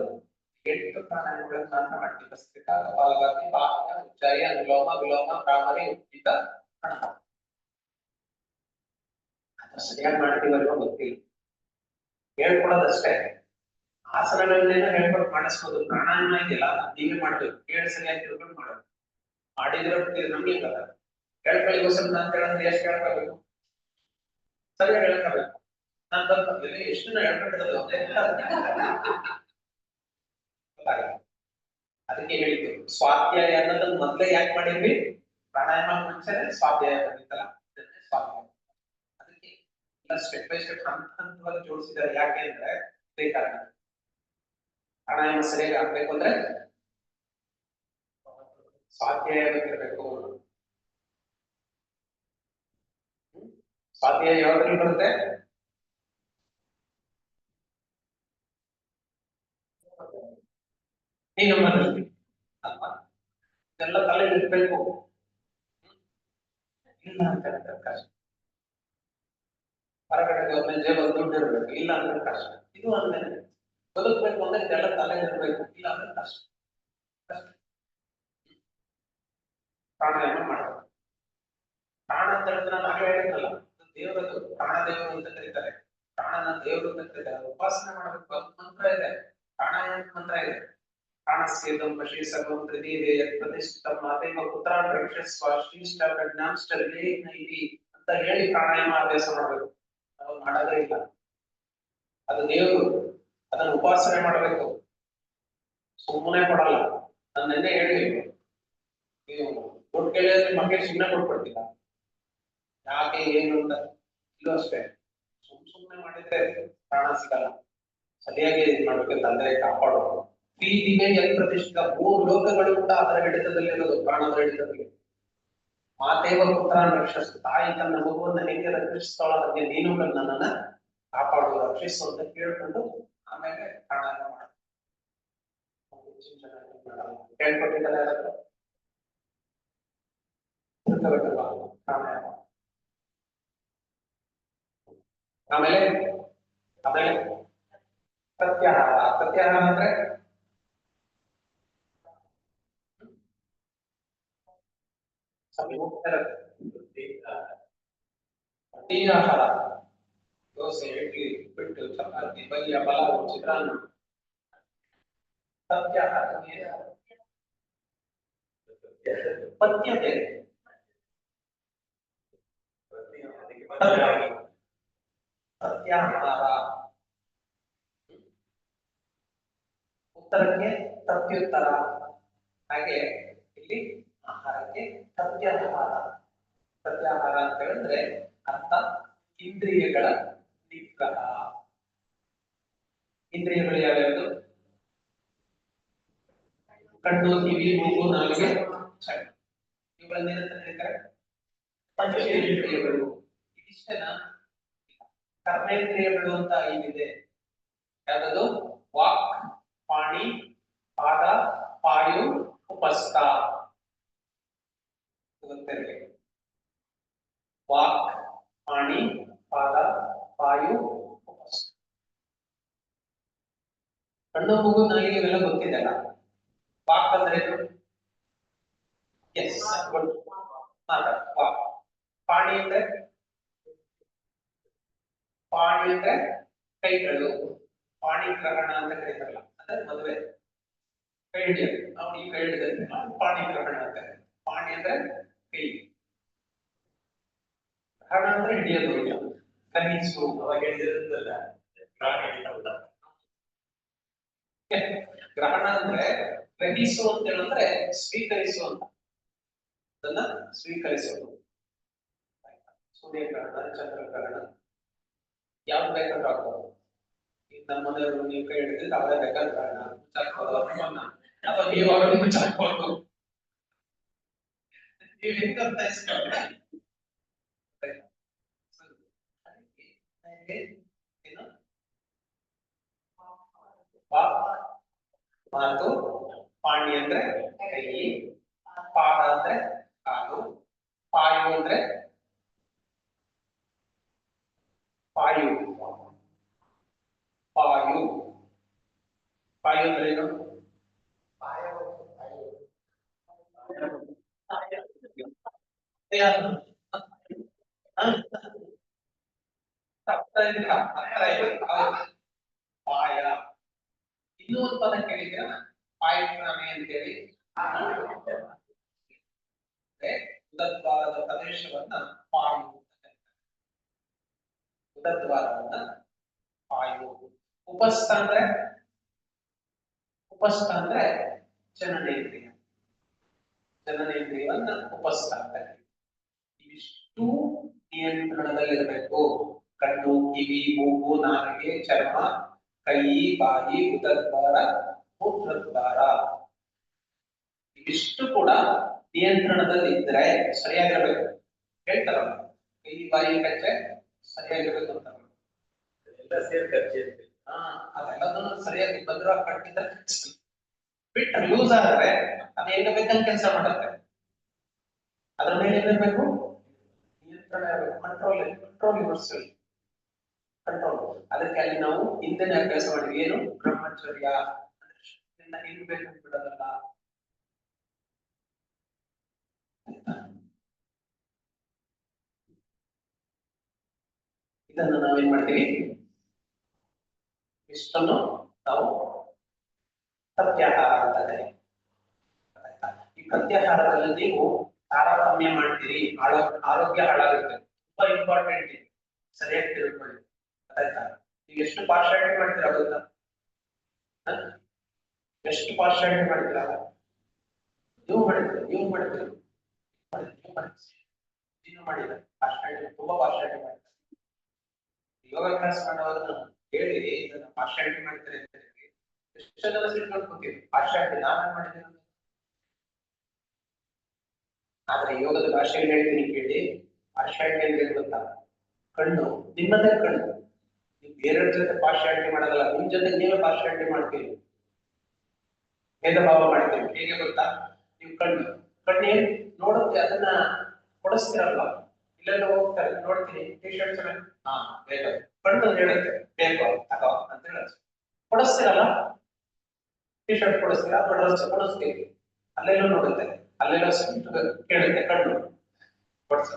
Speaker 1: 8 ಪ್ರಾಣಾಯಾಮಗಳನ್ನು ಮಾತ್ರ ಮಾಡ್ತೀವಿ. ಭಸ್ತ್ರಿಕಾ, ಕಪಾಲಭಾತಿ, ಬಾಹ್ಯ, ಉಜ್ಜಾಯಿ, ಅನುಲೋಮ ವಿಲೋಮ, ಭ್ರಾಮರಿ, ಉಜ್ಜಿತ, ಪ್ರಣಾಮ. ಸರಿಯಾಗಿ ಮಾಡ್ತೀವಲ್ವ ಗೊತ್ತಿಲ್ಲ, ಹೇಳ್ಕೊಡೋದಷ್ಟೇ. ಆಸನಗಳನ್ನೇನೋ ಹೇಳ್ಕೊಟ್ಟು ಮಾಡಿಸ್ಬೋದು. ಪ್ರಾಣಾಯಾಮ ಇದೆಯಲ್ಲ ನೀವೇ ಮಾಡ್ಬೇಕು. ಕೇಳಿ ಸರಿಯಾಗಿ ತಿಳ್ಕೊಂಡು ಮಾಡೋದು. ಮಾಡಿದ್ರೆ ನಮ್ಗೆ ಗೊತ್ತಾಗ ಹೇಳ್ಕೊಳ್ಳಿಗೋಸ್ಕರ ಅಂತ ಹೇಳಿದ್ರೆ ಎಷ್ಟು ಹೇಳ್ಕೋಬೇಕು? ಸರಿಯಾಗಿ ಹೇಳ್ಕೋಬೇಕು. ನಾನು ಬಂದ್ಬಿಡ್ತೀನಿ ಎಷ್ಟು ಹೇಳ್ಕೊಂಡಿರೋದು ಅದಕ್ಕೆ ಹೇಳಿದ್ದು ಸ್ವಾಧ್ಯಾಯ ಅನ್ನೋದನ್ನ ಮೊದಲೇ ಯಾಕೆ ಮಾಡಿದ್ವಿ? ಪ್ರಾಣಾಯಾಮ ಮುಂಚೆನೆ ಸ್ವಾಧ್ಯಾಯ ಬಂದಿತ್ತಲ್ಲ, ಸ್ವಾಧ್ಯಾಯ. ಅದಕ್ಕೆ ಎಲ್ಲ ಸ್ಟೆಪ್ ಬೈ ಸ್ಟೆಪ್ ಹಂತವಾಗಿ ಜೋಡಿಸಿದ್ದಾರೆ. ಯಾಕೆ ಅಂದ್ರೆ ಬೇಕಾದ ಪ್ರಾಣಾಯಾಮ ಸರಿಯಾಗಿ ಆಗ್ಬೇಕು ಅಂದ್ರೆ ಸ್ವಾಧ್ಯಾಯ ಬೇಕಿರ್ಬೇಕು. ಸ್ವಾಧ್ಯಾಯ ಯಾವ್ದ್ರಲ್ಲಿ ಬರುತ್ತೆ? ಈಗ ಬಂದಿರ್ತೀವಿ ಅಲ್ವಾ? ಇದೆಲ್ಲ ತಲೆ ಇರ್ಬೇಕು. ಇಲ್ಲ ಅಂತ ಹೇಳಿದ್ರೆ ಕಷ್ಟ. ಹೊರಗಡೆ ಹೋದ್ಮೇಲೆ ಜೇಬಲ್ಲಿ ದುಡ್ಡು ಇರ್ಬೇಕು, ಇಲ್ಲ ಅಂದ್ರೆ ಕಷ್ಟ. ಇದು ಅಂದ್ಮೇಲೆ ಬದುಕಬೇಕು ಅಂದ್ರೆ ಇದೆಲ್ಲ ತಲೆ ಇರ್ಬೇಕು, ಇಲ್ಲ ಅಂದ್ರೆ ಕಷ್ಟ. ಪ್ರಾಣಾಯಾಮ ಮಾಡಬೇಕು. ಪ್ರಾಣ ಅಂತ ಹೇಳಿದ್ರೆ ನಾನು ಆಗ ಹೇಳಿದ್ನಲ್ಲ, ದೇವರದು ಪ್ರಾಣ ದೇವರು ಅಂತ ಕರೀತಾರೆ. ಪ್ರಾಣನ ದೇವರು ಅಂತ ಕರೀತಾರೆ. ಉಪಾಸನೆ ಮಾಡಬೇಕು. ಅದು ಮಂತ್ರ ಇದೆ, ಪ್ರಾಣಾಯಾಮ ಮಂತ್ರ ಇದೆ. ಪ್ರಾಣಸ್ಯೇದಂ ವಶೀ ಸರ್ವಂ ಪ್ರತಿದೇ ಪ್ರತಿಷ್ಠಿತಂ ಮಾತೇವ ಪುತ್ರಾನ್ ರಕ್ಷಸ್ವ ಶ್ರೀಷ್ಟ ಪ್ರಜ್ಞಾಂಶ್ಚ ವಿಲೇಹನೈತಿ ಅಂತ ಹೇಳಿ ಪ್ರಾಣಾಯಾಮ ಅಭ್ಯಾಸ ಮಾಡಬೇಕು. ನಾವು ಮಾಡೋದೇ ಇಲ್ಲ. ಅದು ದೇವರು, ಅದನ್ನು ಉಪಾಸನೆ ಮಾಡಬೇಕು, ಸುಮ್ಮನೆ ಕೊಡಲ್ಲ. ನಾನು ನಿನ್ನೆ ಹೇಳಿದ್ರು, ನೀವು ದುಡ್ಡು ಕೇಳಿದ್ರೆ ಮಕ್ಕಳಿಗೆ ಸುಮ್ಮನೆ ಕೊಟ್ಬಿಡ್ತೀರ, ಯಾಕೆ ಏನು ಅಂತ. ಇಲ್ಲೂ ಅಷ್ಟೇ, ಸುಮ್ಮನೆ ಮಾಡಿದ್ರೆ ಪ್ರಾಣ ಸಿಗಲ್ಲ. ಸರಿಯಾಗಿ ಇದು ಮಾಡ್ಬೇಕು, ತಂದೆ ಕಾಪಾಡೋದು. ಪ್ರೀತಿಗೆ ಎಲ್ ಪ್ರತಿಷ್ಠಿತ, ಮೂರು ಲೋಕಗಳು ಕೂಡ ಅದರ ಹಿಡಿತದಲ್ಲಿರೋದು, ಪ್ರಾಣದ ಹಿಡಿತದಲ್ಲಿ. ಮಾತೇವ ಪುತ್ರಾನ್ ರಕ್ಷಿಸು, ತಾಯಿ ತನ್ನ ಮಗುವನ್ನ ಹೆಂಗೆ ರಕ್ಷಿಸ್ತಾಳ ಹಾಗೆ ನೀನು ನನ್ನನ್ನ ಕಾಪಾಡು, ರಕ್ಷಿಸು ಅಂತ ಕೇಳ್ಕೊಂಡು ಆಮೇಲೆ ಪ್ರಾಣಾಯಾಮ ಮಾಡ. ಕೇಳ್ಕೊಟ್ಟಿದ್ದಲ್ಲ ಯಾರಾದ್ರೂ? ತಿಳ್ಕೊಬೇಕಲ್ವಾ ಪ್ರಾಣಾಯಾಮ. ಆಮೇಲೆ ಆಮೇಲೆ ಪ್ರತ್ಯಾಹಾರ. ಪ್ರತ್ಯಾಹಾರ ಅಂದ್ರೆ ಆಹಾರ, ದೋಸೆ, ಇಡ್ಲಿ, ಉಪ್ಪಿಟ್ಟು, ಚಪಾತಿ, ಪಲ್ಯ, ಪಲಾವ್, ಚಿತ್ರಾನ್ನ. ಪ್ರತ್ಯಾಹಾರ ಪಥ್ಯ ಬೇರೆ. ಪ್ರತ್ಯಾಹಾರ ಉತ್ತರಕ್ಕೆ ಪ್ರತ್ಯುತ್ತರ, ಹಾಗೆ ಇಲ್ಲಿ ಆಹಾರಕ್ಕೆ ಪ್ರತ್ಯಾಹಾರ. ಪ್ರತ್ಯಾಹಾರ ಅಂತ ಹೇಳಿದ್ರೆ ಅರ್ಥ ಇಂದ್ರಿಯಗಳ ನಿಗ್ರಹ. ಇಂದ್ರಿಯಗಳು ಯಾವ್ಯಾವುದು? ಕಣ್ಣು, ಕಿವಿ, ಮೂಗು, ನಾಲಿಗೆ, ಚರ್ಮ. ಇವುಗಳನ್ನೇನಂತ ಹೇಳ್ತಾರೆ? ಪಂಚೇಂದ್ರಿಯಗಳು. ಇದಿಷ್ಟೇನಾ? ಕರ್ಮೇಂದ್ರಿಯಗಳು ಅಂತ ಏನಿದೆ, ಯಾವ್ದು? ವಾಕ್, ಪಾಣಿ, ಪಾದ, ಪಾಯು, ಉಪಸ್ಥ. ಗೊತ್ತಿರಲಿ. ವಾಕ್, ಪಾಣಿ, ಪಾದ, ಪಾಯು, ಉಪಸ್ಥ. ಕಣ್ಣು, ಮೂಗು, ನಾಲಿಗೆ ಇವೆಲ್ಲ ಗೊತ್ತಿದೆಯಲ್ಲ. ವಾಕ್ ಅಂದ್ರೆ ಎಸ್, ಮಾತಾಡ. ವಾಕ್. ಪಾಣಿ ಅಂದ್ರೆ ಕೈಗಳು. ಪಾಣಿ ಗ್ರಹಣ ಅಂತ ಕರೀತಾರಲ್ಲ, ಅಂದ್ರೆ ಮದುವೆ ಕೈ ಹಿಡಿಯೋದು. ನಾವು ಈ ಕೈ ಹಿಡಿದ್ರೆ ಪಾಣಿ ಗ್ರಹಣ ಅಂತ. ಪಾಣಿ ಅಂದ್ರೆ ಕೈ, ಗ್ರಹಣ ಅಂದ್ರೆ ಹಿಡಿಯೋದು, ಕನಿಸು. ಅವಾಗ ಹೇಳಿದ್ರಲ್ಲ ಗ್ರಹಣ ಅಂದ್ರೆ ಗ್ರಹಿಸು ಅಂತ ಹೇಳಿದ್ರೆ ಸ್ವೀಕರಿಸು ಅಂತ, ಅದನ್ನ ಸ್ವೀಕರಿಸೋದು. ಸೂರ್ಯಗ್ರಹಣ, ಚಂದ್ರಗ್ರಹಣ, ಯಾವ್ದು ಬೇಕಾದ್ರೂ ಆಗ್ಬೋದು. ಈಗ ನಮ್ಮ ಮನೆಯವರು ನೀವು ಕೈ ಹಿಡಿದ್ರೆ ಅವರೇ ಬೇಕಾದ್ರೆ ಗ್ರಹಣ ಮುಚ್ಚಾಕ್ಬೋದು, ಅಥವಾ ನೀವಾಗ ಮುಚ್ಚಾಕ್ಬೋದು. ನೀವು ಹೆಂಗ್ ಅರ್ಥೈಸ್ಕೊಂಡ್ರೆ ಏನು ಮಾತು, ಪಾಣಿ ಅಂದ್ರೆ ಕೈ, ಪಾದ ಅಂದ್ರೆ ಕಾಲು, ಪಾಯು ಅಂದ್ರೆ ಪಾಯು. ಪಾಯು ಪಾಯು ಅಂದ್ರೆ ಏನು? ಪಾಯ. ಇನ್ನೂ ಒಂದು ಪದ ಕೇಳಿದ್ಯಾ? ಪಾಯಪ್ರಾಣಿ ಅಂತೇಳಿ. ಉದದ್ವಾರದ ಪ್ರದೇಶವನ್ನ ಪಾಯು, ಉದದ್ವಾರವನ್ನ ಪಾಯು. ಉಪಸ್ಥ ಅಂದ್ರೆ ಜನನೇಂದ್ರಿಯ. ಜನನೇಂದ್ರಿಯವನ್ನ ಉಪಸ್ಥ ಅಂತ. ಇವಿಷ್ಟು ನಿಯಂತ್ರಣದಲ್ಲಿರಬೇಕು. ಕಣ್ಣು, ಕಿವಿ, ಮೂಗು, ನಾಲಿಗೆ, ಚರ್ಮ, ಕೈ, ಬಾಯಿ, ಉದದ್ವಾರ, ಮೂತ್ರದ್ವಾರ, ಇವಿಷ್ಟು ಕೂಡ ನಿಯಂತ್ರಣದಲ್ಲಿ ಇದ್ರೆ ಸರಿಯಾಗಿರ್ಬೇಕು. ಹೇಳ್ತಾರಲ್ಲ, ಕೈ, ಬಾಯಿ, ಕಚ್ಚೆ ಸರಿಯಾಗಿರ್ಬೇಕು ಅಂತ. ಎಲ್ಲ ಸೇರಿ ಕಚ್ಚೆ. ಅದೆಲ್ಲದನ್ನು ಸರಿಯಾಗಿ ಭದ್ರವಾಗಿ ಕಟ್ಟಿದ್ರೆ ಬಿಟ್ಟು ಲೂಸ್ ಆದ್ರೆ ಅದು ಹೆಂಗ ಬೇಕಂತ ಕೆಲಸ ಮಾಡುತ್ತೆ. ಅದ್ರ ಮೇಲೆ ಏನಿರ್ಬೇಕು? ನಿಯಂತ್ರಣ ಇರಬೇಕು. Control yourself. ಕಂಟ್ರೋಲ್. ಅದಕ್ಕೆ ಅಲ್ಲಿ ನಾವು ಹಿಂದೆನೆ ಅಭ್ಯಾಸ ಮಾಡಿದ್ವಿ. ಏನು? ಬ್ರಹ್ಮಚರ್ಯ. ಹೆಂಗ್ ಬೇಕಂತ ಬಿಡೋದಲ್ಲ. ಇದನ್ನು ನಾವೇನ್ ಮಾಡ್ತೀವಿ, ಇಷ್ಟನ್ನು ನಾವು ಪ್ರತ್ಯಾಹಾರ ಅಂತ ಕರೀತೀವಿ. ಈ ಪ್ರತ್ಯಾಹಾರದಲ್ಲಿ ನೀವು ತಾರತಮ್ಯ ಮಾಡ್ತೀರಿ, ಆರೋಗ್ಯ ಹಾಳಾಗುತ್ತೆ. ತುಂಬಾ ಇಂಪಾರ್ಟೆಂಟ್ ಇದೆ, ಸರಿಯಾಗಿ ತಿಳ್ಕೊಳ್ಳಿ. ಆಯ್ತಾ? ನೀವು ಎಷ್ಟು ಪಾರ್ಶಾಲಿಟಿ ಮಾಡ್ತೀರಾ ಗೊತ್ತಾ? ಎಷ್ಟು ಪಾರ್ಶಾಲಿಟಿ ಮಾಡ್ತೀರಾ? ನೀವು ಮಾಡಿದ್ರೆ ನೀನು ಮಾಡಿಲ್ಲ, ಪಾರ್ಶಾಲಿಟಿ ತುಂಬಾ ಪಾರ್ಶಾಲಿಟಿ ಮಾಡ್ತಾರೆ. ಯೋಗ ಕ್ಲಾಸ್ ಮಾಡೋದನ್ನ ಹೇಳಿ ಇದನ್ನ ಪಾರ್ಶಾಲಿಟಿ ಮಾಡ್ತಾರೆ ಅಂತ ಹೇಳಿ ಎಷ್ಟು ಜನ ಸಿಟ್ಟು ಮಾಡ್ಕೊತೀವಿ. ಪಾರ್ಶಾಲಿಟಿ ನಾನು ಮಾಡಿದ್ದೇನೆ. ಆದ್ರೆ ಯೋಗದ ಭಾಷೆಯಲ್ಲಿ ಹೇಳ್ತೀನಿ ಕೇಳಿ, ಪಾರ್ಶಾಲಿಟಿ ಅಂದ್ರೆ ಗೊತ್ತಾ? ಕಣ್ಣು ನಿಮ್ಮದೇ ಕಣ್ಣು, ನೀವು ಬೇರೆಯವ್ರ ಜೊತೆ ಪಾರ್ಶಾಲಿಟಿ ಮಾಡೋದಲ್ಲ, ನಿಮ್ ಜೊತೆ ನೀವೇ ಪಾರ್ಶಾಲಿಟಿ ಮಾಡ್ತೀವಿ, ಭೇದ ಭಾವ ಮಾಡ್ತೀವಿ. ಹೇಗೆ ಗೊತ್ತಾ? ನೀವು ಕಣ್ಣು ನೋಡುತ್ತೆ, ಅದನ್ನ ಕೊಡಿಸ್ತಿರಲ್ಲ, ಇಲ್ಲೆಲ್ಲ ಹೋಗ್ತಾರೆ ನೋಡ್ತೀನಿ ಟಿ ಶರ್ಟ್ ಹಾ ಬೇಕು, ಕಣ್ಣು ಹೇಳುತ್ತೆ ಬೇಕು ತಗೋ ಅಂತ ಹೇಳುತ್ತೆ. ಕೊಡಿಸ್ತಿರಲ್ಲ, ಟಿ ಶರ್ಟ್ ಕೊಡಿಸ್ತೀರಾ, ಡ್ರೆಸ್ ಕೊಡಿಸ್ತೀವಿ, ಅಲ್ಲೆಲ್ಲೂ ನೋಡುತ್ತೆ, ಅಲ್ಲೆಲ್ಲ ಕೇಳುತ್ತೆ, ಕಣ್ಣು ಕೊಡ್ಸ,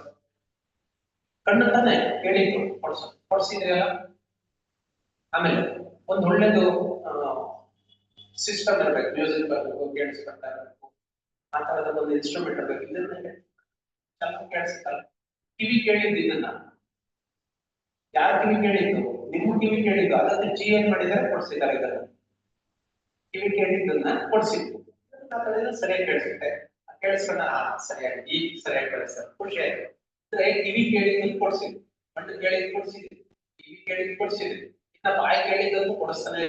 Speaker 1: ಕಣ್ಣು ತಾನೆ ಹೇಳಿದ್ದು ಕೊಡ್ಸಿದ್ರಲ್ಲ. ಆಮೇಲೆ ಒಂದು ಒಳ್ಳೇದು ಸಿಸ್ಟಮ್ ಇರಬೇಕು, ಮ್ಯೂಸಿಕ್ ಬರಬೇಕು, ಕೇಳಿಸ್ಕೊಳ್ತಾ ಇರಬೇಕು, ಆ ತರದ ಒಂದು ಇನ್ಸ್ಟ್ರೂಮೆಂಟ್ ಇರಬೇಕು. ಇದನ್ನ ಸ್ವಲ್ಪ ಕೇಳಿಸ್ತಾರೆ. ಕಿವಿ ಕೇಳಿದ್ದು ಇದನ್ನ ಯಾರ ಕಿವಿ ಕೇಳಿದ್ದು? ನಿಮ್ಮ ಕಿವಿ ಕೇಳಿದ್ದು. ಅದಕ್ಕೆ ಜಿ ಏನ್ ಮಾಡಿದ್ದಾರೆ, ಕೊಡ್ಸಿದ್ದಾರೆ. ಇದನ್ನ ಕಿವಿ ಕೇಳಿದ್ದನ್ನ ಕೊಡ್ಸಿದ್ದು, ಸರಿಯಾಗಿ ಕೇಳಿಸುತ್ತೆ. ಕೇಳಿಸ್ಕೊಂಡ ಸರಿಯಾಗಿ, ಈಗ ಸರಿಯಾಗಿ ಕೇಳಿಸ್ತಾರೆ, ಖುಷಿ ಆಯ್ತು. ಅಂದ್ರೆ ಕಿವಿ ಕೇಳಿದ್ದು ಕೊಡ್ಸಿದ್ದು, ಮಣ್ಣು ಕೇಳಿದ್ದು ಕೊಡ್ಸಿದ್ವಿ, ಕಿವಿ ಕೇಳಿದ್ದು ಕೊಡ್ಸಿದ್ವಿ, ಇನ್ನ ಬಾಯಿ ಕೇಳಿದ್ದು ಕೊಡಿಸ್ತಾನೆ.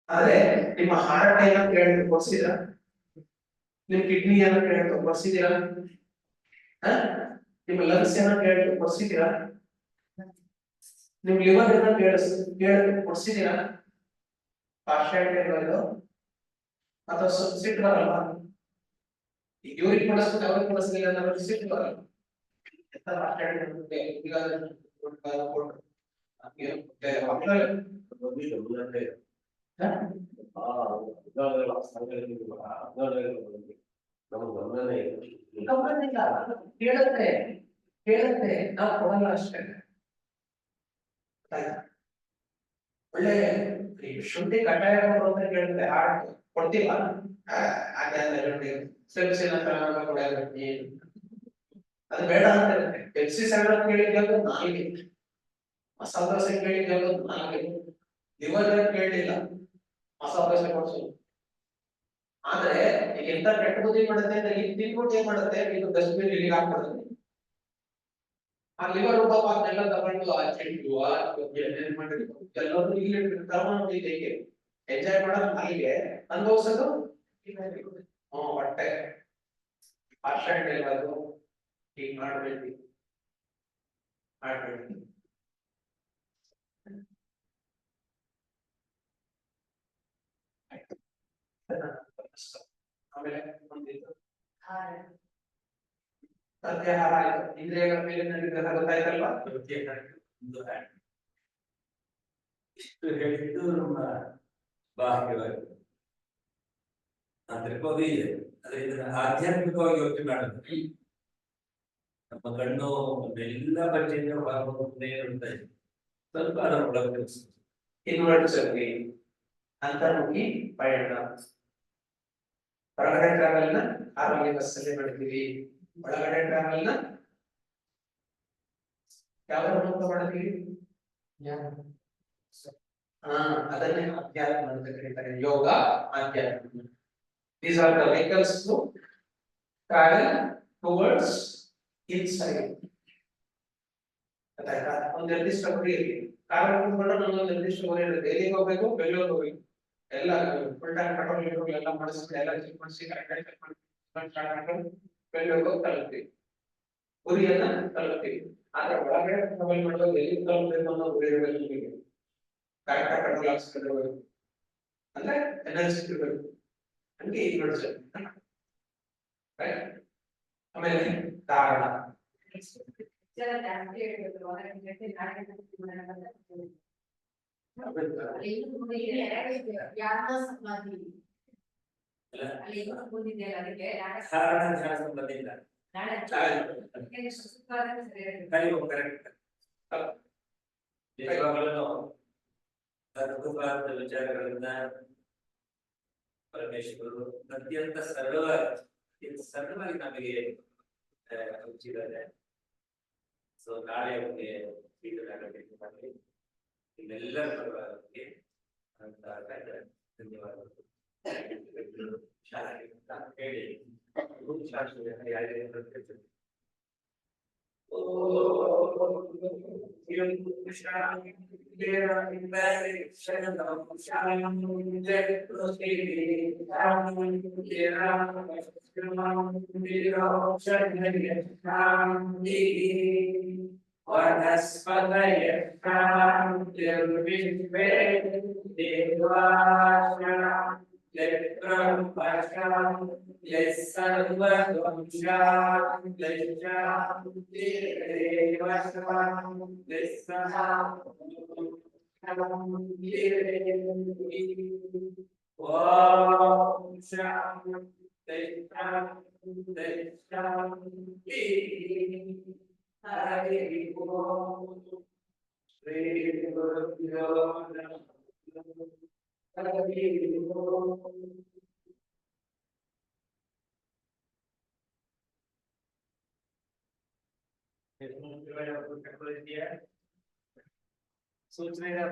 Speaker 1: ಆದ್ರೆ ನಿಮ್ಮ ಹಾರ್ಟ್ ಏನಂತ ಹೇಳ್ತು ಕೊಡ್ಸಿದ್ರ, ನಿಮ್ ಕಿಡ್ನಿ ಏನಂತ ಹೇಳ್ತು ಕೊಡ್ಸಿದ್ದೀರಾ, ನಿಮ್ಮ ಲಂಗ್ಸ್ ಏನಂತ ಹೇಳ್ತು ಕೊಡ್ಸಿದ್ದೀರಾ, ನಿಮ್ ಲಿವರ್ ಏನಂತ ಹೇಳಿ ಕೊಡ್ಸಿದ್ದೀರಾ. ಪಾರ್ಶಾಲಿಟಿ ಇರೋದು ಅಥವಾ ಸಿಟ್ಟು ಬರಲ್ವಾ? ಇವ್ರಿಗೆ ಕೊಡಿಸ್ಬೇಕು ಅವ್ರಿಗೆ ಕೊಡಿಸ್ಲಿಲ್ಲ ಅನ್ನೋದು ಸಿಟ್ಟು ಬರಲ್ಲ. ಎಂತ ಪಾರ್ಶಾಲಿಟಿ ಕೇಳುತ್ತೆ, ನಾವು ಕೊಡಲ್ಲ ಅಷ್ಟೇ. ಒಳ್ಳೆ ಶುಂಠಿ ಕಷಾಯ ಅಂತ ಕೇಳುತ್ತೆ, ಹಾರ್ಟ್ ಕೊಡ್ತೀವ ಅದು ಬೇಡ ಅಂತ ಇರುತ್ತೆ. ಪೆಪ್ಸಿ ಸ್ಯಾಂಡಲ್ ಕೇಳಿದ್ದು ನಾಯಿಗೆ, ಮಸಾಲ ದೋಸೆ ಕೇಳಿದ್ದು ನಾಯಿಗೆ, ಲಿವರ್ ಕೇಳಿಲ್ಲ ಮಸಾಲ ದೋಸೆ ಕೊಡ್ಸೋದು. ಆದ್ರೆ ಈಗ ಎಂತ ಕೆಟ್ಟ ಬುದ್ಧಿ ಮಾಡುತ್ತೆ ಅಂದ್ರೆ, ಇಲ್ಲಿ ತಿನ್ಬಿಟ್ಟು ಏನ್ ಮಾಡುತ್ತೆ, ಇದು ಡಸ್ಟ್ಬಿನ್ ಇಲ್ಲಿಗೆ ಹಾಕ್ಬಿಡುತ್ತೆ. ಆ ಲಿವರ್ ಪಾಪ ಅದನ್ನೆಲ್ಲ ತಗೊಂಡು ಆ ಚೆಂಡು ಎಲ್ಲರೂ ಇಲ್ಲಿ ಎಂಜಾಯ್ ಮಾಡೋದು ನಾಯಿಗೆ, ಅನುಭವಿಸೋದು ಹೊಟ್ಟೆ. ಪಾರ್ಶಾಲಿಟಿ ಅದು ಹೀಗೆ ಮಾಡಬೇಡಿ. ಆಮೇಲೆ ಪ್ರತ್ಯಾಹಾರ ಆಯ್ತು, ಇಂದ್ರಿಯಗಳ ಮೇಲೆ ನಿಗ್ರಹ ಗೊತ್ತಾಯ್ತಲ್ವಾ?
Speaker 2: ಇಷ್ಟು ಹೇಳಿದ್ದು ನಮ್ಮ ಬಾಹ್ಯವಾಗಿ ಆಂತರಿಕವಾಗಿ ಇದೆ. ಆದ್ರೆ ಇದನ್ನ ಆಧ್ಯಾತ್ಮಿಕವಾಗಿ ಯೋಚನೆ ಮಾಡೋದು, ನಮ್ಮ ಕಣ್ಣು ಎಲ್ಲ ಬಟ್ಟೆಯಿಂದ ಹೊರಗೆ ಇರುತ್ತೆ, ಸ್ವಲ್ಪ ಅದರ ಒಳಗೆ
Speaker 1: ಇನ್ವರ್ಟ್ಸಲ್ಲಿ ಅಂತರ್ಮುಖಿ ಪಯಣ. ಹೊರಗಡೆ ಟ್ರಾವೆಲ್ ನ ಆರೋಗ್ಯ ಬಸ್ಸಲ್ಲಿ ಮಾಡಿದ್ದೀವಿ, ಒಳಗಡೆ ಟ್ರಾವೆಲ್ ನ ಯಾವ ಮೂಲಕ ಮಾಡಿದ್ದೀವಿ? ಅದನ್ನೇ ಅಧ್ಯಾತ್ಮ ಅಂತ ಕರೀತಾರೆ, ಯೋಗ ಅಧ್ಯಾತ್ಮ. These are the vehicles to travel towards inside. ಒಂದು ನಿರ್ದಿಷ್ಟ ಗುರಿ ಇರಲಿ, ಟ್ರಾವೆಲ್ ಮಾಡ್ಕೊಂಡು ನಮ್ಗೆ ನಿರ್ದಿಷ್ಟ ಗುರಿ ಇರುತ್ತೆ. ಎಲ್ಲಿಗೆ ಹೋಗ್ಬೇಕು? ಬೆಂಗಳೂರಿಗೆ ಹೋಗ್ಬೇಕು. ಎಲ್ಲ ಫುಲ್ ಟ್ಯಾಂಕ್ ಪೆಟ್ರೋಲ್ ಎಲ್ಲ ಮಾಡಿಸ್ಕೊಂಡು ಎಲ್ಲ ಚೆಕ್ ಮಾಡಿಸಿ ಕರೆಕ್ಟಾಗಿ ಚೆಕ್ ಮಾಡಿ ಬೆಳ್ಳಿ ತಲುಪ್ತೀವಿ, ಗುರಿಯನ್ನ ತಲುಪ್ತೀವಿ. ಆದ್ರೆ ಒಳಗಡೆ ಮೊಬೈಲ್ ಮಾಡೋದು ಎಲ್ಲಿ ತಲುಪಬೇಕು ಅನ್ನೋ ಗುರಿ ಇರಬೇಕು ನಿಮಗೆ. ಕರೆಕ್ಟಾಗಿ ಪೆಟ್ರೋಲ್ ಹಾಕ್ಸ್ಕೊಂಡು ಅಂದ್ರೆ ಎನರ್ಜಿ ಇರಬೇಕು, ಹಂಗೆ ಇದು ನಡೆಸುತ್ತೆ. ಆಮೇಲೆ ಕಾರಣ
Speaker 2: ಕಾರಣ ಜ್ಞಾನ ಸಂಬಂಧ ಇಲ್ಲ. ನಿಜವಾಗ್ಲೂ ಅದ್ಭುತವಾದ ವಿಚಾರಗಳನ್ನ ಪರಮೇಶ್ವರರು ಅತ್ಯಂತ ಸರಳವಾಗಿ ನಮಗೆ ಹಂಚಿದ್ದಾರೆ. ಸೊ ನಾಳೆ ಅವರಿಗೆ ಸ್ವೀಕರಣೆ ಮಾಡಿ ನಿಮ್ಮೆಲ್ಲರ ಪರವಾಗಿ ಧನ್ಯವಾದಗಳು ಹೇಳಿ. सूचने का